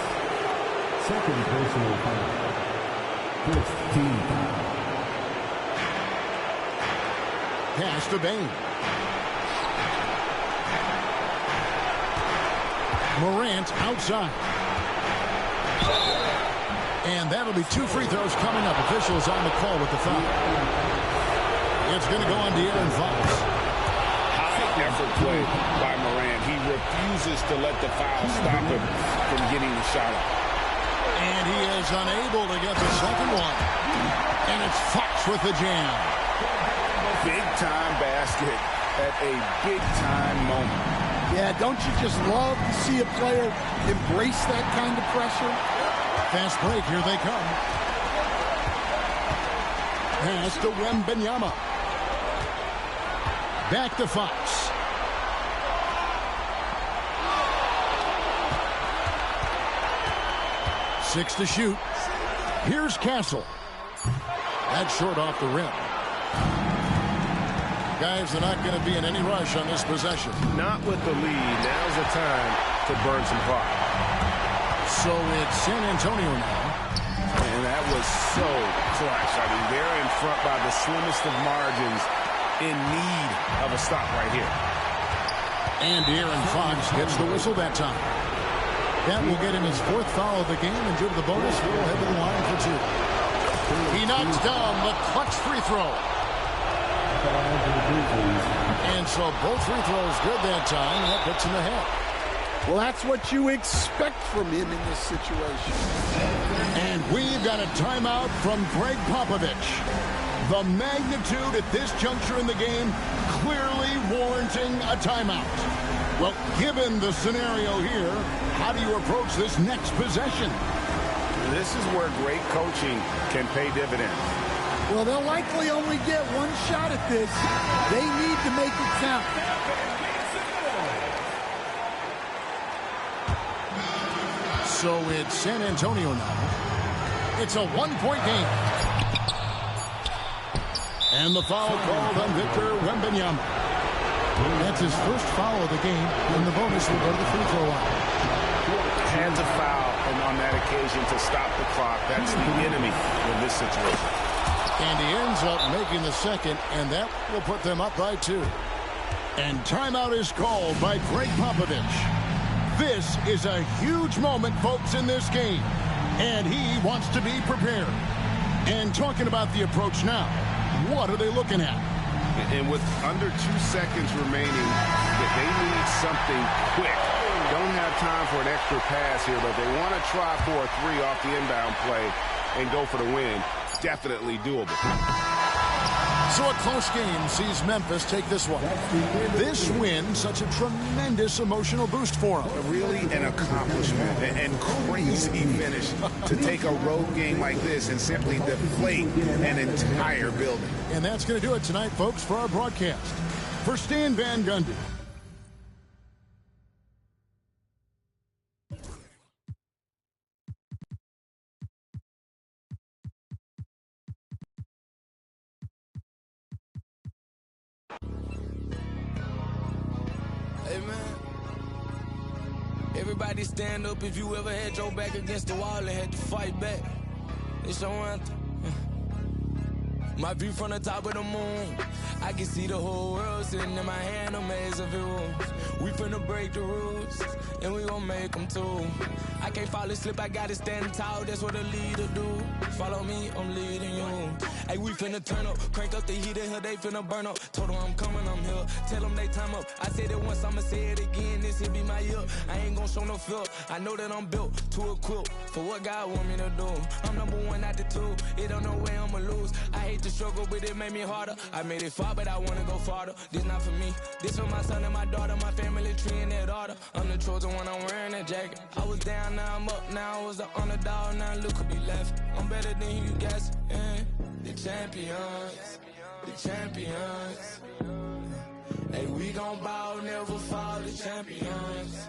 Second personal foul. 15 foul. Pass to Bain. Morant outside. And that'll be 2 free throws coming up. Officials on the call with the foul. It's going to go on De'Aaron Fox. High effort play by Morant. He refuses to let the foul stop him from getting the shot up. And he is unable to get the second one. And it's Fox with the jam. Big-time basket at a big-time moment. Yeah, don't you just love to see a player embrace that kind of pressure? Fast break, here they come. Pass to Wembanyama. Back to Fox. Six to shoot. Here's Castle. That's short off the rim. Guys, they're not going to be in any rush on this possession. Not with the lead. Now's the time to burn some clock. So it's San Antonio now. And that was so clutch. I mean, they're in front by the slimmest of margins, in need of a stop right here. And De'Aaron Fox gets the whistle that time. That will get him his 4th foul of the game, and due to the bonus, he'll head to the line for 2. He knocks down the clutch free throw. And so both free throws good that time, and that puts him ahead. Well, that's what you expect from him in this situation. And we've got a timeout from Greg Popovich. The magnitude at this juncture in the game clearly warranting a timeout. Well, given the scenario here, how do you approach this next possession? This is where great coaching can pay dividends. Well, they'll likely only get one shot at this. They need to make it count. So it's San Antonio now. It's a 1-point game. And the foul called on Victor Wembanyama. That's his first foul of the game, and the bonus will go to the free throw line. Had to foul, and on that occasion to stop the clock. That's the enemy in this situation. And he ends up making the second, and that will put them up by 2. And timeout is called by Greg Popovich. This is a huge moment, folks, in this game. And he wants to be prepared. And talking about the approach now, what are they looking at? And with under 2 seconds remaining, they need something quick. Don't have time for an extra pass here, but they want to try for a 3 off the inbound play and go for the win. Definitely doable. So a close game sees Memphis take this one. This win, such a tremendous emotional boost for them. Really an accomplishment and crazy finish to take a road game like this and simply deflate an entire building. And that's going to do it tonight, folks, for our broadcast. For Stan Van Gundy. Hey, man. Everybody stand up if you ever had your back against the wall and had to fight back. It's your anthem. My view from the top of the moon. I can see the whole world sitting in my hand, a maze of rules. We finna break the rules, and we gon' make them too. I can't fall asleep, I gotta stand tall, that's what a leader do. Follow me, I'm leading you. Hey, we finna turn up, crank up the heat in here, they finna burn up. Told them I'm coming, I'm here, tell them they time up. I said it once, I'ma say it again, this here be my year. I ain't gon' show no fear, I know that I'm built to equip for what God want me to do. I'm number one out the two, it don't know where I'ma lose. I hate the struggle, but it made me harder. I made it far, but I wanna go farther. This not for me, this for my son and my daughter, my family tree and that order. I'm the chosen one, I'm wearing that jacket. I was down, now I'm up, now I was the underdog, now look who be left. I'm better than you guess, yeah. The champions, the champions. Hey, we gon' bow, never fall, the champions,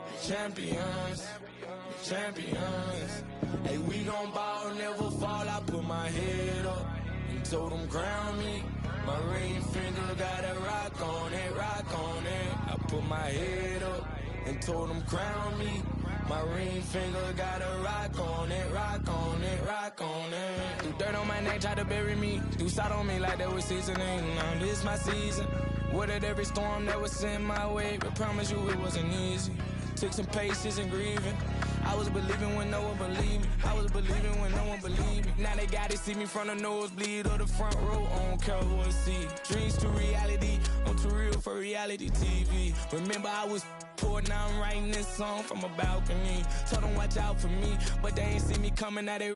the champions, the champions. Hey, we gon' bow, never fall, I put my head up and told them crown me. My ring finger got a rock on it, rock on it. I put my head up and told them crown me. My ring finger got a rock on it, rock on it, rock on it. Threw dirt on my neck, tried to bury me. Threw salt on me like that was seasoning. Now this my season. Weathered every storm that was sent my way, but promise you it wasn't easy. Took some patience and grieving. I was believing when no one believed me. I was believing when no one believed me. Now they gotta see me from the nosebleed or the front row. I don't care who I see. Dreams to reality, I'm too real for reality TV. Remember I was poor, now I'm writing this song from a balcony. Told them watch out for me, but they ain't see me coming at it.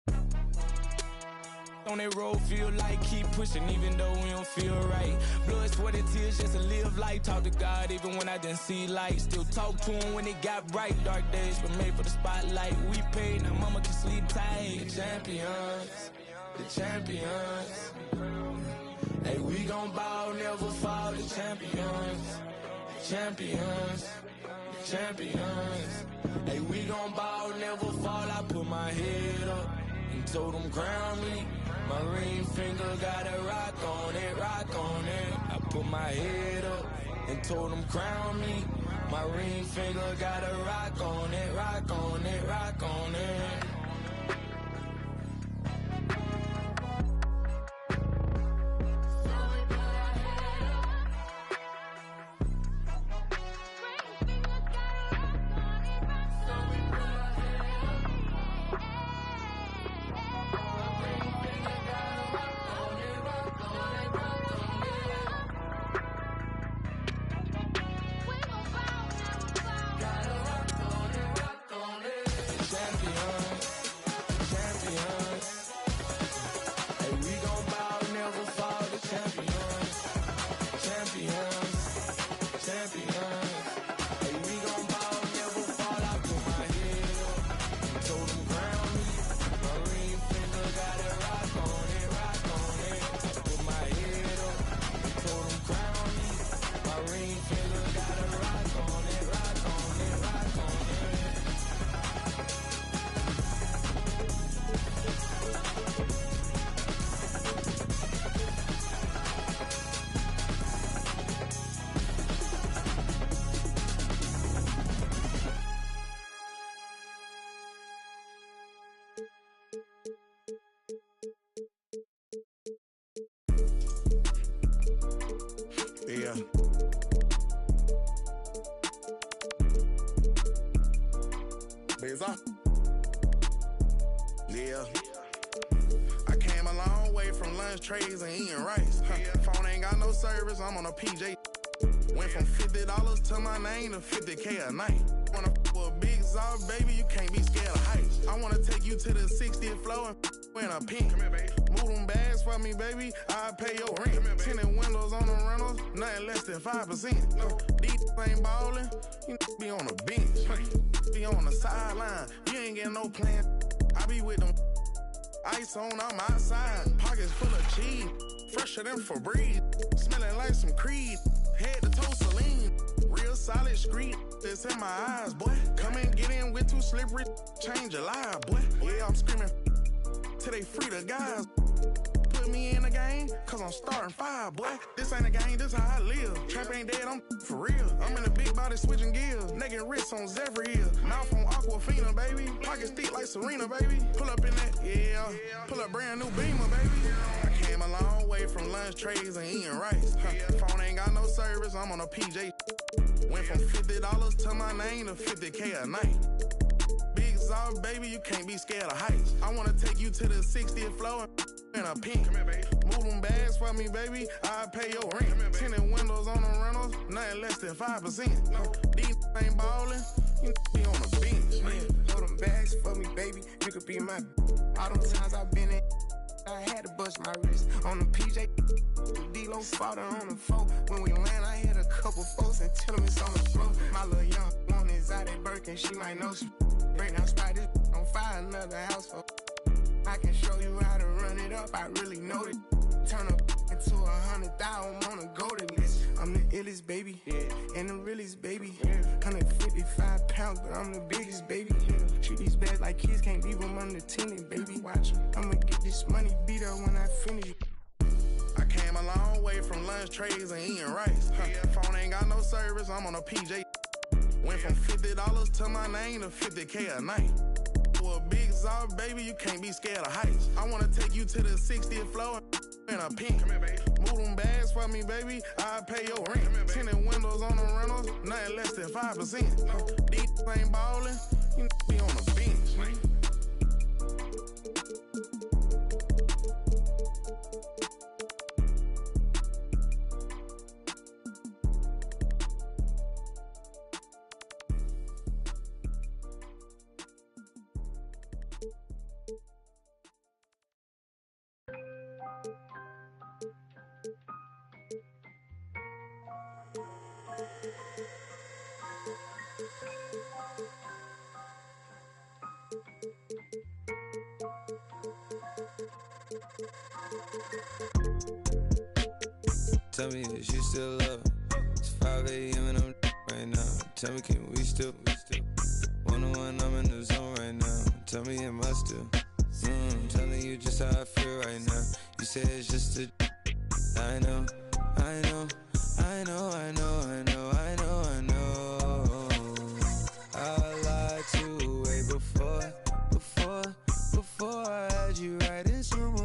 On that road, feel like keep pushing even though we don't feel right. Blood, sweat, and tears just to live life. Talk to God even when I didn't see light. Still talk to him when it got bright. Dark days were made for the spotlight. We paid, now mama can sleep tight. The champions, the champions. Hey, we gon' bow, never fall. The champions, the champions, the champions. Hey, we gon' bow, never fall. I put my head up and told them crown me. My ring finger got a rock on it, rock on it. I put my head up and told them crown me. My ring finger got a rock on it, rock on it, rock on it. Yeah. Yeah. I came a long way from lunch trays and eating rice. Phone ain't got no service, I'm on a PJ. Went from $50 to my name to 50K a night. Wanna with a big soft baby, you can't be scared of heights. I wanna take you to the 60th floor and in a pink. Come here, baby. Move them bags for me, baby. I'll pay your rent. Here, tinted windows on the rentals, nothing less than 5%. No. These ain't ballin', you be on the bench. Be on the sideline, you ain't getting no plan. I be with them. Ice on, I'm outside. Pockets full of cheese. Fresher than Febreze. Smelling like some Creed. Head to toe Celine. Real solid street. That's in my eyes, boy. Come and get in with too slippery. Change your life, boy. Yeah, I'm screaming till they free the guys. Put me me in the game, cause I'm starting 5, boy. This ain't a game, this how I live. Trap ain't dead, I'm for real. I'm in a big body switching gears. Naked wrists on Zephyr Hill. Mouth on Aquafina, baby. Pockets thick like Serena, baby. Pull up in that, yeah. Pull up brand new Beamer, baby. I came a long way from lunch trays and eating rice. Phone ain't got no service, I'm on a PJ. Went from $50 to my name to $50K a night. Big Zog, baby, you can't be scared of heights. I wanna take you to the 60th floor in a pink. Come here, baby. Move them bags for me, baby. I'll pay your rent. Tinted windows on the rentals, nothing less than 5%. These ain't ballin', you be on the bench. Hold them bags for me, baby. You could be my. All them times I've been in, I had to bust my wrist on the PJ. D-Lo fought her on the floor. When we land, I hit a couple folks and tell them it's on the floor. My little young one is out at Birkin, she might know she break down spot this on fire, another house for. I can show you how to run it up, I really know it. Turn up into 100,000 on a golden list. I'm the illest, baby, and the realest, baby. 155 pounds, but I'm the biggest, baby. Treat these bags like kids, can't leave them unattended, baby. Watch, I'ma get this money beat up when I finish. I came a long way from lunch trays and eating rice. Phone ain't got no service, I'm on a PJ. Went from $50 to my name to $50K a night. For a big Zog, baby, you can't be scared of heights. I wanna take you to the 60th floor in a pink. Come here, baby. Move them bags for me, baby. I'll pay your rent. Tinted windows on the rentals, nothing less than 5%. These ain't ballin', you be on the bench. Tell me is you still love her? It's 5 a.m. and I'm right now. Tell me can we still 1-on-1, I'm in the zone right now. Tell me am I still telling you just how I feel right now. You say it's just a I know I lied to way before I had you right in some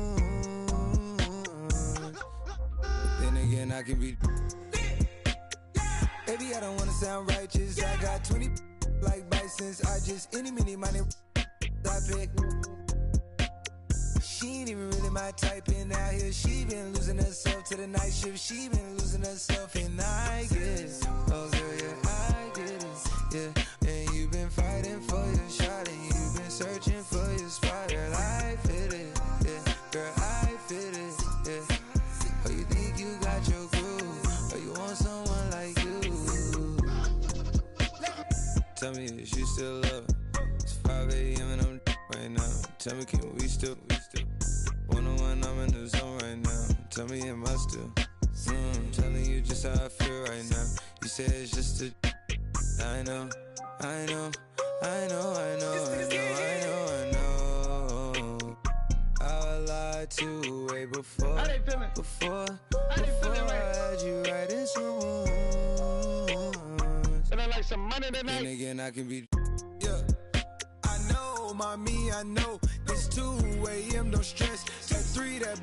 again, I can be. Baby, I don't wanna sound righteous. I got 20 like Bisons. I just any money I pick. She ain't even really my type in out here. She been losing herself to the night shift. She been losing herself and I get it. Oh girl, yeah, I get it. Yeah, and you've been fighting for your shot and you've been searching for your spot. Girl, I fit it. Yeah, girl, I fit it. Yeah. Oh, you think you got your groove? Or you want someone like you? Tell me is you still love her? It's 5 a.m. and I'm right now. Tell me can we still 1-on-1, I'm in the zone right now. Tell me am I still telling you just how I feel right now. You say it's just a I know I lied to way before I had you right in some rooms. And I like some money tonight. And again, I can be. Yeah, I know, mommy, I know. It's 2 a.m., don't stress. At 3, that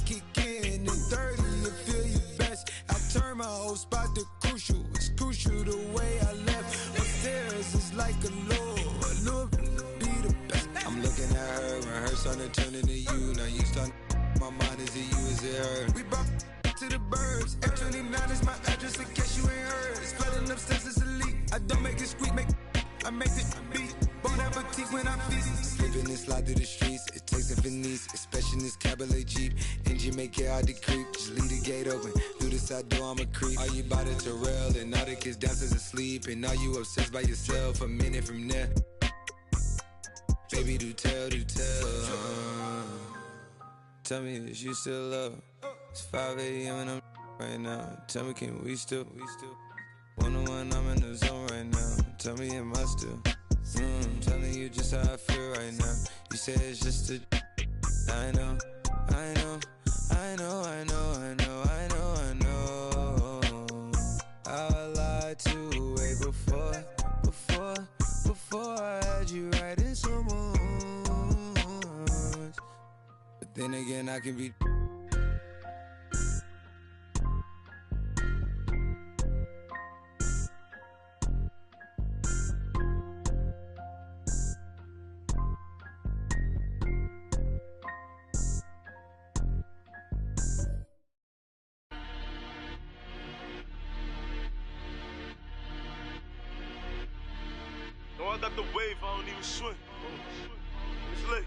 kick in. And 30, you feel your best. I turn my whole spot to crucial. It's crucial the way I left. Upstairs is like a lure be the best. I'm looking at her when her starting to turn into you. Now you start. My mind is it you, is it her? We brought to the birds. F29 is my address in case you ain't heard. It's flooding upstairs, it's elite. I don't make it squeak, I make it beat. Bon appetit when I feast. Slipping and slide through the streets. It takes a finesse, especially in this Cabaret Jeep. Engine make it hard to creep. Just leave the gate open. Through the side door, I'm a creep. Are you by the Terrell? And all the kids downstairs asleep. And are you obsessed by yourself? A minute from there. Baby, do tell. Tell me is you still love her? It's 5 a.m. and I'm right now. Tell me can we still 1-on-1, I'm in the zone right now. Tell me am I still telling you just how I feel right now. You say it's just a I know I know. I lied to way before I had you writing so much. But then again, I can be. I got the wave, I don't even swim. It's lit.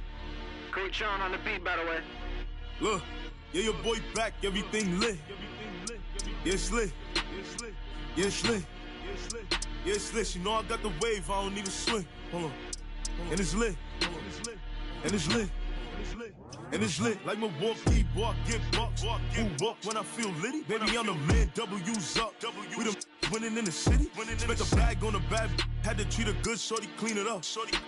Great Sean on the beat, by the way. Look, yeah, your boy back, everything lit. Yeah, it's lit. Yeah, it's lit. Yeah, it's lit. You know I got the wave, I don't even swim. Hold on. And it's lit. And it's lit. And it's lit. Like Milwaukee, boy, get bucked. Walk when I feel litty. Baby, I'm the man, W's up. We the winning in the city. Spent a bag on a bad. Had to treat her good, shorty, clean it up. Shorty.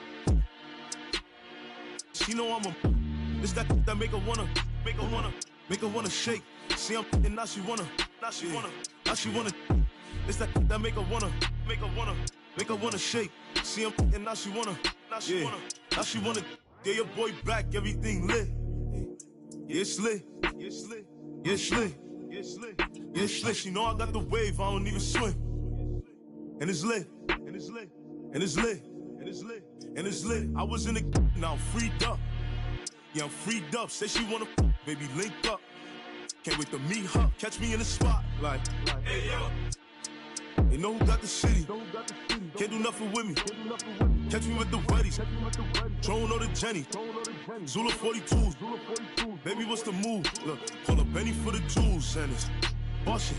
She know I'm a. It's that make her wanna shake. See, I'm and now she wanna. It's that make her wanna shake. See, I'm and now she wanna. Now she wanna. Yeah, your boy back, everything lit. Yeah, it's lit. Yeah, it's lit. Yeah, it's lit. Yeah, it's lit. Yeah, it's lit. You know I got the wave, I don't even swim. And it's lit. And it's lit. And it's lit. And it's lit. And it's lit. I was in the now I'm freed up. Yeah, I'm freed up. Say she wanna baby link up. Can't wait to meet her. Catch me in the spot. Like hey yo. You know who got the city? Can't do nothing with me. Catch me with the weddies. Drone or the Jenny. Zula 42s. Baby, what's the move? Look, call up Benny for the jewels. And it's bustin'.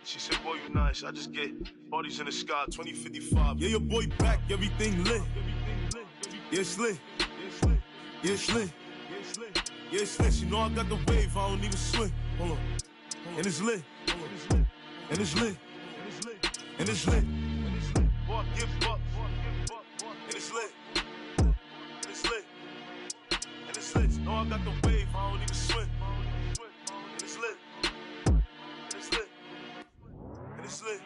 She said, boy, you nice. I just get bodies in the sky, 2055. Yeah, your boy back, everything lit. Yeah, it's lit. Yeah, it's lit. Yeah, it's lit. You know I got the wave, I don't even swim. Hold on. And it's lit. And it's lit. And it's lit. Boy, get bucked. And it's lit. And it's lit. And it's lit. You know I got the wave, I don't even swim. And it's lit. And it's lit. And it's lit.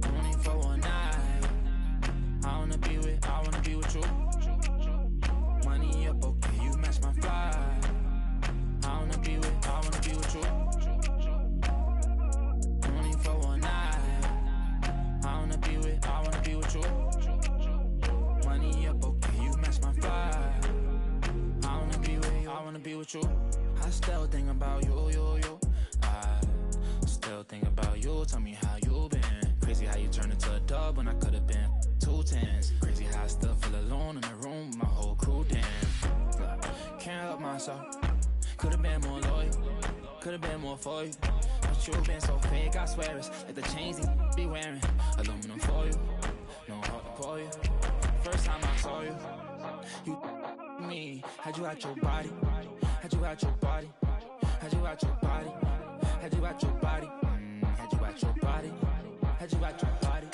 Only for one night. I wanna be with you. Money up, okay, you match my fly. I wanna be with you. Only for one night. I wanna be with you. Money up, okay, you match my fly. I wanna be with you. I still think about you. I still think about you. Tell me how you been. Crazy how you turned into a dub when I could've been 2 10s. Crazy how I still feel alone in the room with my whole crew. Damn, can't help myself. Could've been more loyal. Could've been more for you. But you been so fake, I swear it's like the chains you be wearing. Aluminum for you. No heart to pour you. First time I saw you, you me. Had you out your body. Had you out your body. Had you out your body. Had you out your body. Had you out your body. Had you out your body.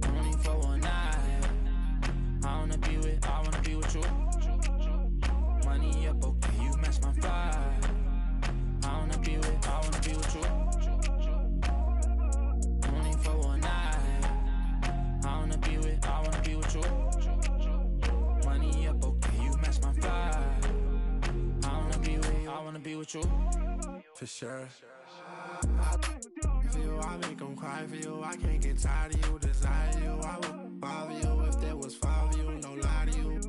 Only for one night. I wanna be with you. Money up, okay, you match my fly. I wanna be with you. Only for one night. I wanna be with you. Money up, okay, you match my fly. I wanna be with you. For sure. For you, I make them cry for you. I can't get tired of you, desire you. I would bother you if there was 5 of you, no lie to you.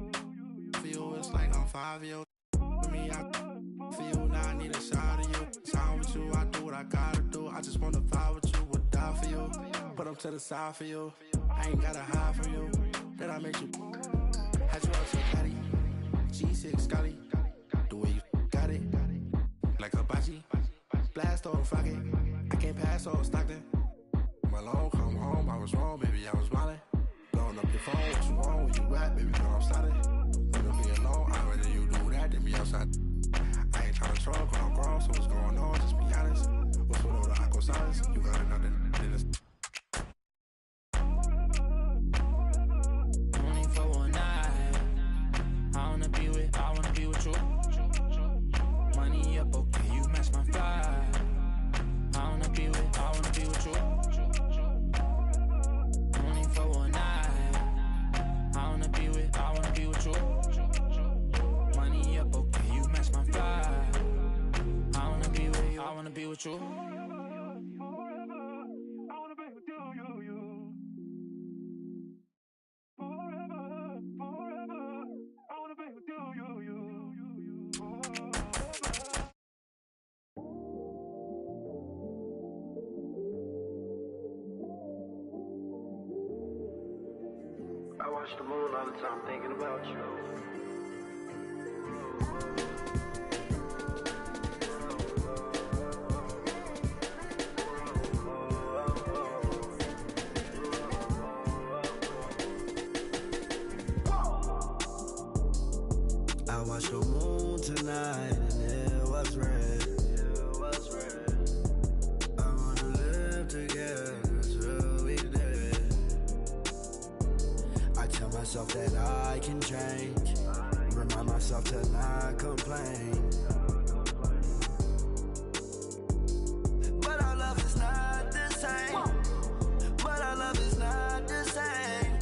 For you, it's like I'm 5 of you. For me, for you, now I need a shot of you. Time with you, I do what I gotta do. I just wanna vibe with you, would die for you. Put them to the side for you. I ain't gotta hide from you. Then I make you. Had you out your body. store, fuck it. I can't pass on Stockton. My long come home, I was wrong, baby, I was wildin'. Blowing up your phone, what's wrong with you at, baby, girl, I'm starting. Wanna be alone, I'd rather you do that than be outside. I ain't tryna talk, but I'm grown, so what's going on, just be honest. What's with all the aqua silence? You got nothing in this. Only for one night. I wanna be with you. Money up, okay, you match my fly. I wanna be with you. Only for one night. I wanna be with you. Money up, okay, you match my fly. I wanna be with you. I wanna be with you. I watch the moon all the time thinking about you. I watched the moon tonight and it was red. I wanna live together till we dead. I tell myself that I can change. Remind myself to not complain. But our love is not the same. But our love is not the same.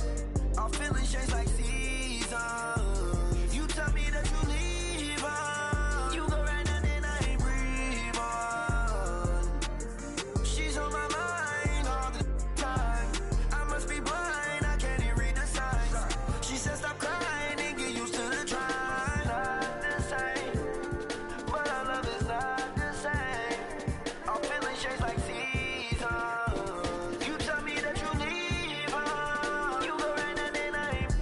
Our feelings change like seasons. You tell me that you leave on. You go right now, then I ain't breathe on. She's on my mind all the time. I must be blind, I can't even read the signs. She said stop crying and get used to the trying. Not the same, but our love is not the same. Our feelings change like seasons. You tell me that you leave on. You go right now, then I ain't.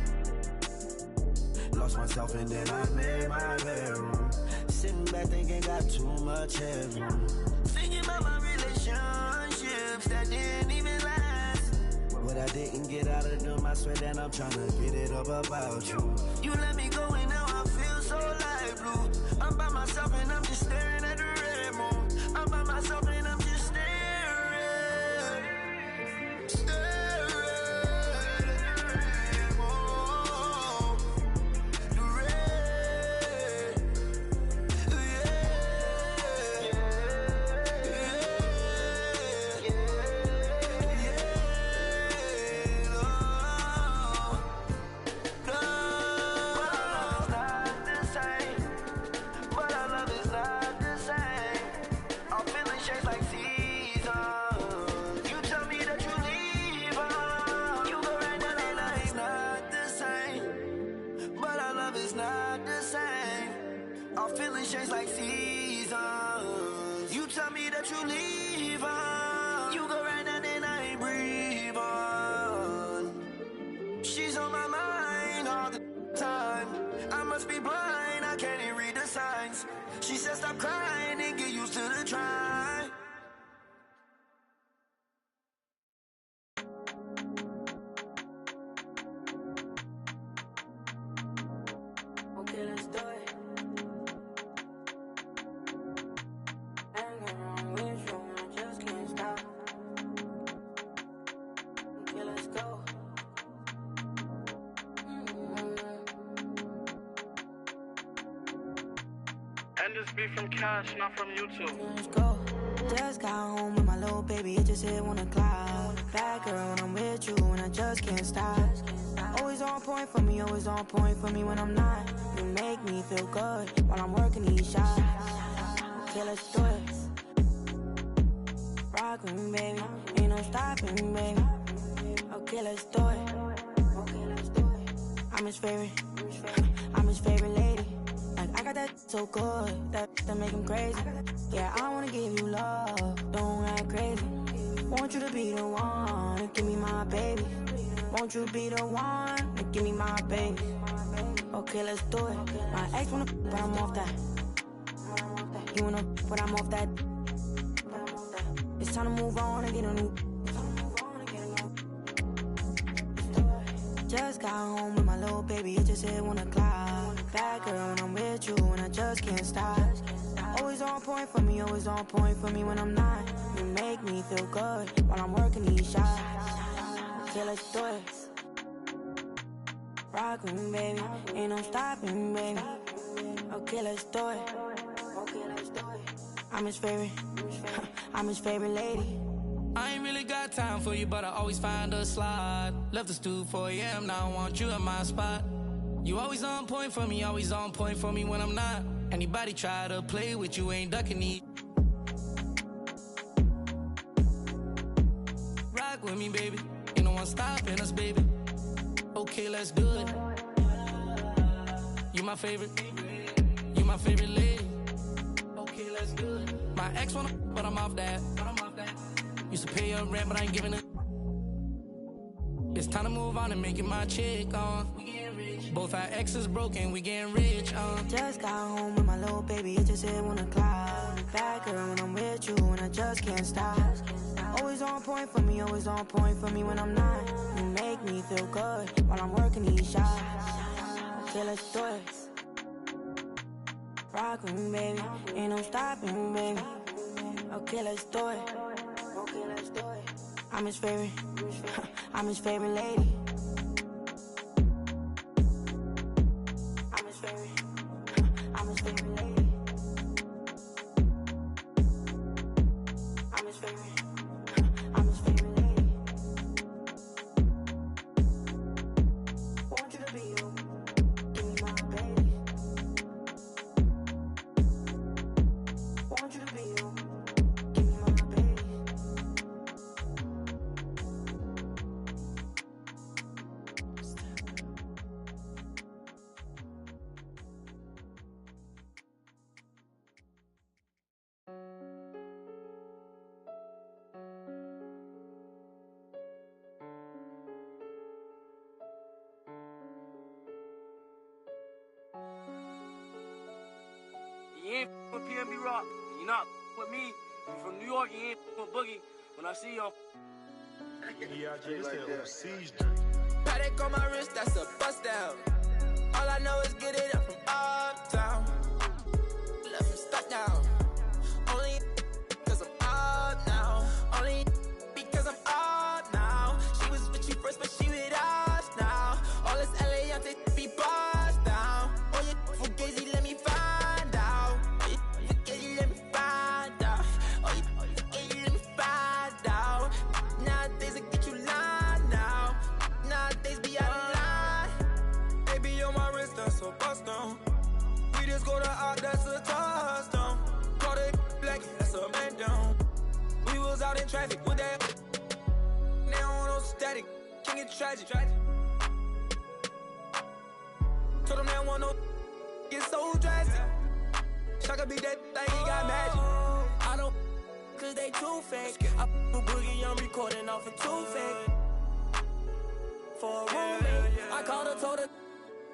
Lost myself and then I made my bedroom. Sitting back thinking got too much headroom. Thinking about my relationships that didn't even last. What I didn't get out of them, I swear that I'm trying to get it up about you. You let me go and now I feel so light blue. I'm by myself and I'm just staring at the red moon. I'm by myself and I'm just staring at the red moon. The red, but our love is not the same. Our feelings change like seasons. You tell me that you leave on. You go right now, then I ain't not the same. But our love is not the same. Our feelings change like seasons. You tell me that you leave on. You go right now, then I ain't breathe on. She's on my mind all the time. I must be blind, I can't even read the signs. She said stop crying and get used to the try. Okay, let's do it. I ain't got wrong with you, I just can't stop. Okay, let's go. And this be from Cash, not from YouTube. Let's go. Just got home with my little baby, it just hit 1 o'clock. Bad girl, when I'm with you, and I just can't stop. Always on point for me, always on point for me when I'm not. You make me feel good while I'm working these shots. Okay, let's do it. Rock with me, baby, ain't no stopping, baby. Okay, let's do it. Okay, let's do it. I'm his favorite. I'm his favorite lady. Like, I got that so good, that make him crazy. Yeah, I wanna give you love, don't act crazy. Want you to be the one to give me my baby. Want you to be the one to give me my baby. Okay, let's do it. My ex wanna, but I'm off that. You wanna, but I'm off that. It's time to move on and get a new. Just got home with my little baby, it just hit 1 o'clock. Bad girl when I'm with you and I just can't stop. Always on point for me, always on point for me when I'm not. You make me feel good while I'm working these shots. Okay, let's do it. Rock with me, baby, ain't no stopping, baby. Okay, let's do it. I'm his favorite, I'm his favorite lady. I ain't really got time for you, but I always find a slot. Left the stool 4 a.m., now I want you in my spot. You always on point for me, always on point for me when I'm not. Anybody try to play with you, ain't ducking me. Rock with me, baby, ain't no one stopping us, baby. Okay, let's do it. You my favorite lady. Okay, let's do it. My ex wanna, but I'm off that. Used to pay your rent, but I ain't giving it. It's time to move on and make it my chick, Both our exes broken, we getting rich, Just got home with my little baby, it just hit 1 o'clock. Bad girl when I'm with you and I just can't stop. Always on point for me, always on point for me when I'm not. You make me feel good while I'm working these shots. Okay, let's do it. Rock with me, baby, ain't no stopping, baby. Okay, let's do it. I'm his favorite, I'm his favorite lady. I'm his favorite, I'm his favorite lady. I'm his favorite, I'm his favorite lady. Want you to be you, give me my baby. Want you to be you, give me my baby. You ain't with PNB Rock. You not with me. You from New York. You ain't with Boogie. When I see you on Paddock on my wrist, that's a bust down. All I know is get it up from uptown. Left him stuck down. Only cause I'm up now. Only because I'm up now. She was with you first, but she with us now. All this LA, I'm taking be bust down. Oh, you fugazi, let me find out. Oh, you fugazi, let me find out. Oh, you fugazi, let me find out. Nowadays, I get you lying now. Nowadays, be out of line. Baby, on my wrist, that's a bust down. We just go to out, that's a touchdown. Call it black, that's a man down. We was out in traffic with that. Now on no static, can get tragic. Told them they want no get so drastic. Shaka be that thing, he got magic. I don't cause they too fake. I put Boogie, I'm recording off of too fake. For a roommate, I called her, told her,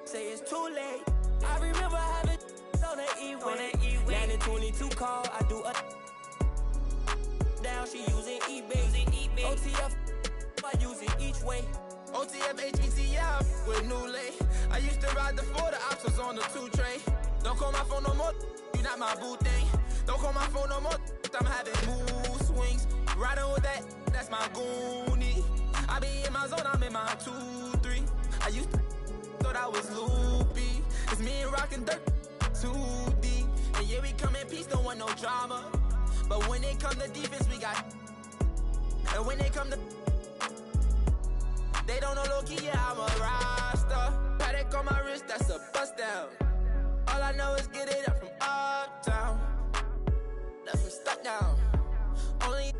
say it's too late. I remember having on the E-way. 922 call, I do a down, she using eBay. OTF, I use it each way. OTF, HETF, with new lay. I used to ride the 4, the ops was on the 2 tray. Don't call my phone no more, you not my boo thing. Don't call my phone no more, I'm having mood swings. Riding with that, that's my goonie. I be in my zone, I'm in my 2-3. I used to thought I was loopy. It's me and rockin' dirt, 2D. And yeah, we come in peace, don't want no drama. But when it come to defense, we got. And when they come to, they don't know low-key, yeah, I'm a roster. Paddock on my wrist, that's a bust down. All I know is get it up from uptown. Left him stuck down. Only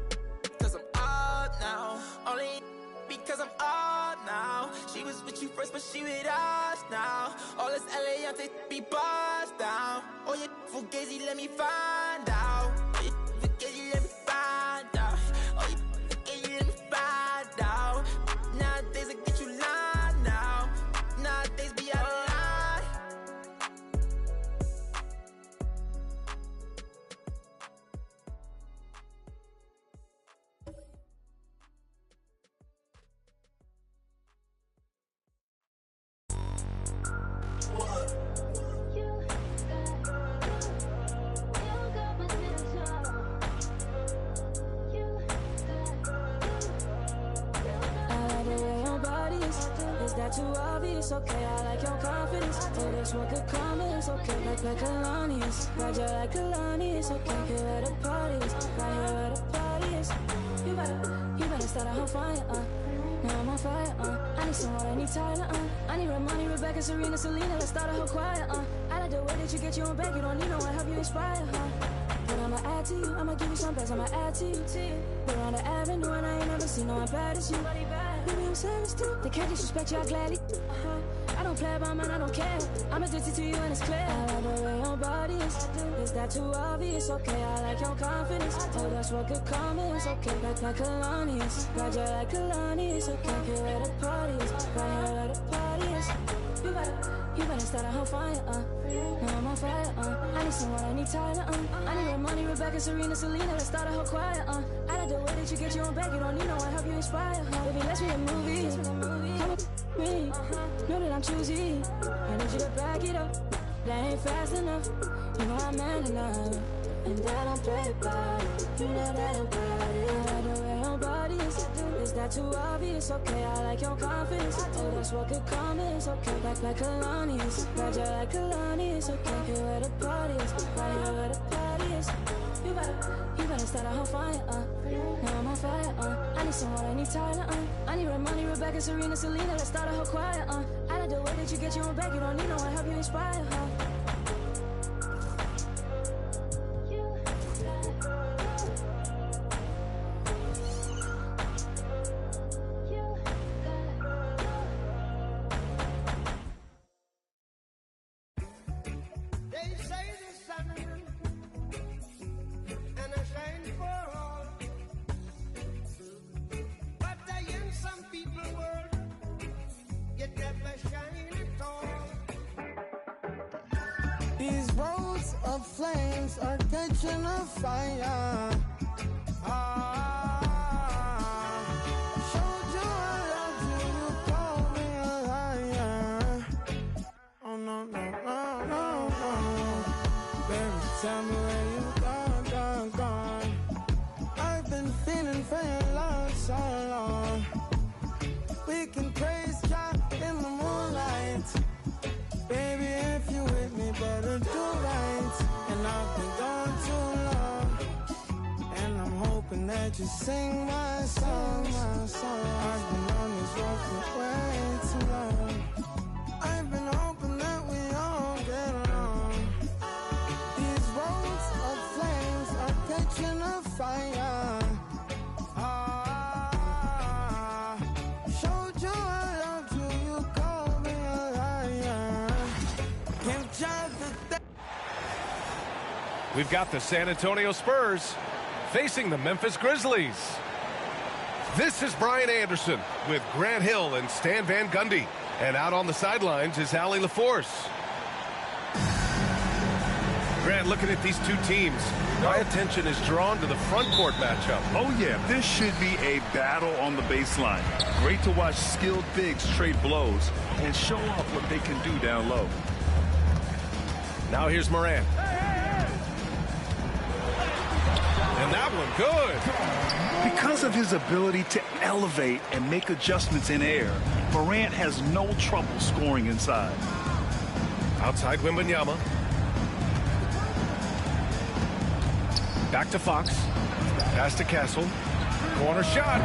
cause I'm up now. Only because I'm up now. She was with you first, but she with us now. All this LA, I'm taking be bust down. Oh, you fugazi, let me find out. Oh, you fugazi, let me find out. Oh, you fugazi, let me find out. Nowadays, I get you lying now. Nowadays, be out of line. that too obvious? Okay, I like your confidence. Oh, that's what could come is okay. Like Kalani's, Roger like Kalani's. Okay, here where the party is, right here where the party is. You better start a whole fire, Now I'm on fire, I need some water, I need Tyler, I need Ramani, Rebecca, Serena, Selena. Let's start a whole choir, I like the way that you get your own back. You don't need no one, help you inspire, But I'ma add to you, I'ma give you some best, I'ma add to you. We're on the avenue and I ain't never seen no one bad as you. Maybe I'm serious too, they can't disrespect you, I gladly. I don't play about mine, I don't care. I'm addicted to you and it's clear. I like the way your body is that too obvious? Okay, I like your confidence. Oh, that's what could come is okay. Like Kalani's, Roger like Kalani's. Okay, here where the party is, right here where the party is. You better start a whole fire, Now I'm on fire, I need someone, I need Tyler, I need Ramani, Rebecca, Serena, Selena. Let's start a whole choir, I like the way that you get your own back. You don't need no one, help you inspire, Baby, let's be a movie. Come with me, know that I'm choosy. I need you to back it up. That ain't fast enough. You know I'm man enough. And I don't play about it. You know that I'm proud of it. I like the way your body is that too obvious? Okay, I like your confidence. Oh, that's what could come is okay. Like Kalani's, Roger like Kalani's. Okay, here where the party is, right here where the party is. You better start a whole fire, Now I'm on fire, I need someone, I need Tyler, I need Ramani, Rebecca, Serena, Selena. Let's start a whole choir, I like the way that you get your own back. You don't need no one, help you inspire, These roads of flames are catching a fire. Showed you I loved you, you called me a liar. Oh no, no, no, no, no. Baby, tell me where you gone. I've been feeling for your love so long. We can praise God in the moonlight. Baby, if you with me, better do right. And I've been gone too long, and I'm hoping that you sing my song. I've been on this road for way too long. I've been hoping that we all get along. These roads of flames are catching a fire. Showed you I loved you, you called me a liar. We've got the San Antonio Spurs facing the Memphis Grizzlies. This is Brian Anderson with Grant Hill and Stan Van Gundy. And out on the sidelines is Allie LaForce. Grant, looking at these two teams, my attention is drawn to the front court matchup. Oh, yeah, this should be a battle on the baseline. Great to watch skilled bigs trade blows and show off what they can do down low. Now here's Morant. And that one good. Because of his ability to elevate and make adjustments in air, Morant has no trouble scoring inside. Outside Wembanyama. Back to Fox. Pass to Castle. Corner shot.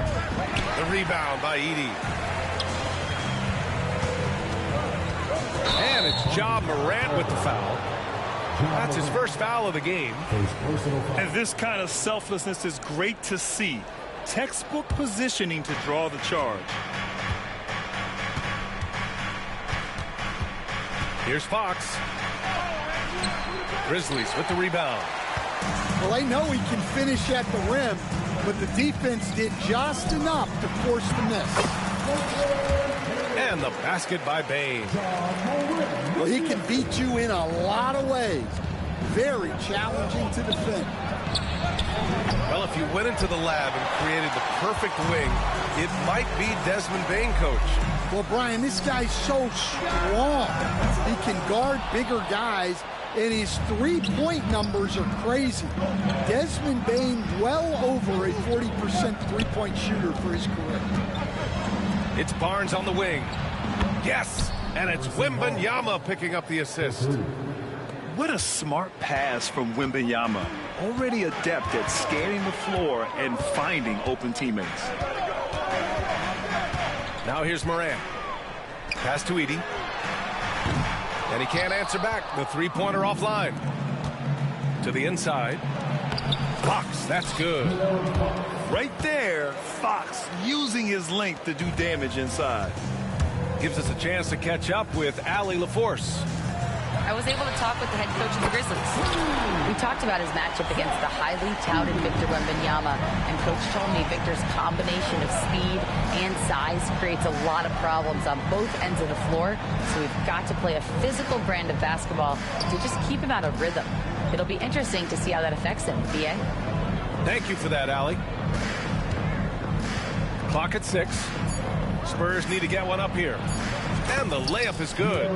The rebound by Edey. And it's Ja Morant with the foul. That's his first foul of the game. And this kind of selflessness is great to see. Textbook positioning to draw the charge. Here's Fox. Grizzlies with the rebound. Well, they know he can finish at the rim, but the defense did just enough to force the miss. And the basket by Bane. Well, he can beat you in a lot of ways. Very challenging to defend. Well, if you went into the lab and created the perfect wing, it might be Desmond Bane, coach. Well, Brian, this guy's so strong. He can guard bigger guys, and his three-point numbers are crazy. Desmond Bane well over a 40% three-point shooter for his career. It's Barnes on the wing. Yes, and it's Wembanyama picking up the assist. What a smart pass from Wembanyama. Already adept at scanning the floor and finding open teammates. Now here's Moran. Pass to Edey. And he can't answer back. The three-pointer offline. To the inside. Fox, that's good. Right there, Fox using his length to do damage inside. Gives us a chance to catch up with Allie LaForce. I was able to talk with the head coach of the Grizzlies. We talked about his matchup against the highly touted Victor Wembanyama, and coach told me Victor's combination of speed and size creates a lot of problems on both ends of the floor, so we've got to play a physical brand of basketball to just keep him out of rhythm. It'll be interesting to see how that affects him, B.A. Thank you for that, Allie. Clock at 6. Spurs need to get one up here. And the layup is good.